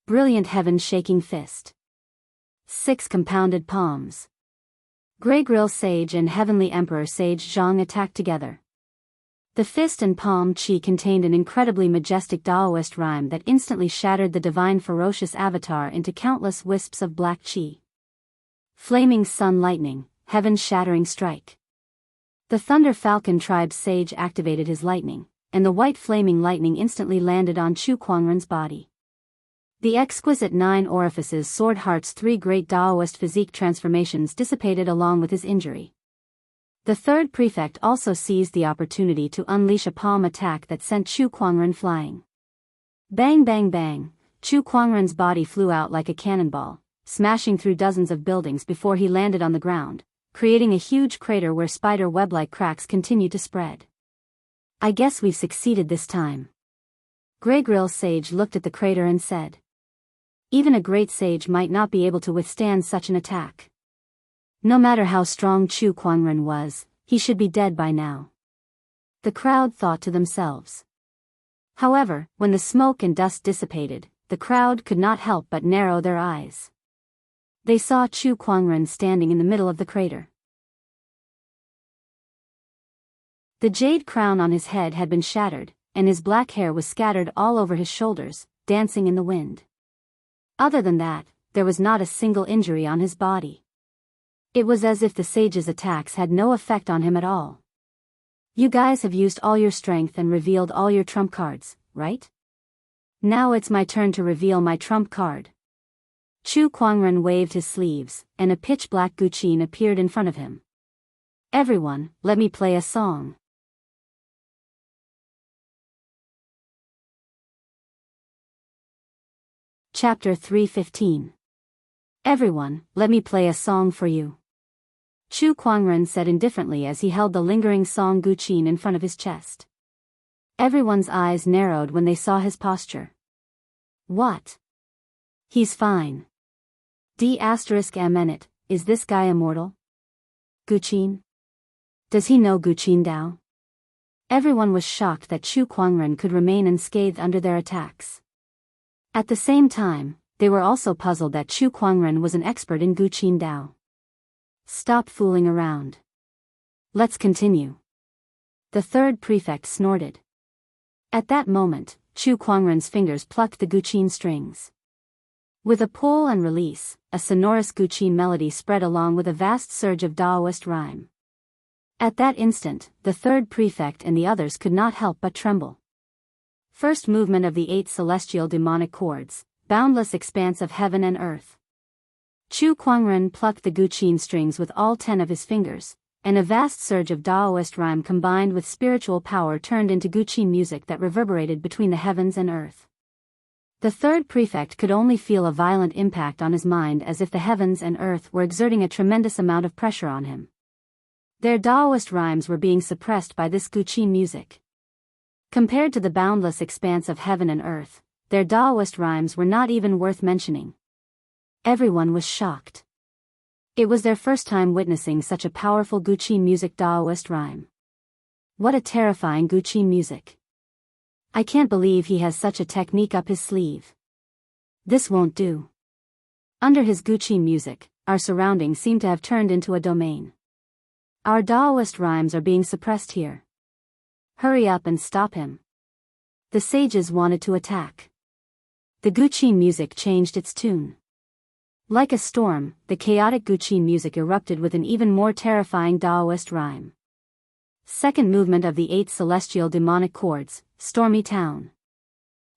Brilliant Heaven-Shaking Fist. 6 compounded palms. Grey Grill Sage and Heavenly Emperor Sage Zhang attacked together. The fist and palm chi contained an incredibly majestic Daoist rhyme that instantly shattered the Divine Ferocious Avatar into countless wisps of black chi. Flaming Sun Lightning, Heaven-Shattering Strike. The Thunder Falcon Tribe sage activated his lightning, and the white flaming lightning instantly landed on Chu Kuangren's body. The exquisite 9 orifices Sword Heart's 3 great Daoist physique transformations dissipated along with his injury. The third prefect also seized the opportunity to unleash a palm attack that sent Chu Kuangren flying. Bang bang bang, Chu Kuangren's body flew out like a cannonball, smashing through dozens of buildings before he landed on the ground, creating a huge crater where spider web-like cracks continued to spread. "I guess we've succeeded this time." Grey Grill Sage looked at the crater and said. Even a great sage might not be able to withstand such an attack. No matter how strong Chu Kuangren was, he should be dead by now. The crowd thought to themselves. However, when the smoke and dust dissipated, the crowd could not help but narrow their eyes. They saw Chu Kuangren standing in the middle of the crater. The jade crown on his head had been shattered, and his black hair was scattered all over his shoulders, dancing in the wind. Other than that, there was not a single injury on his body. It was as if the sage's attacks had no effect on him at all. "You guys have used all your strength and revealed all your trump cards, right? Now it's my turn to reveal my trump card." Chu Kuangren waved his sleeves, and a pitch-black Guqin appeared in front of him. "Everyone, let me play a song." Chapter 315. Everyone, let me play a song for you. Chu Kuangren said indifferently as he held the lingering song Guqin in front of his chest. Everyone's eyes narrowed when they saw his posture. What? He's fine. D***, is this guy immortal? Guqin? Does he know Guqin Dao? Everyone was shocked that Chu Kuangren could remain unscathed under their attacks. At the same time, they were also puzzled that Chu Kuangren was an expert in Guqin Dao. Stop fooling around. Let's continue. The third prefect snorted. At that moment, Chu Kuangren's fingers plucked the Guqin strings. With a pull and release, a sonorous Guqin melody spread along with a vast surge of Daoist rhyme. At that instant, the third prefect and the others could not help but tremble. First movement of the 8 celestial demonic chords, boundless expanse of heaven and earth. Chu Kuangren plucked the Guqin strings with all 10 of his fingers, and a vast surge of Daoist rhyme combined with spiritual power turned into Guqin music that reverberated between the heavens and earth. The third prefect could only feel a violent impact on his mind, as if the heavens and earth were exerting a tremendous amount of pressure on him. Their Daoist rhymes were being suppressed by this Guqin music. Compared to the boundless expanse of heaven and earth, their Daoist rhymes were not even worth mentioning. Everyone was shocked. It was their first time witnessing such a powerful Guqin music Daoist rhyme. What a terrifying Guqin music. I can't believe he has such a technique up his sleeve. This won't do. Under his Guqin music, our surroundings seem to have turned into a domain. Our Daoist rhymes are being suppressed here. Hurry up and stop him. The sages wanted to attack. The Guqin music changed its tune. Like a storm, the chaotic Guqin music erupted with an even more terrifying Daoist rhyme. Second movement of the 8 celestial demonic chords, Stormy Town.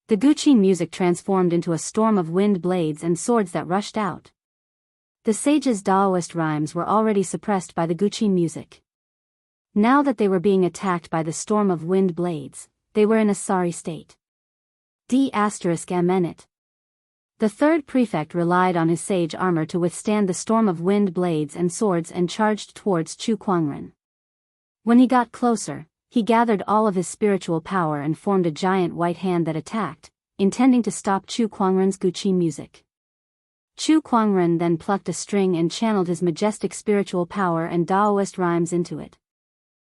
The Guqin music transformed into a storm of wind blades and swords that rushed out. The sages' Daoist rhymes were already suppressed by the Guqin music. Now that they were being attacked by the storm of wind blades, they were in a sorry state. D***. The third prefect relied on his sage armor to withstand the storm of wind blades and swords and charged towards Chu Kuangren. When he got closer, he gathered all of his spiritual power and formed a giant white hand that attacked, intending to stop Chu Kuangren's Guqin music. Chu Kuangren then plucked a string and channeled his majestic spiritual power and Daoist rhymes into it.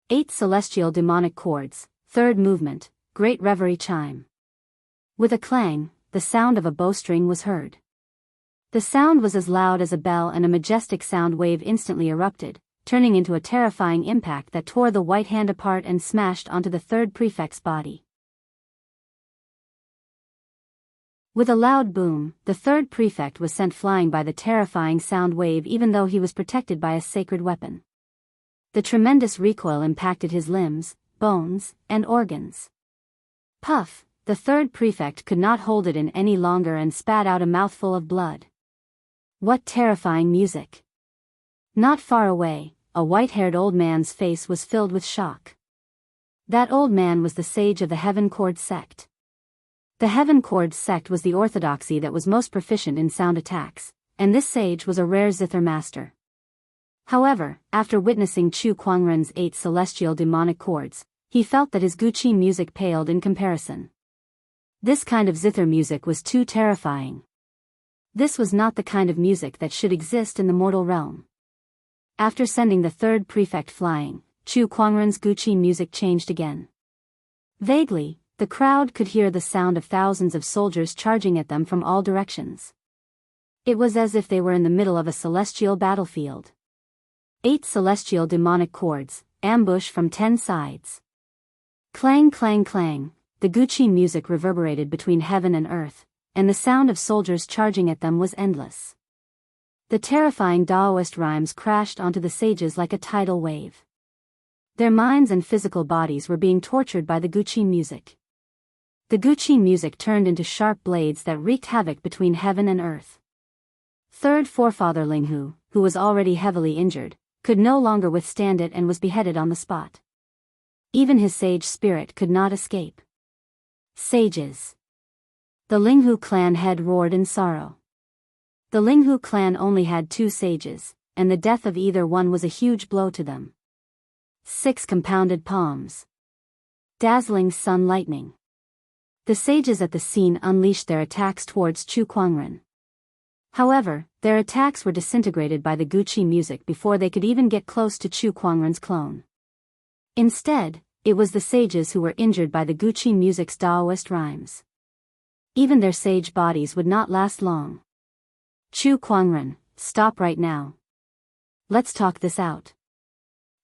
8 celestial demonic chords, third movement, Great Reverie Chime. With a clang, the sound of a bowstring was heard. The sound was as loud as a bell, and a majestic sound wave instantly erupted, turning into a terrifying impact that tore the white hand apart and smashed onto the third prefect's body. With a loud boom, the third prefect was sent flying by the terrifying sound wave, even though he was protected by a sacred weapon. The tremendous recoil impacted his limbs, bones, and organs. Puff! The third prefect could not hold it in any longer and spat out a mouthful of blood. What terrifying music! Not far away, a white-haired old man's face was filled with shock. That old man was the sage of the Heaven Chord sect. The Heaven Chord sect was the orthodoxy that was most proficient in sound attacks, and this sage was a rare zither master. However, after witnessing Chu Kuangren's 8 celestial demonic chords, he felt that his Guqin music paled in comparison. This kind of zither music was too terrifying. This was not the kind of music that should exist in the mortal realm. After sending the third prefect flying, Chu Kuangren's Guqin music changed again. Vaguely, the crowd could hear the sound of thousands of soldiers charging at them from all directions. It was as if they were in the middle of a celestial battlefield. 8 celestial demonic chords, ambush from 10 sides. Clang clang clang, the Guqin music reverberated between heaven and earth, and the sound of soldiers charging at them was endless. The terrifying Daoist rhymes crashed onto the sages like a tidal wave. Their minds and physical bodies were being tortured by the Guqin music. The Guqin music turned into sharp blades that wreaked havoc between heaven and earth. Third forefather Linghu, who was already heavily injured, could no longer withstand it and was beheaded on the spot. Even his sage spirit could not escape. Sages! The Linghu clan head roared in sorrow. The Linghu clan only had 2 sages, and the death of either one was a huge blow to them. 6 compounded palms. Dazzling sun lightning. The sages at the scene unleashed their attacks towards Chu Kuangren. However, their attacks were disintegrated by the Guqi music before they could even get close to Chu Kuangren's clone. Instead, it was the sages who were injured by the Guqi music's Daoist rhymes. Even their sage bodies would not last long. Chu Kuangren, stop right now. Let's talk this out.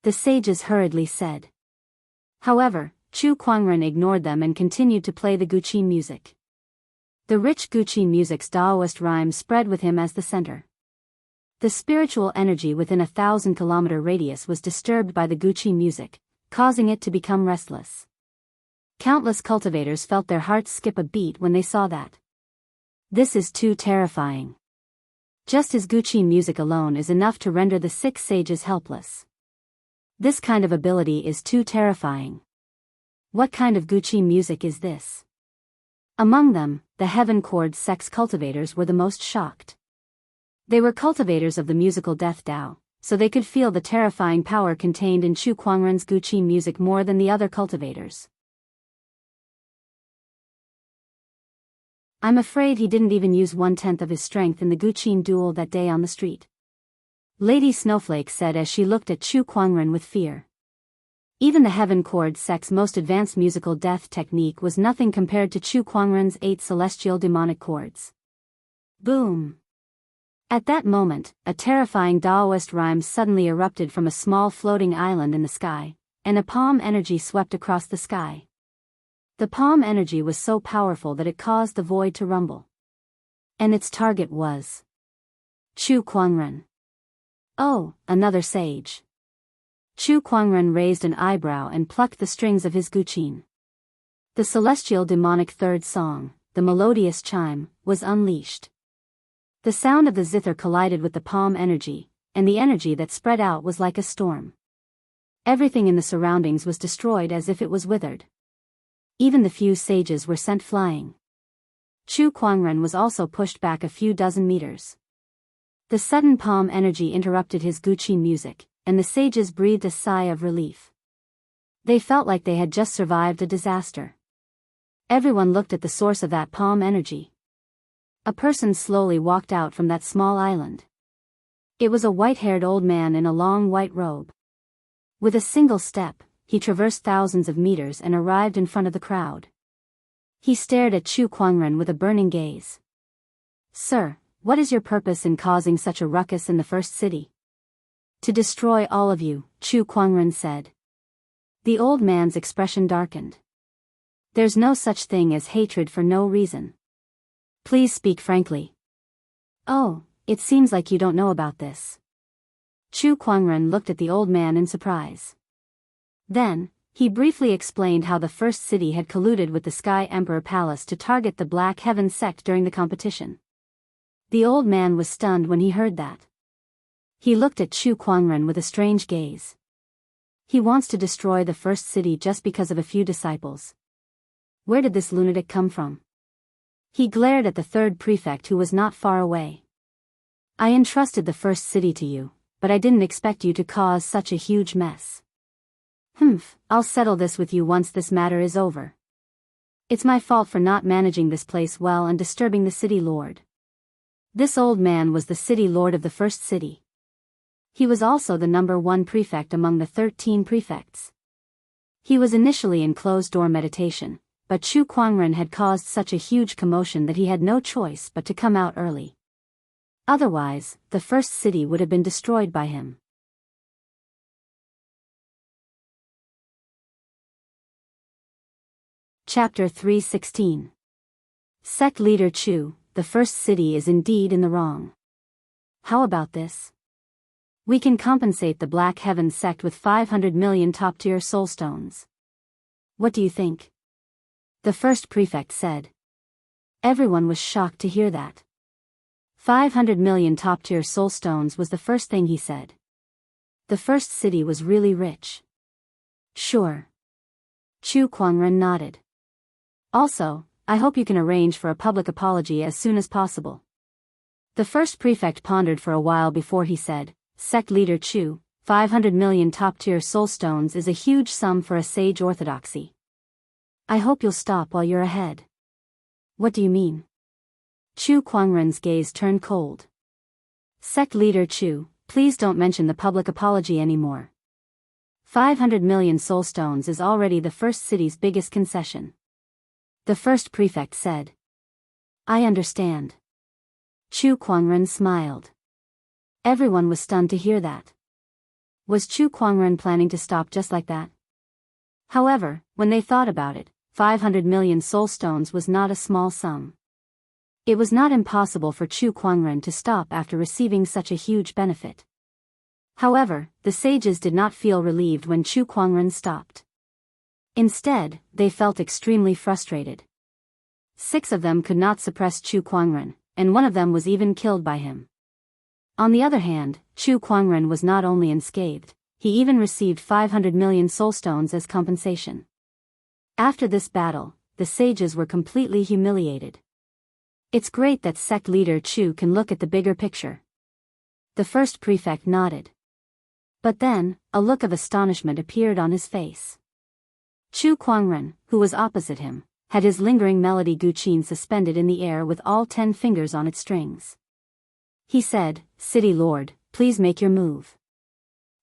The sages hurriedly said. However, Chu Kuangren ignored them and continued to play the Guqi music. The rich Guqi music's Daoist rhyme spread with him as the center. The spiritual energy within a 1,000-kilometer radius was disturbed by the Guqi music, causing it to become restless. Countless cultivators felt their hearts skip a beat when they saw that. This is too terrifying. Just as Guqi music alone is enough to render the 6 sages helpless. This kind of ability is too terrifying. What kind of Guqi music is this? Among them, the Heaven Chord Sect's cultivators were the most shocked. They were cultivators of the musical death Dao, so they could feel the terrifying power contained in Chu Kuangren's Guqi music more than the other cultivators. I'm afraid he didn't even use 1/10 of his strength in the Guqin duel that day on the street. Lady Snowflake said as she looked at Chu Kuangren with fear. Even the Heaven Chord Sect's most advanced musical death technique was nothing compared to Chu Kuangren's 8 celestial demonic chords. Boom! At that moment, a terrifying Daoist rhyme suddenly erupted from a small floating island in the sky, and a palm energy swept across the sky. The palm energy was so powerful that it caused the void to rumble. And its target was Chu Kuangren. Oh, another sage. Chu Kuangren raised an eyebrow and plucked the strings of his Guqin. The celestial demonic third song, the melodious chime, was unleashed. The sound of the zither collided with the palm energy, and the energy that spread out was like a storm. Everything in the surroundings was destroyed as if it was withered. Even the few sages were sent flying. Chu Kuangren was also pushed back a few dozen meters. The sudden palm energy interrupted his Guqi music, and the sages breathed a sigh of relief. They felt like they had just survived a disaster. Everyone looked at the source of that palm energy. A person slowly walked out from that small island. It was a white-haired old man in a long white robe. With a single step, he traversed thousands of meters and arrived in front of the crowd. He stared at Chu Kuangren with a burning gaze. Sir, what is your purpose in causing such a ruckus in the first city? To destroy all of you, Chu Kuangren said. The old man's expression darkened. There's no such thing as hatred for no reason. Please speak frankly. Oh, it seems like you don't know about this. Chu Kuangren looked at the old man in surprise. Then, he briefly explained how the first city had colluded with the Sky Emperor Palace to target the Black Heaven sect during the competition. The old man was stunned when he heard that. He looked at Chu Kuangren with a strange gaze. He wants to destroy the first city just because of a few disciples. Where did this lunatic come from? He glared at the third prefect who was not far away. I entrusted the first city to you, but I didn't expect you to cause such a huge mess. I'll settle this with you once this matter is over. It's my fault for not managing this place well and disturbing the city lord. This old man was the city lord of the first city. He was also the number 1 prefect among the 13 prefects. He was initially in closed-door meditation, but Chu Kuangren had caused such a huge commotion that he had no choice but to come out early. Otherwise, the first city would have been destroyed by him. Chapter 316. Sect Leader Chu, the first city is indeed in the wrong. How about this? We can compensate the Black Heaven sect with 500 million top-tier soulstones. What do you think? The first prefect said. Everyone was shocked to hear that. 500 million top-tier soulstones was the first thing he said. The first city was really rich. Sure. Chu Kuangren nodded. Also, I hope you can arrange for a public apology as soon as possible. The first prefect pondered for a while before he said, Sect Leader Chu, 500 million top-tier soul stones is a huge sum for a sage orthodoxy. I hope you'll stop while you're ahead. What do you mean? Chu Kuangren's gaze turned cold. Sect Leader Chu, please don't mention the public apology anymore. 500 million soul stones is already the first city's biggest concession. The first prefect said. I understand. Chu Kuangren smiled. Everyone was stunned to hear that. Was Chu Kuangren planning to stop just like that? However, when they thought about it, 500 million soul stones was not a small sum. It was not impossible for Chu Kuangren to stop after receiving such a huge benefit. However, the sages did not feel relieved when Chu Kuangren stopped. Instead, they felt extremely frustrated. 6 of them could not suppress Chu Kuangren, and one of them was even killed by him. On the other hand, Chu Kuangren was not only unscathed, he even received 500 million soul stones as compensation. After this battle, the sages were completely humiliated. It's great that Sect Leader Chu can look at the bigger picture. The first prefect nodded. But then, a look of astonishment appeared on his face. Chu Kuangren, who was opposite him, had his lingering melody guqin suspended in the air with all 10 fingers on its strings. He said, City Lord, please make your move.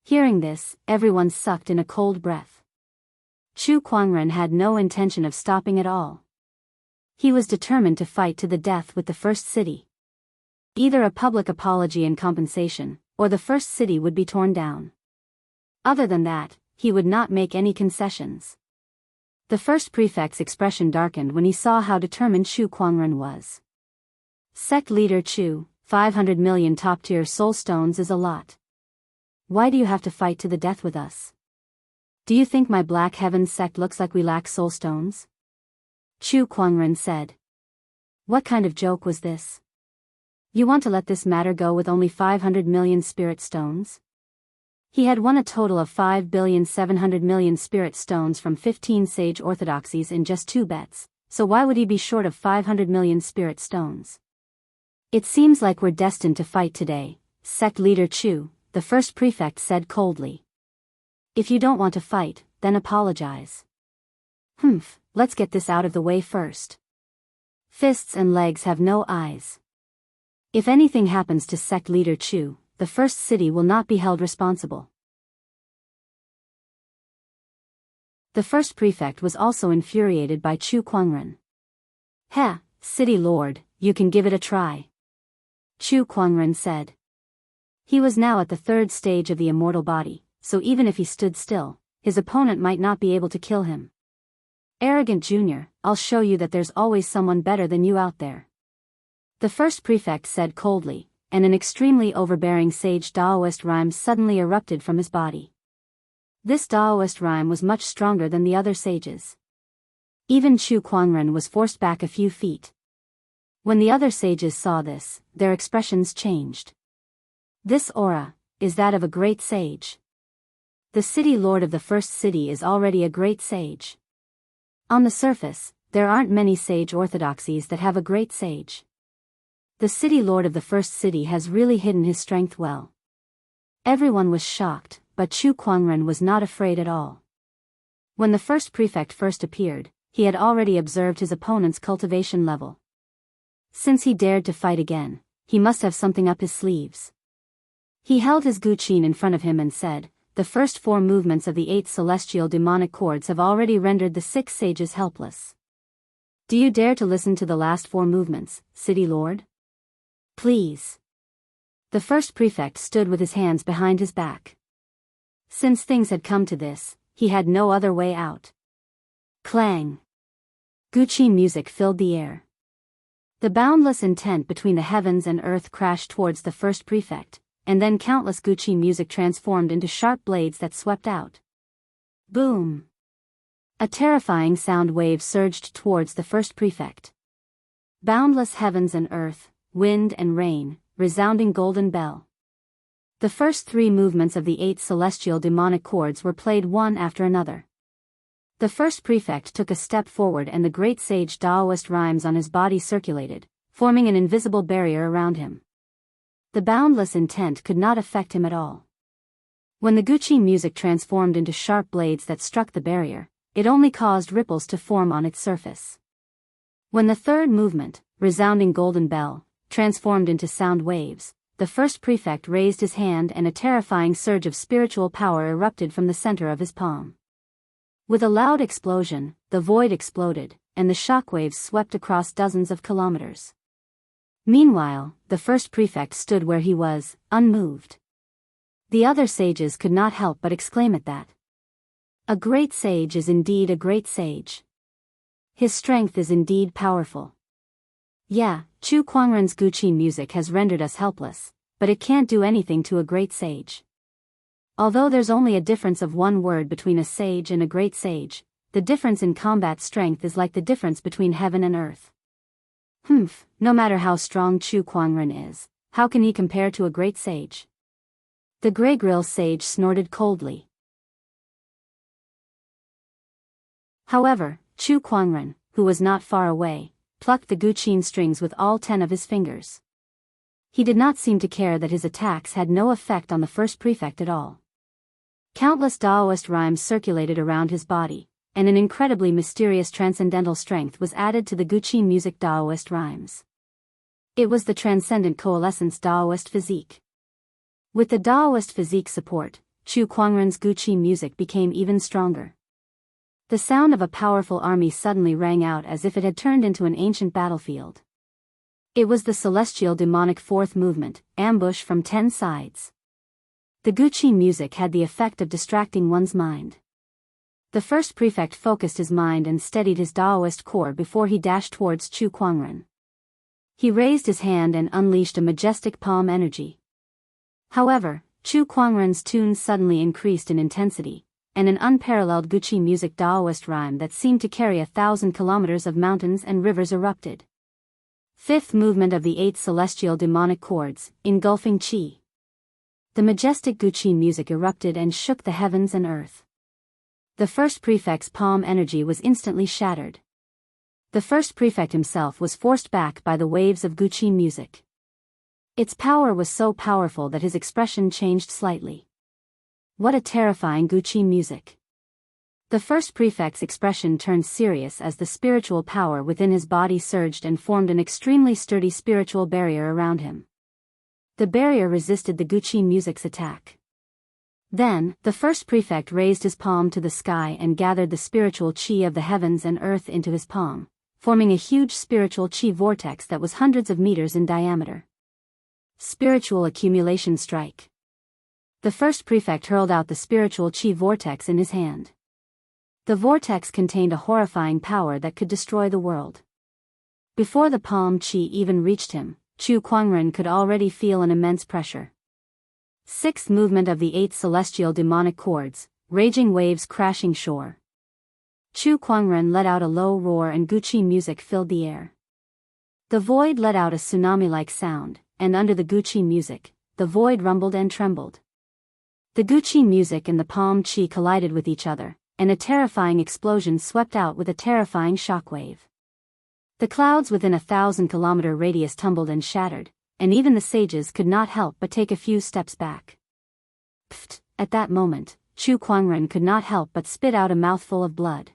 Hearing this, everyone sucked in a cold breath. Chu Kuangren had no intention of stopping at all. He was determined to fight to the death with the first city. Either a public apology and compensation, or the first city would be torn down. Other than that, he would not make any concessions. The first prefect's expression darkened when he saw how determined Chu Kuangren was. Sect Leader Chu, 500 million top-tier soul stones is a lot. Why do you have to fight to the death with us? Do you think my Black Heavens sect looks like we lack soul stones? Chu Kuangren said. What kind of joke was this? You want to let this matter go with only 500 million spirit stones? He had won a total of 5,700,000,000 spirit stones from 15 sage orthodoxies in just 2 bets, so why would he be short of 500 million spirit stones? It seems like we're destined to fight today, Sect Leader Chu, the first prefect said coldly. If you don't want to fight, then apologize. Let's get this out of the way first. Fists and legs have no eyes. If anything happens to Sect Leader Chu, the first city will not be held responsible. The first prefect was also infuriated by Chu Kuangren. City Lord, you can give it a try. Chu Kuangren said. He was now at the 3rd stage of the immortal body, so even if he stood still, his opponent might not be able to kill him. Arrogant Junior, I'll show you that there's always someone better than you out there. The first prefect said coldly, and an extremely overbearing sage Daoist rhyme suddenly erupted from his body. This Daoist rhyme was much stronger than the other sages. Even Chu Kuangren was forced back a few feet. When the other sages saw this, their expressions changed. This aura is that of a great sage. The city lord of the first city is already a great sage. On the surface, there aren't many sage orthodoxies that have a great sage. The city lord of the first city has really hidden his strength well. Everyone was shocked, but Chu Kuangren was not afraid at all. When the first prefect first appeared, he had already observed his opponent's cultivation level. Since he dared to fight again, he must have something up his sleeves. He held his guqin in front of him and said, the first 4 movements of the 8 celestial demonic chords have already rendered the 6 sages helpless. Do you dare to listen to the last 4 movements, City Lord? Please. The first prefect stood with his hands behind his back. Since things had come to this, he had no other way out. Clang. Guqin music filled the air. The boundless intent between the heavens and earth crashed towards the first prefect, and then countless guqin music transformed into sharp blades that swept out. Boom! A terrifying sound wave surged towards the first prefect. Boundless heavens and earth, wind and rain, resounding golden bell. The first 3 movements of the 8 celestial demonic chords were played one after another. The first prefect took a step forward and the great sage Daoist rhymes on his body circulated, forming an invisible barrier around him. The boundless intent could not affect him at all. When the Guqin music transformed into sharp blades that struck the barrier, it only caused ripples to form on its surface. When the third movement, resounding golden bell, transformed into sound waves, the first prefect raised his hand and a terrifying surge of spiritual power erupted from the center of his palm. With a loud explosion, the void exploded, and the shockwaves swept across dozens of kilometers. Meanwhile, the first prefect stood where he was, unmoved. The other sages could not help but exclaim at that. A great sage is indeed a great sage. His strength is indeed powerful. Yeah, Chu Kuangren's Guqin music has rendered us helpless, but it can't do anything to a great sage. Although there's only a difference of one word between a sage and a great sage, the difference in combat strength is like the difference between heaven and earth. No matter how strong Chu Kuangren is, how can he compare to a great sage? The Grey-Grill sage snorted coldly. However, Chu Kuangren, who was not far away, plucked the Guqin strings with all 10 of his fingers. He did not seem to care that his attacks had no effect on the first prefect at all. Countless Daoist rhymes circulated around his body, and an incredibly mysterious transcendental strength was added to the Guqin music Daoist rhymes. It was the transcendent coalescence Daoist physique. With the Daoist physique support, Chu Kuangren's Guqin music became even stronger. The sound of a powerful army suddenly rang out as if it had turned into an ancient battlefield. It was the celestial demonic fourth movement, ambush from 10 sides. The Guqin music had the effect of distracting one's mind. The first prefect focused his mind and steadied his Daoist core before he dashed towards Chu Kuangren. He raised his hand and unleashed a majestic palm energy. However, Chu Kuangren's tunes suddenly increased in intensity, and an unparalleled Guqin music Daoist rhyme that seemed to carry 1,000 kilometers of mountains and rivers erupted. Fifth movement of the 8 celestial demonic chords, engulfing Qi. The majestic Guqin music erupted and shook the heavens and earth. The first prefect's palm energy was instantly shattered. The first prefect himself was forced back by the waves of Guqin music. Its power was so powerful that his expression changed slightly. What a terrifying Guqin music. The first prefect's expression turned serious as the spiritual power within his body surged and formed an extremely sturdy spiritual barrier around him. The barrier resisted the Guqin music's attack. Then, the first prefect raised his palm to the sky and gathered the spiritual qi of the heavens and earth into his palm, forming a huge spiritual qi vortex that was hundreds of meters in diameter. Spiritual accumulation strike. The first prefect hurled out the spiritual qi vortex in his hand. The vortex contained a horrifying power that could destroy the world. Before the palm qi even reached him, Chu Kuangren could already feel an immense pressure. Sixth movement of the 8 celestial demonic chords, raging waves crashing shore. Chu Kuangren let out a low roar and Guqin music filled the air. The void let out a tsunami-like sound, and under the Guqin music, the void rumbled and trembled. The Guqin music and the palm qi collided with each other, and a terrifying explosion swept out with a terrifying shockwave. The clouds within 1,000-kilometer radius tumbled and shattered, and even the sages could not help but take a few steps back. Pfft! At that moment, Chu Kuangren could not help but spit out a mouthful of blood.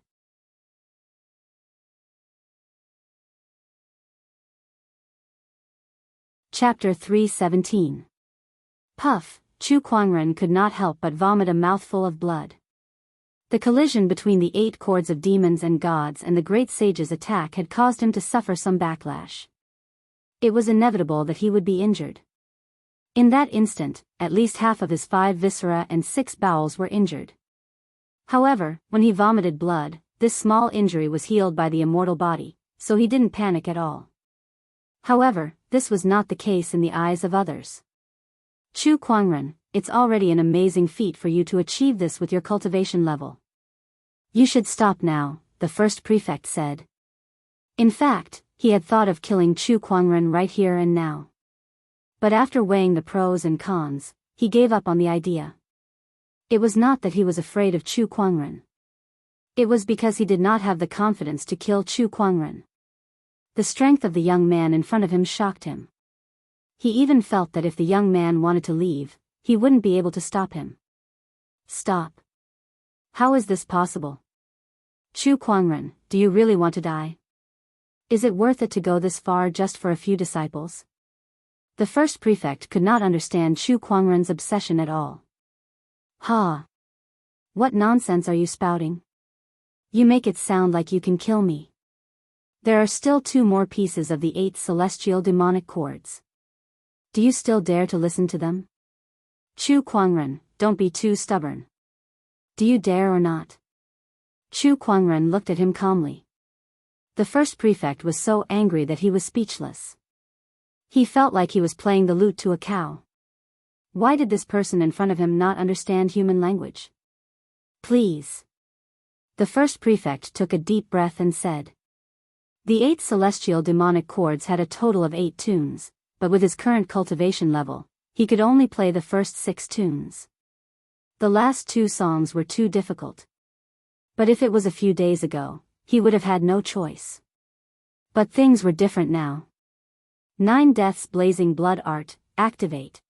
Chapter 3:17. Puff! Chu Kuangren could not help but vomit a mouthful of blood. The collision between the 8 chords of demons and gods and the great sage's attack had caused him to suffer some backlash. It was inevitable that he would be injured. In that instant, at least half of his 5 viscera and 6 bowels were injured. However, when he vomited blood, this small injury was healed by the immortal body, so he didn't panic at all. However, this was not the case in the eyes of others. Chu Kuangren, it's already an amazing feat for you to achieve this with your cultivation level. You should stop now, the first prefect said. In fact, he had thought of killing Chu Kuangren right here and now. But after weighing the pros and cons, he gave up on the idea. It was not that he was afraid of Chu Kuangren. It was because he did not have the confidence to kill Chu Kuangren. The strength of the young man in front of him shocked him. He even felt that if the young man wanted to leave, he wouldn't be able to stop him. Stop. How is this possible? Chu Kuangren, do you really want to die? Is it worth it to go this far just for a few disciples? The first prefect could not understand Chu Kuangren's obsession at all. Ha! What nonsense are you spouting? You make it sound like you can kill me. There are still 2 more pieces of the 8 celestial demonic cords. Do you still dare to listen to them? Chu Kuangren, don't be too stubborn. Do you dare or not? Chu Kuangren looked at him calmly. The first prefect was so angry that he was speechless. He felt like he was playing the lute to a cow. Why did this person in front of him not understand human language? Please. The first prefect took a deep breath and said. The 8 celestial demonic chords had a total of 8 tunes, but with his current cultivation level, he could only play the first 6 tunes. The last 2 songs were too difficult. But if it was a few days ago, he would have had no choice. But things were different now. 9 Deaths Blazing Blood Art, activate.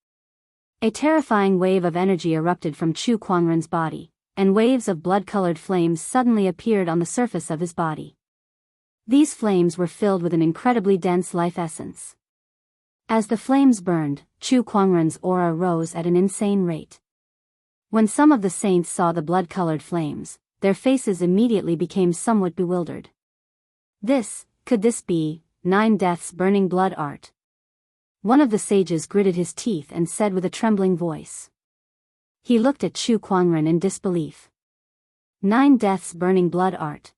A terrifying wave of energy erupted from Chu Kuangren's body, and waves of blood-colored flames suddenly appeared on the surface of his body. These flames were filled with an incredibly dense life essence. As the flames burned, Chu Kuangren's aura rose at an insane rate. When some of the saints saw the blood-colored flames, their faces immediately became somewhat bewildered. Could this be 9 Deaths Burning Blood Art? One of the sages gritted his teeth and said with a trembling voice. He looked at Chu Kuangren in disbelief. 9 Deaths Burning Blood Art.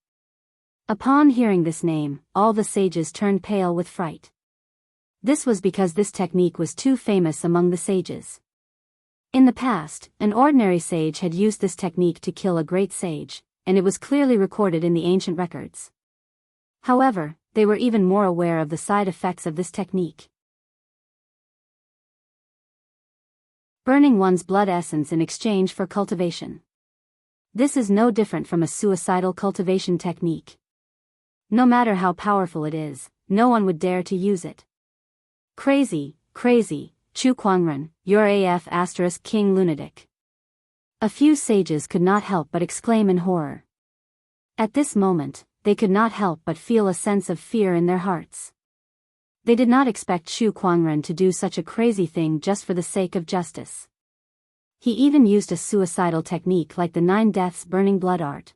Upon hearing this name, all the sages turned pale with fright. This was because this technique was too famous among the sages. In the past, an ordinary sage had used this technique to kill a great sage, and it was clearly recorded in the ancient records. However, they were even more aware of the side effects of this technique. Burning one's blood essence in exchange for cultivation. This is no different from a suicidal cultivation technique. No matter how powerful it is, no one would dare to use it. Crazy, Chu Kuangren, you're AF * King Lunatic. A few sages could not help but exclaim in horror. At this moment, they could not help but feel a sense of fear in their hearts. They did not expect Chu Kuangren to do such a crazy thing just for the sake of justice. He even used a suicidal technique like the 9 Deaths Burning Blood Art.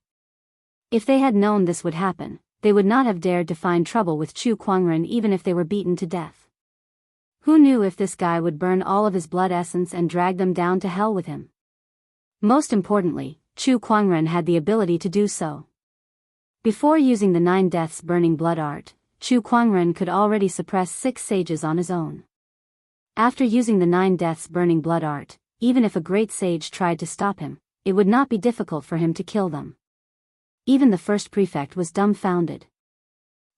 If they had known this would happen, they would not have dared to find trouble with Chu Kuangren even if they were beaten to death. Who knew if this guy would burn all of his blood essence and drag them down to hell with him? Most importantly, Chu Kuangren had the ability to do so. Before using the 9 Deaths Burning Blood Art, Chu Kuangren could already suppress 6 sages on his own. After using the 9 Deaths Burning Blood Art, even if a great sage tried to stop him, it would not be difficult for him to kill them. Even the first prefect was dumbfounded.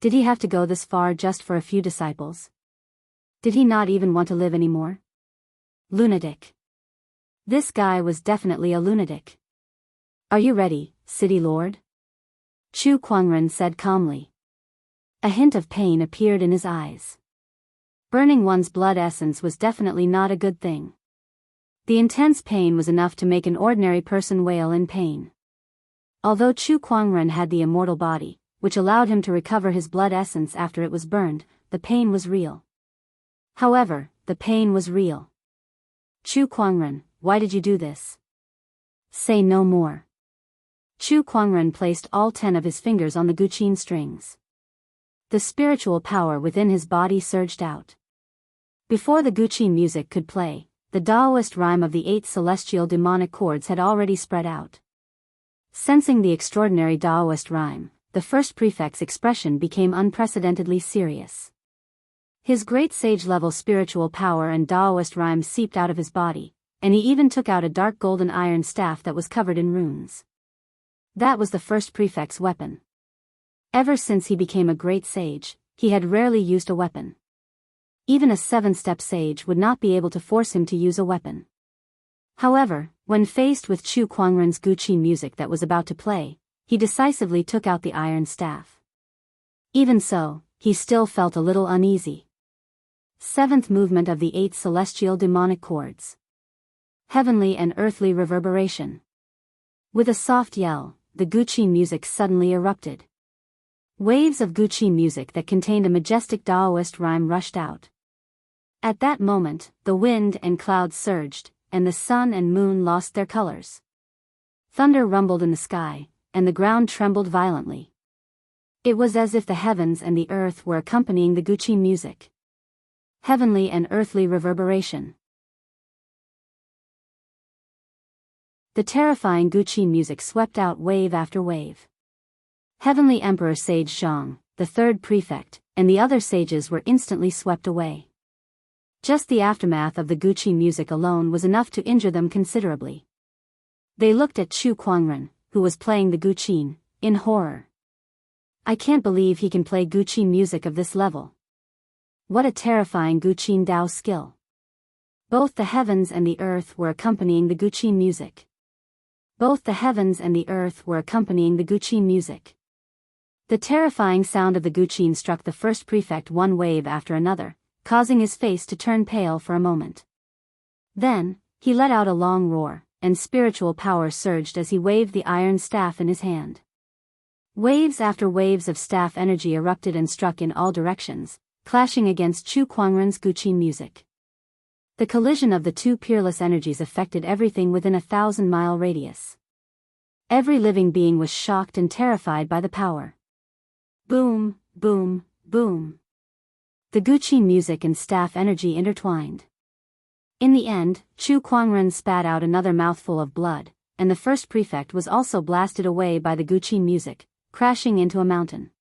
Did he have to go this far just for a few disciples? Did he not even want to live anymore? Lunatic. This guy was definitely a lunatic. Are you ready, City Lord? Chu Kuangren said calmly. A hint of pain appeared in his eyes. Burning one's blood essence was definitely not a good thing. The intense pain was enough to make an ordinary person wail in pain. Although Chu Kuangren had the immortal body, which allowed him to recover his blood essence after it was burned, the pain was real. However, the pain was real. Chu Kuangren, why did you do this? Say no more. Chu Kuangren placed all 10 of his fingers on the guqin strings. The spiritual power within his body surged out. Before the guqin music could play, the Taoist rhyme of the 8 celestial demonic chords had already spread out. Sensing the extraordinary Taoist rhyme, the first prefect's expression became unprecedentedly serious. His great sage-level spiritual power and Taoist rhyme seeped out of his body, and he even took out a dark golden iron staff that was covered in runes. That was the first prefect's weapon. Ever since he became a great sage, he had rarely used a weapon. Even a 7-step sage would not be able to force him to use a weapon. However, when faced with Chu Kuangren's guqin music that was about to play, he decisively took out the iron staff. Even so, he still felt a little uneasy. Seventh movement of the 8 celestial demonic chords. Heavenly and earthly reverberation. With a soft yell, the Guqin music suddenly erupted. Waves of Guqin music that contained a majestic Taoist rhyme rushed out. At that moment, the wind and clouds surged, and the sun and moon lost their colors. Thunder rumbled in the sky, and the ground trembled violently. It was as if the heavens and the earth were accompanying the Guqin music. Heavenly and earthly reverberation. The terrifying Guqin music swept out wave after wave. Heavenly Emperor Sage Zhang, the third prefect, and the other sages were instantly swept away. Just the aftermath of the Guqin music alone was enough to injure them considerably. They looked at Chu Kuangren, who was playing the Guqin, in horror. I can't believe he can play Guqin music of this level. What a terrifying Guqin Dao skill. Both the heavens and the earth were accompanying the Guqin music. Both the heavens and the earth were accompanying the Guqin music. The terrifying sound of the Guqin struck the first prefect one wave after another, causing his face to turn pale for a moment. Then, he let out a long roar, and spiritual power surged as he waved the iron staff in his hand. Waves after waves of staff energy erupted and struck in all directions, clashing against Chu Kuangren's Guqin music. The collision of the two peerless energies affected everything within a 1,000-mile radius. Every living being was shocked and terrified by the power. Boom, boom, boom. The Guqin music and staff energy intertwined. In the end, Chu Kuangren spat out another mouthful of blood, and the first prefect was also blasted away by the Guqin music, crashing into a mountain.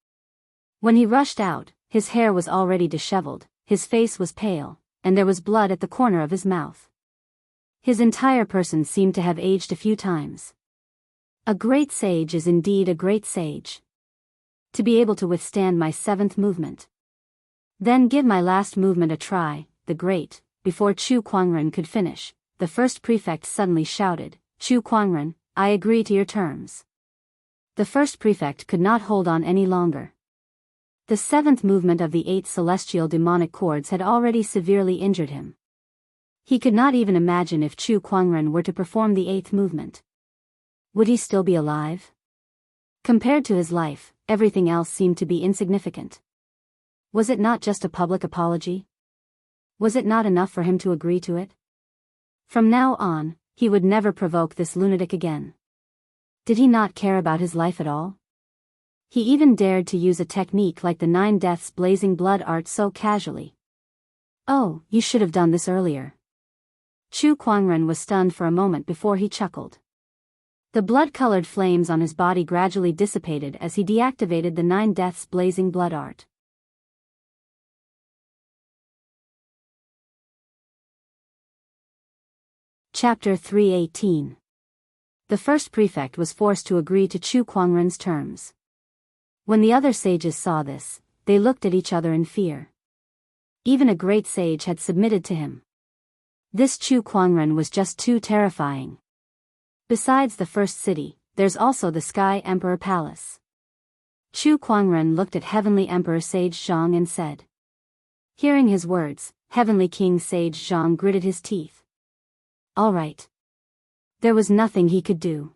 When he rushed out, his hair was already disheveled, his face was pale, and there was blood at the corner of his mouth. His entire person seemed to have aged a few times. A great sage is indeed a great sage. To be able to withstand my seventh movement. Then give my last movement a try, the great. Before Chu Kuangren could finish, the first prefect suddenly shouted, Chu Kuangren, I agree to your terms. The first prefect could not hold on any longer. The seventh movement of the 8 celestial demonic chords had already severely injured him. He could not even imagine if Chu Kuangren were to perform the 8th movement. Would he still be alive? Compared to his life, everything else seemed to be insignificant. Was it not just a public apology? Was it not enough for him to agree to it? From now on, he would never provoke this lunatic again. Did he not care about his life at all? He even dared to use a technique like the 9 Deaths blazing blood art so casually. Oh, you should have done this earlier. Chu Kuangren was stunned for a moment before he chuckled. The blood-colored flames on his body gradually dissipated as he deactivated the 9 Deaths blazing blood art. Chapter 318. The first prefect was forced to agree to Chu Kuangren's terms. When the other sages saw this, they looked at each other in fear. Even a great sage had submitted to him. This Chu Kuangren was just too terrifying. Besides the first city, there's also the Sky Emperor Palace. Chu Kuangren looked at Heavenly Emperor Sage Zhang and said. Hearing his words, Heavenly King Sage Zhang gritted his teeth. All right. There was nothing he could do.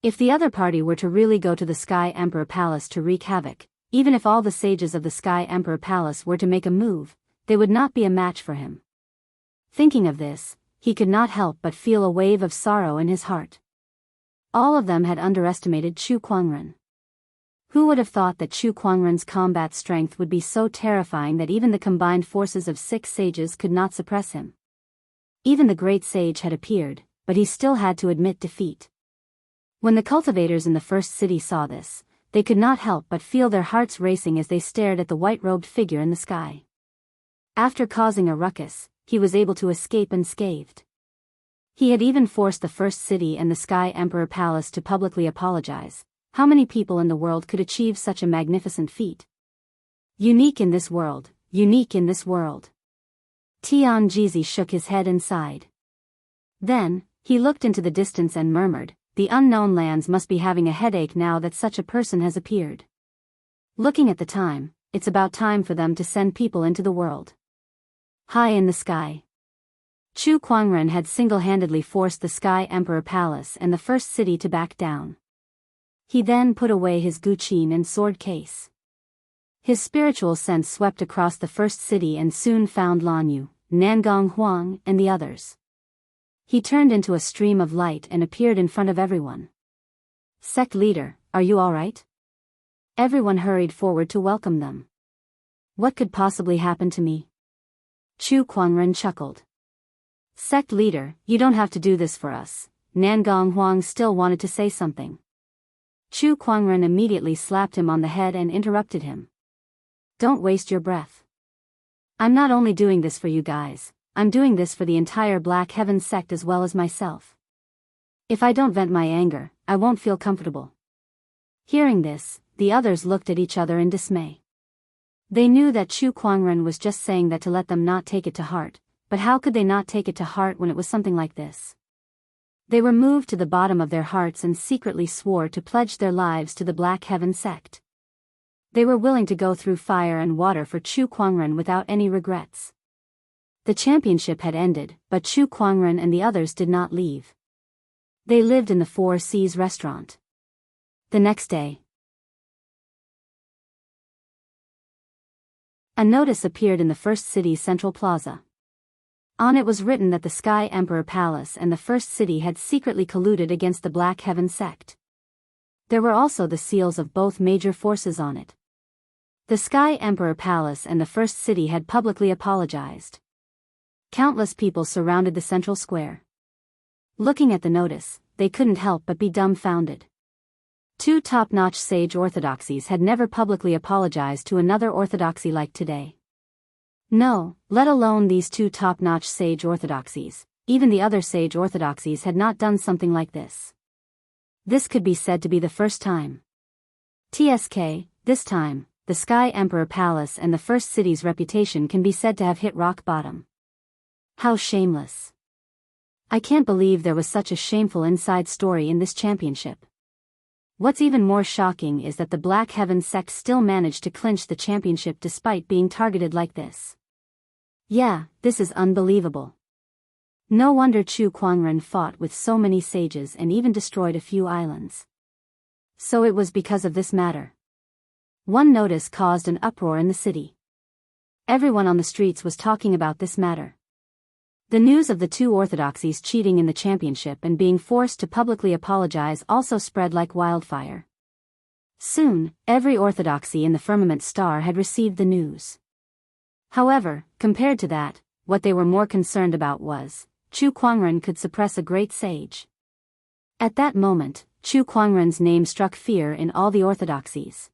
If the other party were to really go to the Sky Emperor Palace to wreak havoc, even if all the sages of the Sky Emperor Palace were to make a move, they would not be a match for him. Thinking of this, he could not help but feel a wave of sorrow in his heart. All of them had underestimated Chu Kuangren. Who would have thought that Chu Kuangren's combat strength would be so terrifying that even the combined forces of 6 sages could not suppress him? Even the great sage had appeared, but he still had to admit defeat. When the cultivators in the first city saw this, they could not help but feel their hearts racing as they stared at the white-robed figure in the sky. After causing a ruckus, he was able to escape unscathed. He had even forced the first city and the Sky Emperor Palace to publicly apologize. How many people in the world could achieve such a magnificent feat? Unique in this world, unique in this world. Tian Jizi shook his head and sighed. Then, he looked into the distance and murmured, the unknown lands must be having a headache now that such a person has appeared. Looking at the time, it's about time for them to send people into the world. High in the sky. Chu Kuangren had single-handedly forced the Sky Emperor Palace and the first city to back down. He then put away his guqin and sword case. His spiritual sense swept across the first city and soon found Lanyu, Nangong Huang, and the others. He turned into a stream of light and appeared in front of everyone. Sect leader, are you alright? Everyone hurried forward to welcome them. What could possibly happen to me? Chu Kuangren chuckled. Sect leader, you don't have to do this for us. Nangong Huang still wanted to say something. Chu Kuangren immediately slapped him on the head and interrupted him. Don't waste your breath. I'm not only doing this for you guys, I'm doing this for the entire Black Heaven sect as well as myself. If I don't vent my anger, I won't feel comfortable. Hearing this, the others looked at each other in dismay. They knew that Chu Kuangren was just saying that to let them not take it to heart, but how could they not take it to heart when it was something like this? They were moved to the bottom of their hearts and secretly swore to pledge their lives to the Black Heaven sect. They were willing to go through fire and water for Chu Kuangren without any regrets. The championship had ended, but Chu Kuangren and the others did not leave. They lived in the Four Seas restaurant. The next day, a notice appeared in the first city's central plaza. On it was written that the Sky Emperor Palace and the First City had secretly colluded against the Black Heaven sect. There were also the seals of both major forces on it. The Sky Emperor Palace and the First City had publicly apologized. Countless people surrounded the central square. Looking at the notice, they couldn't help but be dumbfounded. Two top-notch sage orthodoxies had never publicly apologized to another orthodoxy like today. No, let alone these two top-notch sage orthodoxies, even the other sage orthodoxies had not done something like this. This could be said to be the first time. TSK, this time, the Sky Emperor Palace and the First City's reputation can be said to have hit rock bottom. How shameless. I can't believe there was such a shameful inside story in this championship. What's even more shocking is that the Black Heaven sect still managed to clinch the championship despite being targeted like this. Yeah, this is unbelievable. No wonder Chu Kuangren fought with so many sages and even destroyed a few islands. So it was because of this matter. One notice caused an uproar in the city. Everyone on the streets was talking about this matter. The news of the two orthodoxies cheating in the championship and being forced to publicly apologize also spread like wildfire. Soon, every orthodoxy in the firmament star had received the news. However, compared to that, what they were more concerned about was, Chu Kuangren could suppress a great sage. At that moment, Chu Kuangren's name struck fear in all the orthodoxies.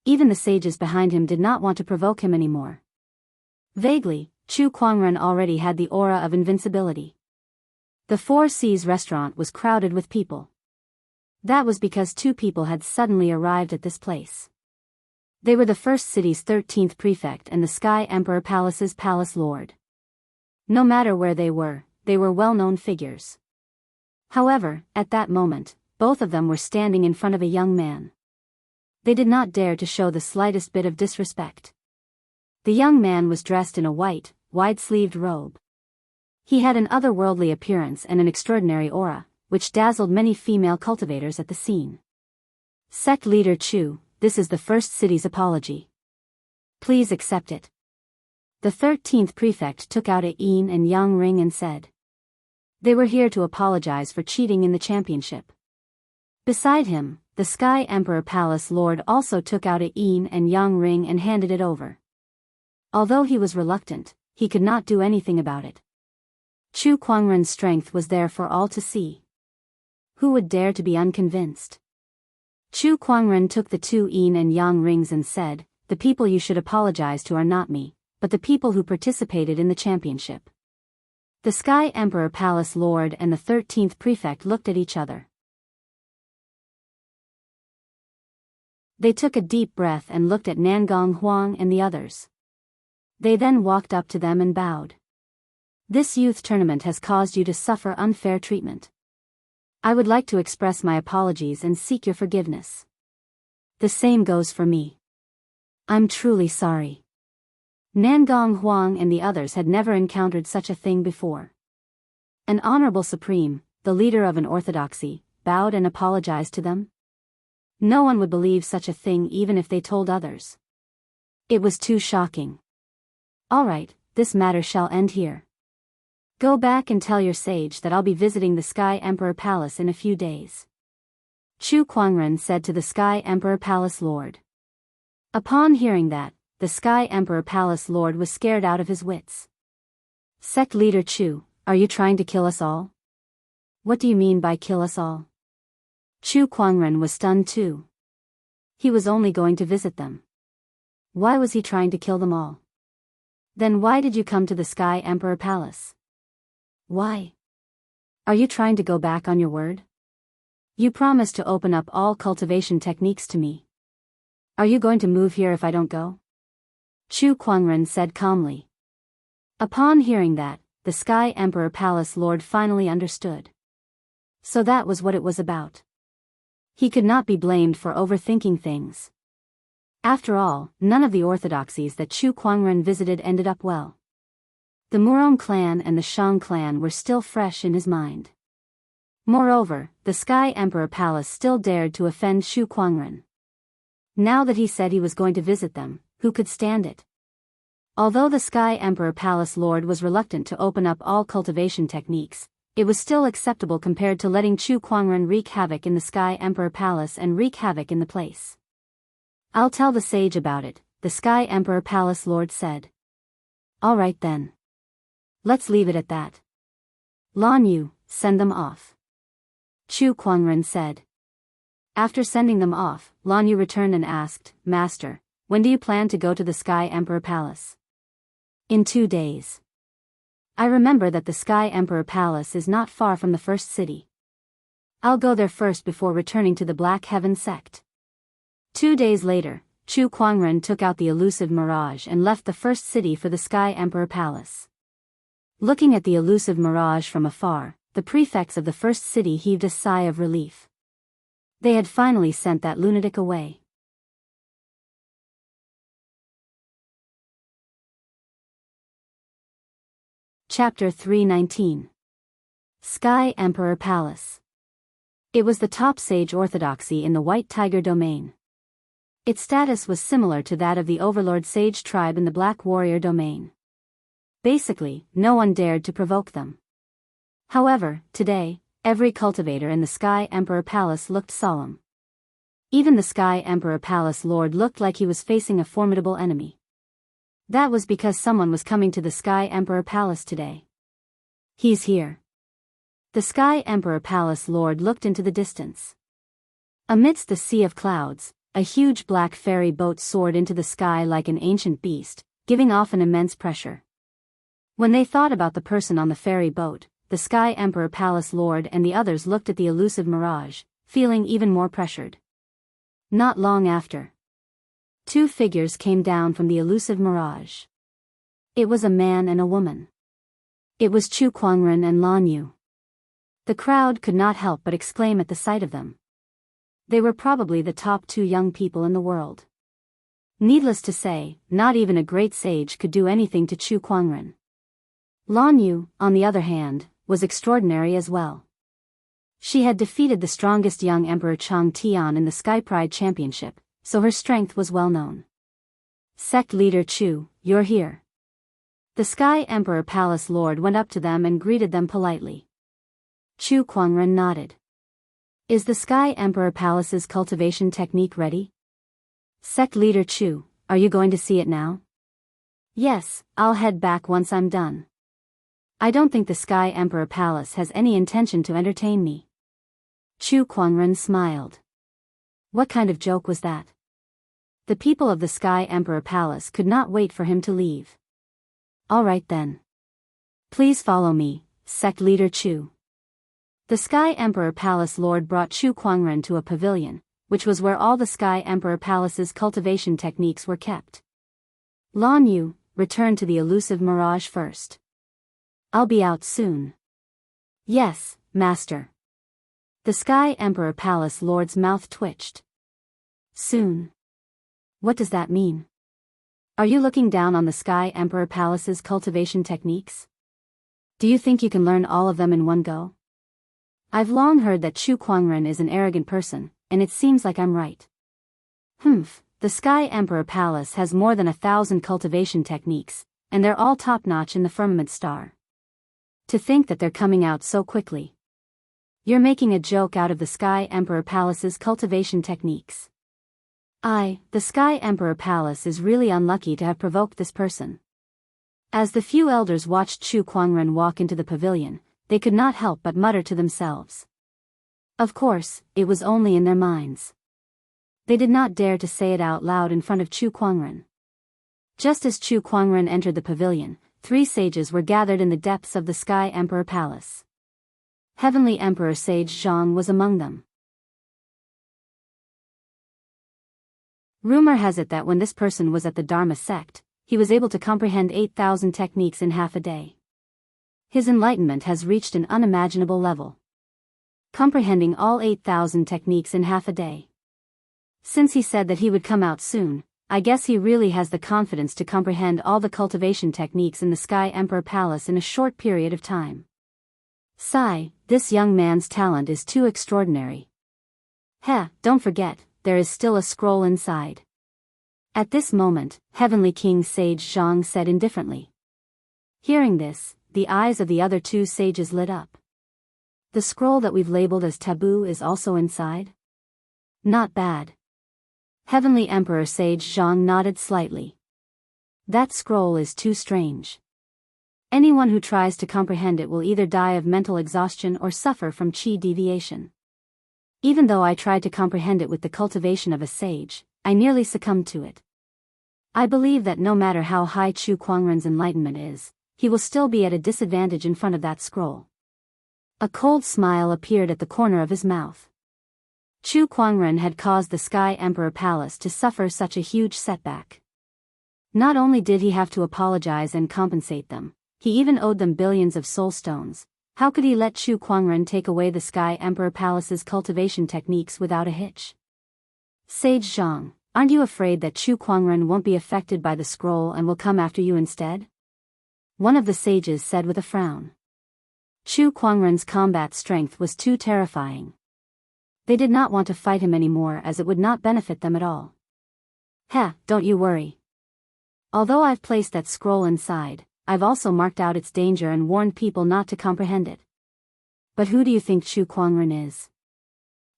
Even the sages behind him did not want to provoke him anymore. Vaguely, Chu Kuangren already had the aura of invincibility. The Four Seas restaurant was crowded with people. That was because two people had suddenly arrived at this place. They were the First City's 13th prefect and the Sky Emperor Palace's palace lord. No matter where they were well-known figures. However, at that moment, both of them were standing in front of a young man. They did not dare to show the slightest bit of disrespect. The young man was dressed in a white, wide-sleeved robe. He had an otherworldly appearance and an extraordinary aura, which dazzled many female cultivators at the scene. Sect leader Chu, this is the First City's apology. Please accept it. The 13th prefect took out a yin and yang ring and said. They were here to apologize for cheating in the championship. Beside him, the Sky Emperor Palace Lord also took out a yin and yang ring and handed it over. Although he was reluctant, he could not do anything about it. Chu Kuangren's strength was there for all to see. Who would dare to be unconvinced? Chu Kuangren took the two yin and yang rings and said, the people you should apologize to are not me, but the people who participated in the championship. The Sky Emperor Palace Lord and the 13th prefect looked at each other. They took a deep breath and looked at Nangong Huang and the others. They then walked up to them and bowed. This youth tournament has caused you to suffer unfair treatment. I would like to express my apologies and seek your forgiveness. The same goes for me. I'm truly sorry. Nangong Huang and the others had never encountered such a thing before. An honorable supreme, the leader of an orthodoxy, bowed and apologized to them? No one would believe such a thing even if they told others. It was too shocking. All right, this matter shall end here. Go back and tell your sage that I'll be visiting the Sky Emperor Palace in a few days. Chu Kuangren said to the Sky Emperor Palace Lord. Upon hearing that, the Sky Emperor Palace Lord was scared out of his wits. Sect leader Chu, are you trying to kill us all? What do you mean by kill us all? Chu Kuangren was stunned too. He was only going to visit them. Why was he trying to kill them all? Then why did you come to the Sky Emperor Palace? Why? Are you trying to go back on your word? You promised to open up all cultivation techniques to me. Are you going to move here if I don't go? Chu Kuangren said calmly. Upon hearing that, the Sky Emperor Palace Lord finally understood. So that was what it was about. He could not be blamed for overthinking things. After all, none of the orthodoxies that Chu Kuangren visited ended up well. The Murong clan and the Shang clan were still fresh in his mind. Moreover, the Sky Emperor Palace still dared to offend Chu Kuangren. Now that he said he was going to visit them, who could stand it? Although the Sky Emperor Palace Lord was reluctant to open up all cultivation techniques, it was still acceptable compared to letting Chu Kuangren wreak havoc in the Sky Emperor Palace and wreak havoc in the place. I'll tell the sage about it, the Sky Emperor Palace Lord said. All right then. Let's leave it at that. Lan Yu, send them off. Chu Kuangren said. After sending them off, Lan Yu returned and asked, Master, when do you plan to go to the Sky Emperor Palace? In 2 days. I remember that the Sky Emperor Palace is not far from the first city. I'll go there first before returning to the Black Heaven sect. 2 days later, Chu Kuangren took out the elusive mirage and left the first city for the Sky Emperor Palace. Looking at the elusive mirage from afar, the prefects of the first city heaved a sigh of relief. They had finally sent that lunatic away. Chapter 319. Sky Emperor Palace. It was the top sage orthodoxy in the White Tiger domain. Its status was similar to that of the Overlord Sage tribe in the Black Warrior domain. Basically, no one dared to provoke them. However, today, every cultivator in the Sky Emperor Palace looked solemn. Even the Sky Emperor Palace Lord looked like he was facing a formidable enemy. That was because someone was coming to the Sky Emperor Palace today. He's here. The Sky Emperor Palace Lord looked into the distance. Amidst the sea of clouds, a huge black fairy boat soared into the sky like an ancient beast, giving off an immense pressure. When they thought about the person on the fairy boat, the Sky Emperor Palace Lord and the others looked at the elusive mirage, feeling even more pressured. Not long after, 2 figures came down from the elusive mirage. It was a man and a woman. It was Chu Kuangren and Lan Yu. The crowd could not help but exclaim at the sight of them. They were probably the top 2 young people in the world. Needless to say, not even a great sage could do anything to Chu Kuangren. Lan Yu, on the other hand, was extraordinary as well. She had defeated the strongest young Emperor Chang Tian in the Sky Pride Championship, so her strength was well known. Sect leader Chu, you're here. The Sky Emperor Palace Lord went up to them and greeted them politely. Chu Kuangren nodded. Is the Sky Emperor Palace's cultivation technique ready? Sect leader Chu, are you going to see it now? Yes, I'll head back once I'm done. I don't think the Sky Emperor Palace has any intention to entertain me. Chu Kuangren smiled. What kind of joke was that? The people of the Sky Emperor Palace could not wait for him to leave. All right then. Please follow me, sect leader Chu. The Sky Emperor Palace Lord brought Chu Kuangren to a pavilion, which was where all the Sky Emperor Palace's cultivation techniques were kept. Lan Yu, return to the elusive mirage first. I'll be out soon. Yes, Master. The Sky Emperor Palace Lord's mouth twitched. Soon. What does that mean? Are you looking down on the Sky Emperor Palace's cultivation techniques? Do you think you can learn all of them in one go? I've long heard that Chu Kuangren is an arrogant person, and it seems like I'm right. The Sky Emperor Palace has more than 1,000 cultivation techniques, and they're all top-notch in the firmament star. To think that they're coming out so quickly. You're making a joke out of the Sky Emperor Palace's cultivation techniques. The Sky Emperor Palace is really unlucky to have provoked this person. As the few elders watched Chu Kuangren walk into the pavilion, they could not help but mutter to themselves. Of course, it was only in their minds. They did not dare to say it out loud in front of Chu Kuangren. Just as Chu Kuangren entered the pavilion, 3 sages were gathered in the depths of the Sky Emperor Palace. Heavenly Emperor Sage Zhang was among them. Rumor has it that when this person was at the Dharma sect, he was able to comprehend 8,000 techniques in half a day. His enlightenment has reached an unimaginable level. Comprehending all 8,000 techniques in half a day. Since he said that he would come out soon, I guess he really has the confidence to comprehend all the cultivation techniques in the Sky Emperor Palace in a short period of time. Sigh, this young man's talent is too extraordinary. Don't forget, there is still a scroll inside. At this moment, Heavenly King Sage Zhang said indifferently. Hearing this, the eyes of the other 2 sages lit up. The scroll that we've labeled as taboo is also inside? Not bad. Heavenly Emperor Sage Zhang nodded slightly. That scroll is too strange. Anyone who tries to comprehend it will either die of mental exhaustion or suffer from qi deviation. Even though I tried to comprehend it with the cultivation of a sage, I nearly succumbed to it. I believe that no matter how high Chu Kuangren's enlightenment is, he will still be at a disadvantage in front of that scroll. A cold smile appeared at the corner of his mouth. Chu Kuangren had caused the Sky Emperor Palace to suffer such a huge setback. Not only did he have to apologize and compensate them, he even owed them billions of soul stones. How could he let Chu Kuangren take away the Sky Emperor Palace's cultivation techniques without a hitch? Sage Zhang, aren't you afraid that Chu Kuangren won't be affected by the scroll and will come after you instead? One of the sages said with a frown. Chu Kuangren's combat strength was too terrifying. They did not want to fight him anymore as it would not benefit them at all. Don't you worry. Although I've placed that scroll inside, I've also marked out its danger and warned people not to comprehend it. But who do you think Chu Kuangren is?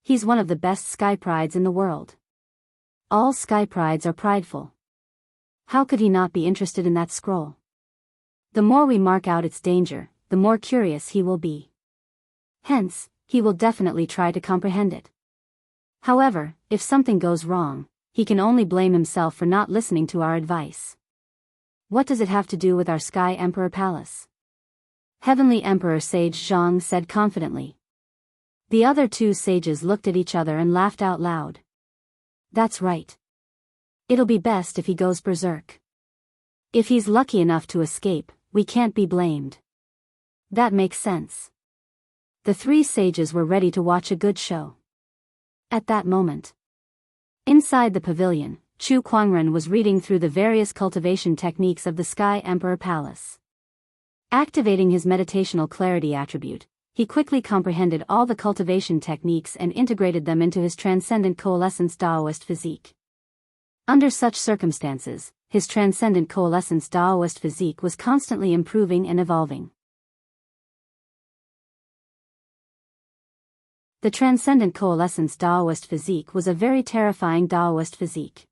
He's one of the best sky prides in the world. All sky prides are prideful. How could he not be interested in that scroll? The more we mark out its danger, the more curious he will be. Hence, he will definitely try to comprehend it. However, if something goes wrong, he can only blame himself for not listening to our advice. What does it have to do with our Sky Emperor Palace? Heavenly Emperor Sage Zhang said confidently. The other 2 sages looked at each other and laughed out loud. That's right. It'll be best if he goes berserk. If he's lucky enough to escape, we can't be blamed. That makes sense. The 3 sages were ready to watch a good show. At that moment, inside the pavilion, Chu Kuangren was reading through the various cultivation techniques of the Sky Emperor Palace. Activating his meditational clarity attribute, he quickly comprehended all the cultivation techniques and integrated them into his transcendent coalescence Taoist physique. Under such circumstances, his transcendent coalescence Taoist physique was constantly improving and evolving. The transcendent coalescence Taoist physique was a very terrifying Taoist physique.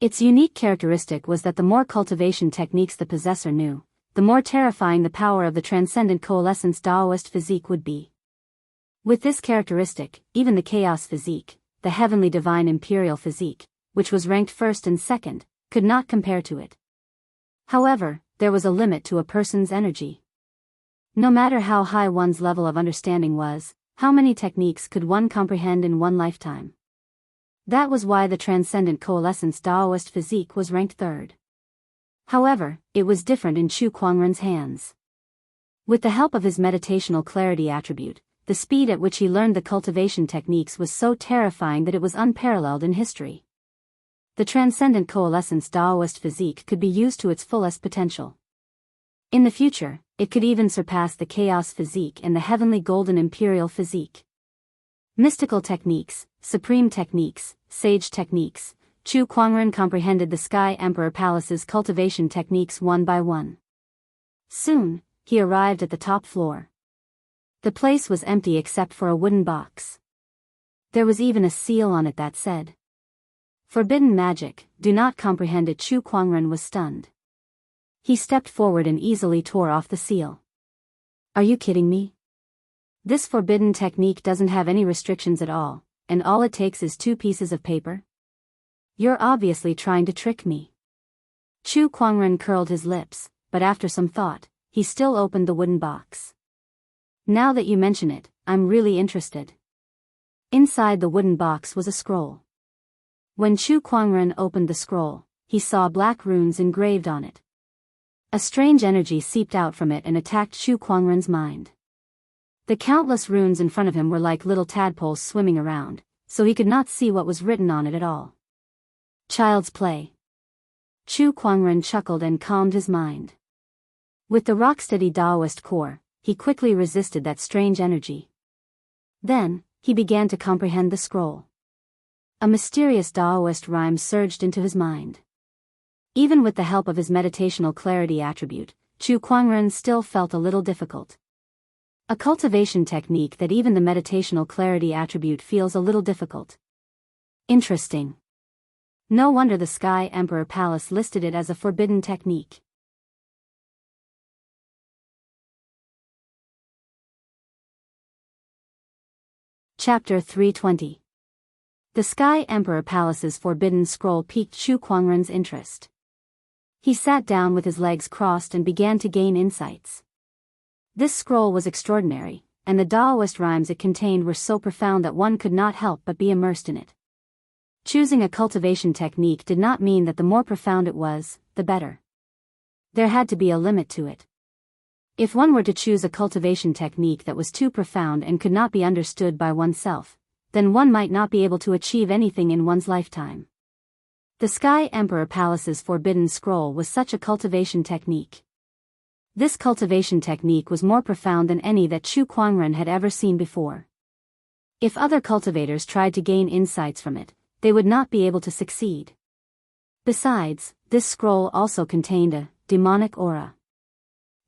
Its unique characteristic was that the more cultivation techniques the possessor knew, the more terrifying the power of the transcendent coalescence Taoist physique would be. With this characteristic, even the chaos physique, the heavenly divine imperial physique, which was ranked first and second, could not compare to it. However, there was a limit to a person's energy. No matter how high one's level of understanding was, how many techniques could one comprehend in one lifetime? That was why the transcendent coalescence Taoist physique was ranked third. However, it was different in Chu Kuangren's hands. With the help of his meditational clarity attribute, the speed at which he learned the cultivation techniques was so terrifying that it was unparalleled in history. The transcendent coalescence Daoist physique could be used to its fullest potential. In the future, it could even surpass the chaos physique and the heavenly golden imperial physique. Mystical techniques, supreme techniques, sage techniques. Chu Kuangren comprehended the Sky Emperor Palace's cultivation techniques one by one. Soon, he arrived at the top floor. The place was empty except for a wooden box. There was even a seal on it that said, "Forbidden magic, do not comprehend it." Chu Kuangren was stunned. He stepped forward and easily tore off the seal. Are you kidding me? This forbidden technique doesn't have any restrictions at all, and all it takes is 2 pieces of paper? You're obviously trying to trick me. Chu Kuangren curled his lips, but after some thought, he still opened the wooden box. Now that you mention it, I'm really interested. Inside the wooden box was a scroll. When Chu Kuangren opened the scroll, he saw black runes engraved on it. A strange energy seeped out from it and attacked Chu Kuangren's mind. The countless runes in front of him were like little tadpoles swimming around, so he could not see what was written on it at all. Child's play. Chu Kuangren chuckled and calmed his mind. With the rock-steady Daoist core, he quickly resisted that strange energy. Then, he began to comprehend the scroll. A mysterious Daoist rhyme surged into his mind. Even with the help of his meditational clarity attribute, Chu Kuangren still felt a little difficult. A cultivation technique that even the meditational clarity attribute feels a little difficult. Interesting. No wonder the Sky Emperor Palace listed it as a forbidden technique. Chapter 320. The Sky Emperor Palace's forbidden scroll piqued Chu Kuangren's interest. He sat down with his legs crossed and began to gain insights. This scroll was extraordinary, and the Daoist rhymes it contained were so profound that one could not help but be immersed in it. Choosing a cultivation technique did not mean that the more profound it was, the better. There had to be a limit to it. If one were to choose a cultivation technique that was too profound and could not be understood by oneself, then one might not be able to achieve anything in one's lifetime. The Sky Emperor Palace's forbidden scroll was such a cultivation technique. This cultivation technique was more profound than any that Chu Kuangren had ever seen before. If other cultivators tried to gain insights from it, they would not be able to succeed. Besides, this scroll also contained a demonic aura.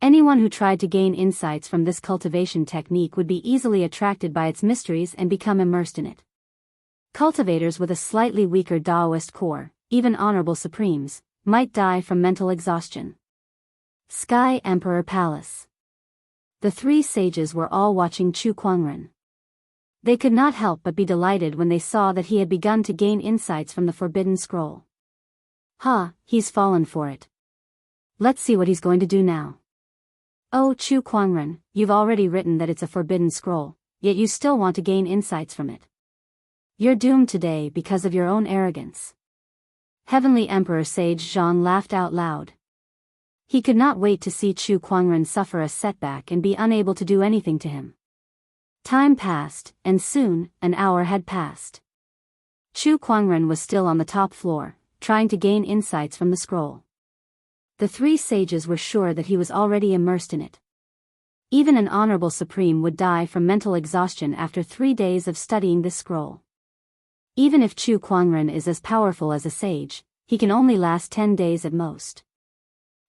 Anyone who tried to gain insights from this cultivation technique would be easily attracted by its mysteries and become immersed in it. Cultivators with a slightly weaker Daoist core, even honorable supremes, might die from mental exhaustion. Sky Emperor Palace. The 3 sages were all watching Chu Kuangren. They could not help but be delighted when they saw that he had begun to gain insights from the forbidden scroll. He's fallen for it. Let's see what he's going to do now. Oh, Chu Kuangren, you've already written that it's a forbidden scroll, yet you still want to gain insights from it. You're doomed today because of your own arrogance. Heavenly Emperor Sage Zhang laughed out loud. He could not wait to see Chu Kuangren suffer a setback and be unable to do anything to him. Time passed, and soon, an hour had passed. Chu Kuangren was still on the top floor, trying to gain insights from the scroll. The 3 sages were sure that he was already immersed in it. Even an honorable supreme would die from mental exhaustion after 3 days of studying this scroll. Even if Chu Kuangren is as powerful as a sage, he can only last 10 days at most.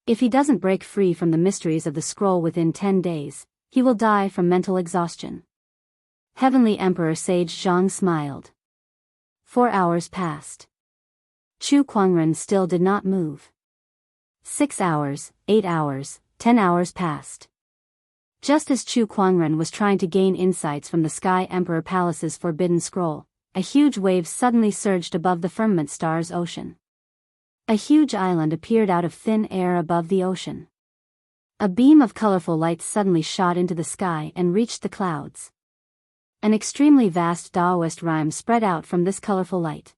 If he doesn't break free from the mysteries of the scroll within 10 days, he will die from mental exhaustion. Heavenly Emperor Sage Zhang smiled. 4 hours passed. Chu Kuangren still did not move. 6 hours, 8 hours, 10 hours passed. Just as Chu Kuangren was trying to gain insights from the Sky Emperor Palace's forbidden scroll, a huge wave suddenly surged above the firmament star's ocean. A huge island appeared out of thin air above the ocean. A beam of colorful light suddenly shot into the sky and reached the clouds. An extremely vast Daoist rhyme spread out from this colorful light.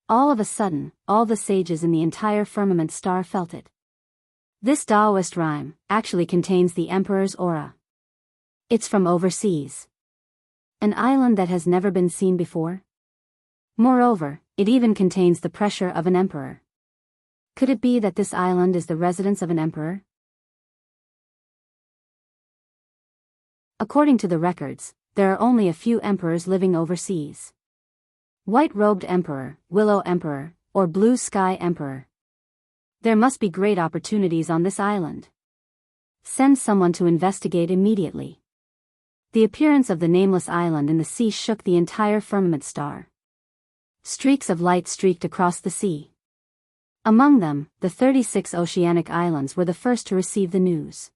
All of a sudden, all the sages in the entire firmament star felt it. This Daoist rhyme actually contains the Emperor's aura. It's from overseas. An island that has never been seen before? Moreover, it even contains the pressure of an emperor. Could it be that this island is the residence of an emperor? According to the records, there are only a few emperors living overseas. White-robed emperor, willow emperor, or blue sky emperor. There must be great opportunities on this island. Send someone to investigate immediately. The appearance of the nameless island in the sea shook the entire firmament star. Streaks of light streaked across the sea. Among them, the 36 oceanic islands were the first to receive the news.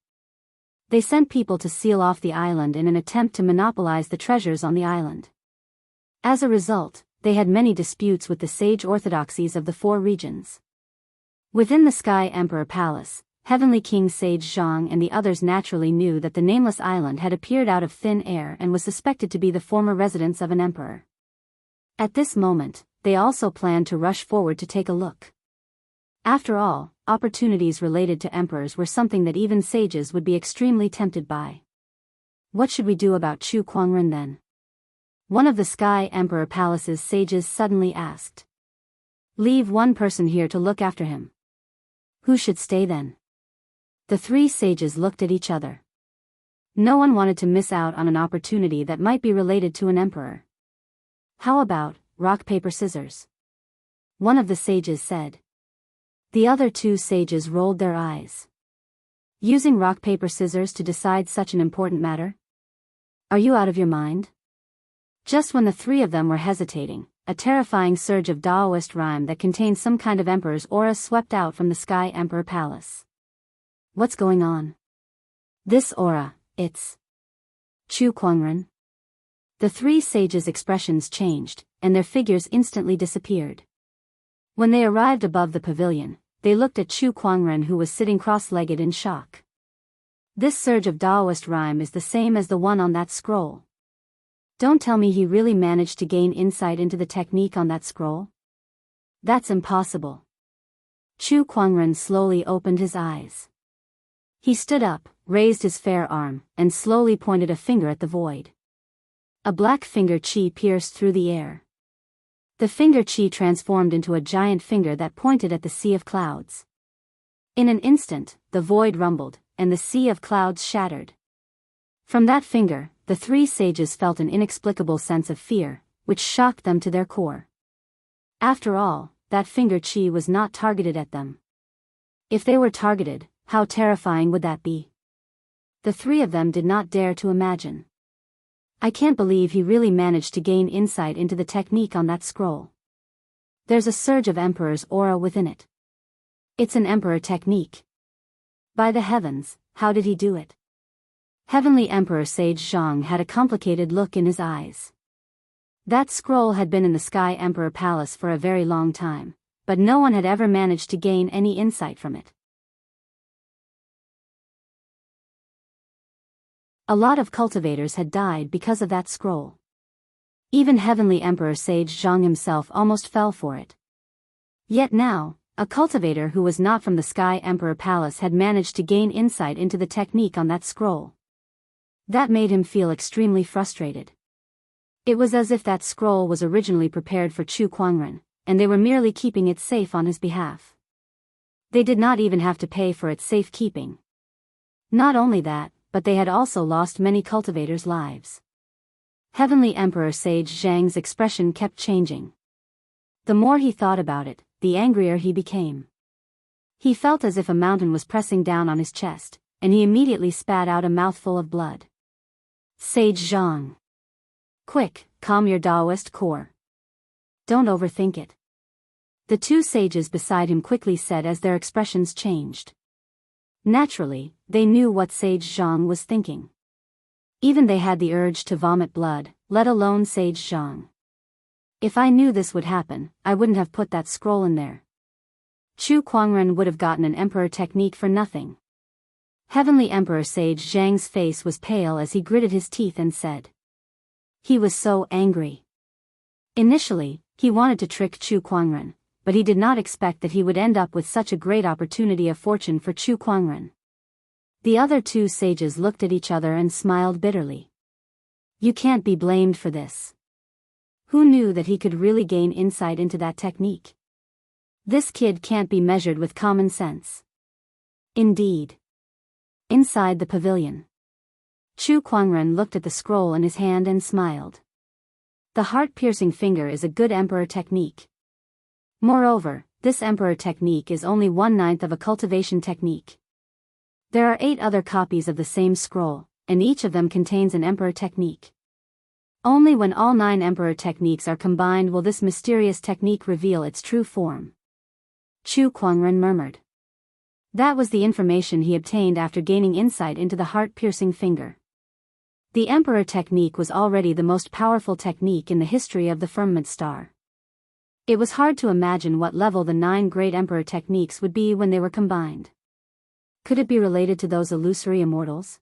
They sent people to seal off the island in an attempt to monopolize the treasures on the island. As a result, they had many disputes with the sage orthodoxies of the 4 regions. Within the Sky Emperor Palace, Heavenly King Sage Zhang and the others naturally knew that the nameless island had appeared out of thin air and was suspected to be the former residence of an emperor. At this moment, they also planned to rush forward to take a look. After all, opportunities related to emperors were something that even sages would be extremely tempted by. What should we do about Chu Kuangren then? One of the Sky Emperor Palace's sages suddenly asked. Leave one person here to look after him. Who should stay then? The 3 sages looked at each other. No one wanted to miss out on an opportunity that might be related to an emperor. How about rock, paper, scissors? One of the sages said. The other 2 sages rolled their eyes. Using rock, paper, scissors to decide such an important matter? Are you out of your mind? Just when the 3 of them were hesitating, a terrifying surge of Daoist rhyme that contained some kind of emperor's aura swept out from the Sky Emperor Palace. What's going on? This aura, it's Chu Kuangren. The 3 sages' expressions changed, and their figures instantly disappeared. When they arrived above the pavilion, they looked at Chu Kuangren, who was sitting cross-legged in shock. This surge of Daoist rhyme is the same as the one on that scroll. Don't tell me he really managed to gain insight into the technique on that scroll? That's impossible. Chu Kuangren slowly opened his eyes. He stood up, raised his fair arm, and slowly pointed a finger at the void. A black finger chi pierced through the air. The finger chi transformed into a giant finger that pointed at the sea of clouds. In an instant, the void rumbled, and the sea of clouds shattered. From that finger, the 3 sages felt an inexplicable sense of fear, which shocked them to their core. After all, that finger chi was not targeted at them. If they were targeted, how terrifying would that be? The 3 of them did not dare to imagine. I can't believe he really managed to gain insight into the technique on that scroll. There's a surge of Emperor's aura within it. It's an Emperor technique. By the heavens, how did he do it? Heavenly Emperor Sage Zhang had a complicated look in his eyes. That scroll had been in the Sky Emperor Palace for a very long time, but no one had ever managed to gain any insight from it. A lot of cultivators had died because of that scroll. Even Heavenly Emperor Sage Zhang himself almost fell for it. Yet now, a cultivator who was not from the Sky Emperor Palace had managed to gain insight into the technique on that scroll. That made him feel extremely frustrated. It was as if that scroll was originally prepared for Chu Kuangren, and they were merely keeping it safe on his behalf. They did not even have to pay for its safekeeping. Not only that, but they had also lost many cultivators' lives. Heavenly Emperor Sage Zhang's expression kept changing. The more he thought about it, the angrier he became. He felt as if a mountain was pressing down on his chest, and he immediately spat out a mouthful of blood. Sage Zhang. Quick, calm your Daoist core. Don't overthink it. The 2 sages beside him quickly said as their expressions changed. Naturally, they knew what Sage Zhang was thinking. Even they had the urge to vomit blood, let alone Sage Zhang. If I knew this would happen, I wouldn't have put that scroll in there. Chu Kuangren would have gotten an emperor technique for nothing. Heavenly Emperor Sage Zhang's face was pale as he gritted his teeth and said. He was so angry. Initially, he wanted to trick Chu Kuangren, but he did not expect that he would end up with such a great opportunity of fortune for Chu Kuangren. The other 2 sages looked at each other and smiled bitterly. You can't be blamed for this. Who knew that he could really gain insight into that technique? This kid can't be measured with common sense. Indeed. Inside the pavilion, Chu Kuangren looked at the scroll in his hand and smiled. The heart-piercing finger is a good emperor technique. Moreover, this emperor technique is only 1/9 of a cultivation technique. There are 8 other copies of the same scroll, and each of them contains an emperor technique. Only when all 9 emperor techniques are combined will this mysterious technique reveal its true form. Chu Kuangren murmured. That was the information he obtained after gaining insight into the heart-piercing finger. The emperor technique was already the most powerful technique in the history of the firmament star. It was hard to imagine what level the 9 great emperor techniques would be when they were combined. Could it be related to those illusory immortals?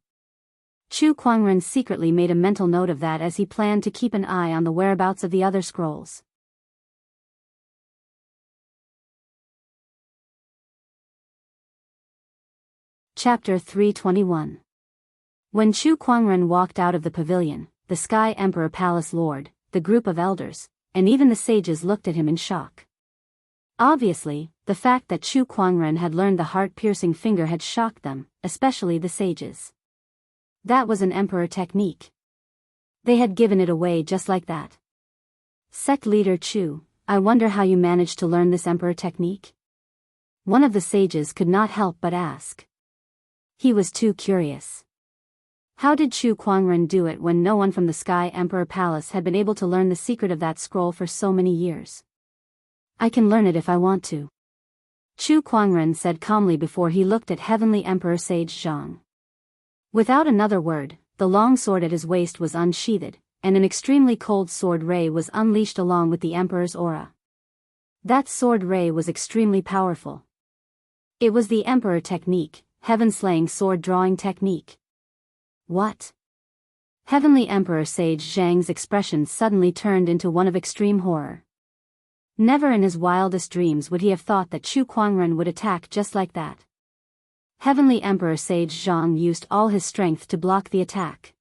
Chu Kuangren secretly made a mental note of that as he planned to keep an eye on the whereabouts of the other scrolls. Chapter 321. When Chu Kuangren walked out of the pavilion, the Sky Emperor Palace Lord, the group of elders, and even the sages looked at him in shock. Obviously, the fact that Chu Kuangren had learned the heart-piercing finger had shocked them, especially the sages. That was an emperor technique. They had given it away just like that. Sect leader Chu, I wonder how you managed to learn this emperor technique? One of the sages could not help but ask. He was too curious. How did Chu Kuangren do it when no one from the Sky Emperor Palace had been able to learn the secret of that scroll for so many years? I can learn it if I want to. Chu Kuangren said calmly before he looked at Heavenly Emperor Sage Zhang. Without another word, the long sword at his waist was unsheathed, and an extremely cold sword ray was unleashed along with the Emperor's aura. That sword ray was extremely powerful. It was the Emperor technique, Heaven-slaying sword drawing technique. What? Heavenly Emperor Sage Zhang's expression suddenly turned into one of extreme horror. Never in his wildest dreams would he have thought that Chu Kuangren would attack just like that. Heavenly Emperor Sage Zhang used all his strength to block the attack.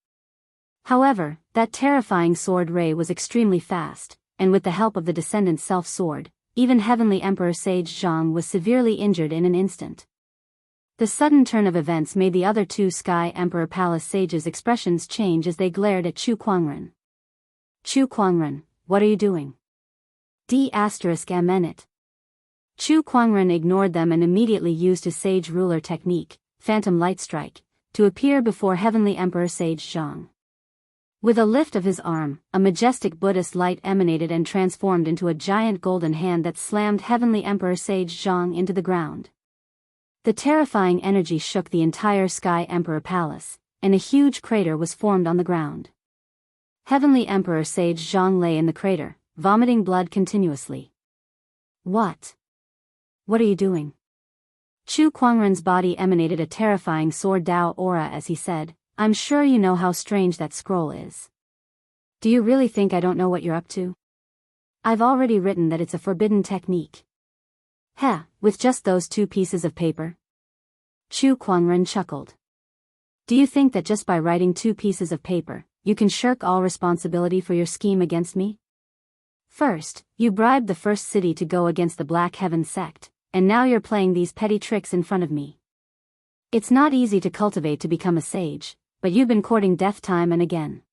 However, that terrifying sword ray was extremely fast, and with the help of the Descendant Self-Sword, even Heavenly Emperor Sage Zhang was severely injured in an instant. The sudden turn of events made the other 2 Sky Emperor Palace sages' expressions change as they glared at Chu Kuangren. Chu Kuangren, what are you doing? D***it. Chu Kuangren ignored them and immediately used his Sage Ruler technique, Phantom Light Strike, to appear before Heavenly Emperor Sage Zhang. With a lift of his arm, a majestic Buddhist light emanated and transformed into a giant golden hand that slammed Heavenly Emperor Sage Zhang into the ground. The terrifying energy shook the entire Sky Emperor Palace, and a huge crater was formed on the ground. Heavenly Emperor Sage Zhang lay in the crater, vomiting blood continuously. What? What are you doing? Chu Kuangren's body emanated a terrifying Sword Dao aura as he said, I'm sure you know how strange that scroll is. Do you really think I don't know what you're up to? I've already written that it's a forbidden technique. Heh, with just those 2 pieces of paper? Chu Kuangren chuckled. Do you think that just by writing 2 pieces of paper, you can shirk all responsibility for your scheme against me? First, you bribed the first city to go against the Black Heaven sect, and now you're playing these petty tricks in front of me. It's not easy to cultivate to become a sage, but you've been courting death time and again.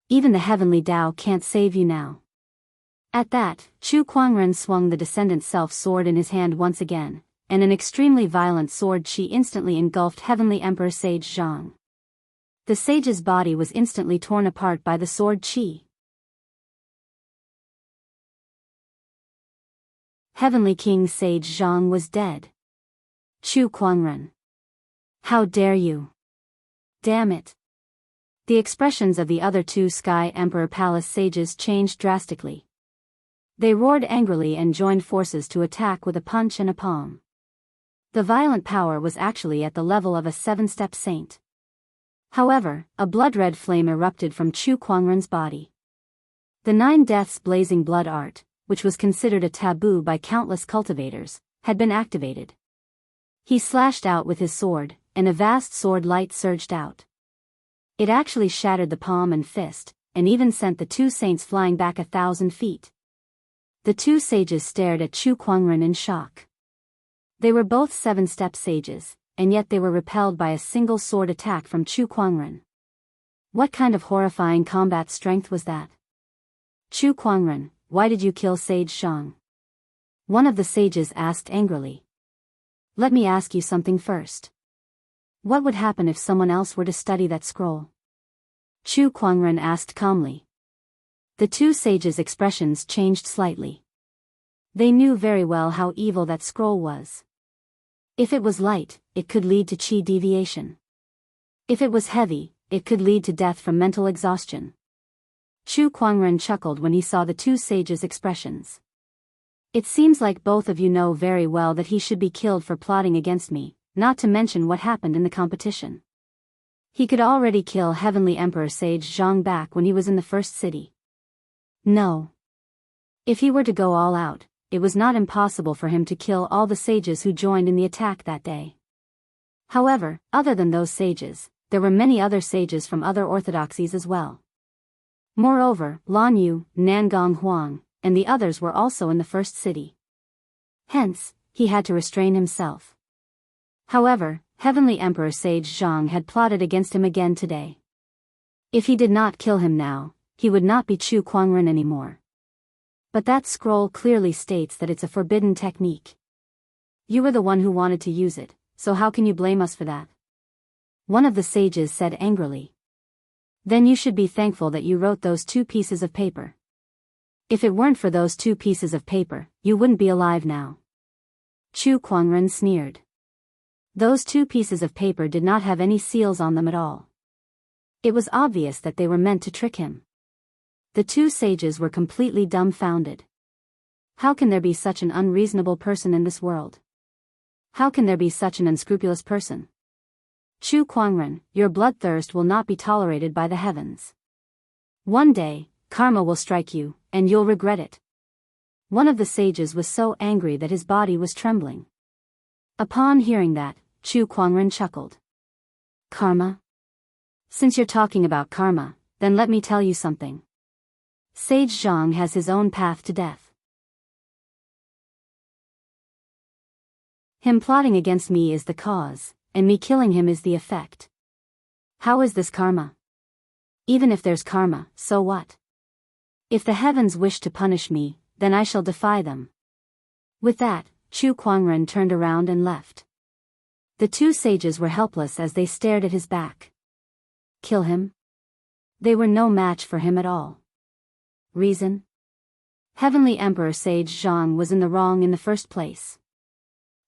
Even the Heavenly Dao can't save you now. At that, Chu Kuangren swung the Descendant Self-Sword in his hand once again, and an extremely violent sword chi instantly engulfed Heavenly Emperor Sage Zhang. The sage's body was instantly torn apart by the sword chi. Heavenly King Sage Zhang was dead. Chu Kuangren. How dare you? Damn it. The expressions of the other 2 Sky Emperor Palace sages changed drastically. They roared angrily and joined forces to attack with a punch and a palm. The violent power was actually at the level of a 7-step saint. However, a blood-red flame erupted from Chu Kuangren's body. The 9 deaths blazing blood art, which was considered a taboo by countless cultivators, had been activated. He slashed out with his sword, and a vast sword light surged out. It actually shattered the palm and fist, and even sent the two saints flying back 1,000 feet. The two sages stared at Chu Kuangren in shock. They were both 7-step sages, and yet they were repelled by a single sword attack from Chu Kuangren. What kind of horrifying combat strength was that? Chu Kuangren, why did you kill Sage Zhang? One of the sages asked angrily. Let me ask you something first. What would happen if someone else were to study that scroll? Chu Kuangren asked calmly. The two sages' expressions changed slightly. They knew very well how evil that scroll was. If it was light, it could lead to chi deviation. If it was heavy, it could lead to death from mental exhaustion. Chu Kuangren chuckled when he saw the two sages' expressions. It seems like both of you know very well that he should be killed for plotting against me, not to mention what happened in the competition. He could already kill Heavenly Emperor Sage Zhang back when he was in the first city. No. If he were to go all out, it was not impossible for him to kill all the sages who joined in the attack that day. However, other than those sages, there were many other sages from other orthodoxies as well. Moreover, Lan Yu, Nangong Huang, and the others were also in the first city. Hence, he had to restrain himself. However, Heavenly Emperor Sage Zhang had plotted against him again today. If he did not kill him now, he would not be Chu Kuangren anymore. But that scroll clearly states that it's a forbidden technique. You were the one who wanted to use it, so how can you blame us for that? One of the sages said angrily. Then you should be thankful that you wrote those 2 pieces of paper. If it weren't for those 2 pieces of paper, you wouldn't be alive now. Chu Kuangren sneered. Those 2 pieces of paper did not have any seals on them at all. It was obvious that they were meant to trick him. The 2 sages were completely dumbfounded. How can there be such an unreasonable person in this world? How can there be such an unscrupulous person? Chu Kuangren, your bloodthirst will not be tolerated by the heavens. One day, karma will strike you, and you'll regret it. One of the sages was so angry that his body was trembling. Upon hearing that, Chu Kuangren chuckled. Karma? Since you're talking about karma, then let me tell you something. Sage Zhang has his own path to death. Him plotting against me is the cause, and me killing him is the effect. How is this karma? Even if there's karma, so what? If the heavens wish to punish me, then I shall defy them. With that, Chu Kuangren turned around and left. The 2 sages were helpless as they stared at his back. Kill him? They were no match for him at all. Reason? Heavenly Emperor Sage Zhang was in the wrong in the first place.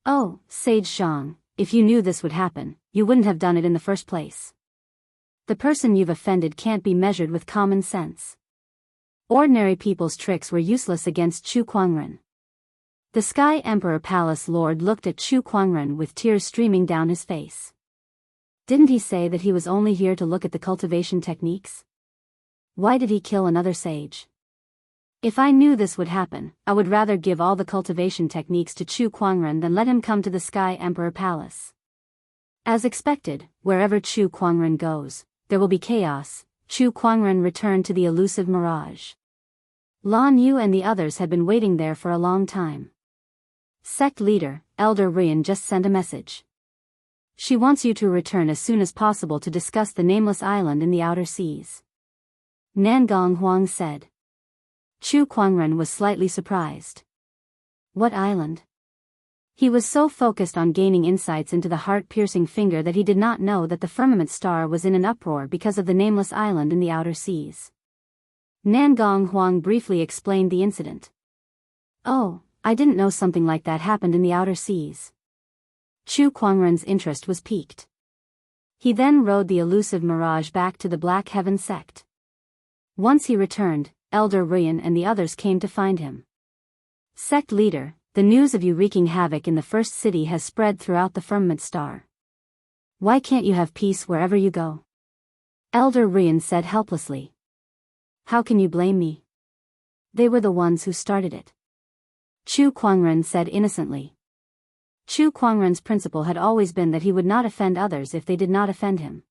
Oh, Sage Zhang, if you knew this would happen, you wouldn't have done it in the first place. The person you've offended can't be measured with common sense. Ordinary people's tricks were useless against Chu Kuangren. The Sky Emperor Palace Lord looked at Chu Kuangren with tears streaming down his face. Didn't he say that he was only here to look at the cultivation techniques? Why did he kill another sage? If I knew this would happen, I would rather give all the cultivation techniques to Chu Kuangren than let him come to the Sky Emperor Palace. As expected, wherever Chu Kuangren goes, there will be chaos. Chu Kuangren returned to the elusive mirage. Lan Yu and the others had been waiting there for a long time. Sect leader, Elder Rian just sent a message. She wants you to return as soon as possible to discuss the nameless island in the outer seas. Nangong Huang said. Chu Kuangren was slightly surprised. What island? He was so focused on gaining insights into the heart-piercing finger that he did not know that the firmament star was in an uproar because of the nameless island in the outer seas. Nangong Huang briefly explained the incident. Oh, I didn't know something like that happened in the outer seas. Chu Kuangren's interest was piqued. He then rode the elusive mirage back to the Black Heaven sect. Once he returned, Elder Rian and the others came to find him. Sect leader, the news of you wreaking havoc in the first city has spread throughout the firmament star. Why can't you have peace wherever you go? Elder Rian said helplessly. How can you blame me? They were the ones who started it. Chu Kuangren said innocently. Chu Kuangren's principle had always been that he would not offend others if they did not offend him.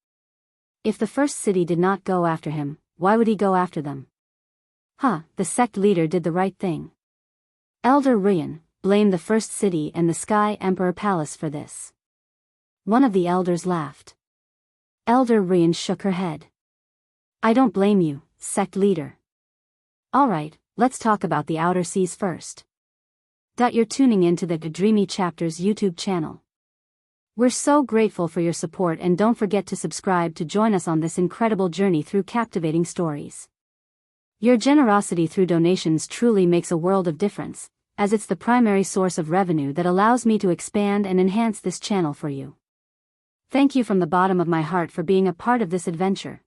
If the first city did not go after him, why would he go after them? The sect leader did the right thing. Elder Ryan, blame the First City and the Sky Emperor Palace for this. One of the elders laughed. Elder Ryan shook her head. I don't blame you, sect leader. Alright, let's talk about the Outer Seas first. You're tuning into the Dreamy Chapters YouTube channel. We're so grateful for your support, and don't forget to subscribe to join us on this incredible journey through captivating stories. Your generosity through donations truly makes a world of difference, as it's the primary source of revenue that allows me to expand and enhance this channel for you. Thank you from the bottom of my heart for being a part of this adventure.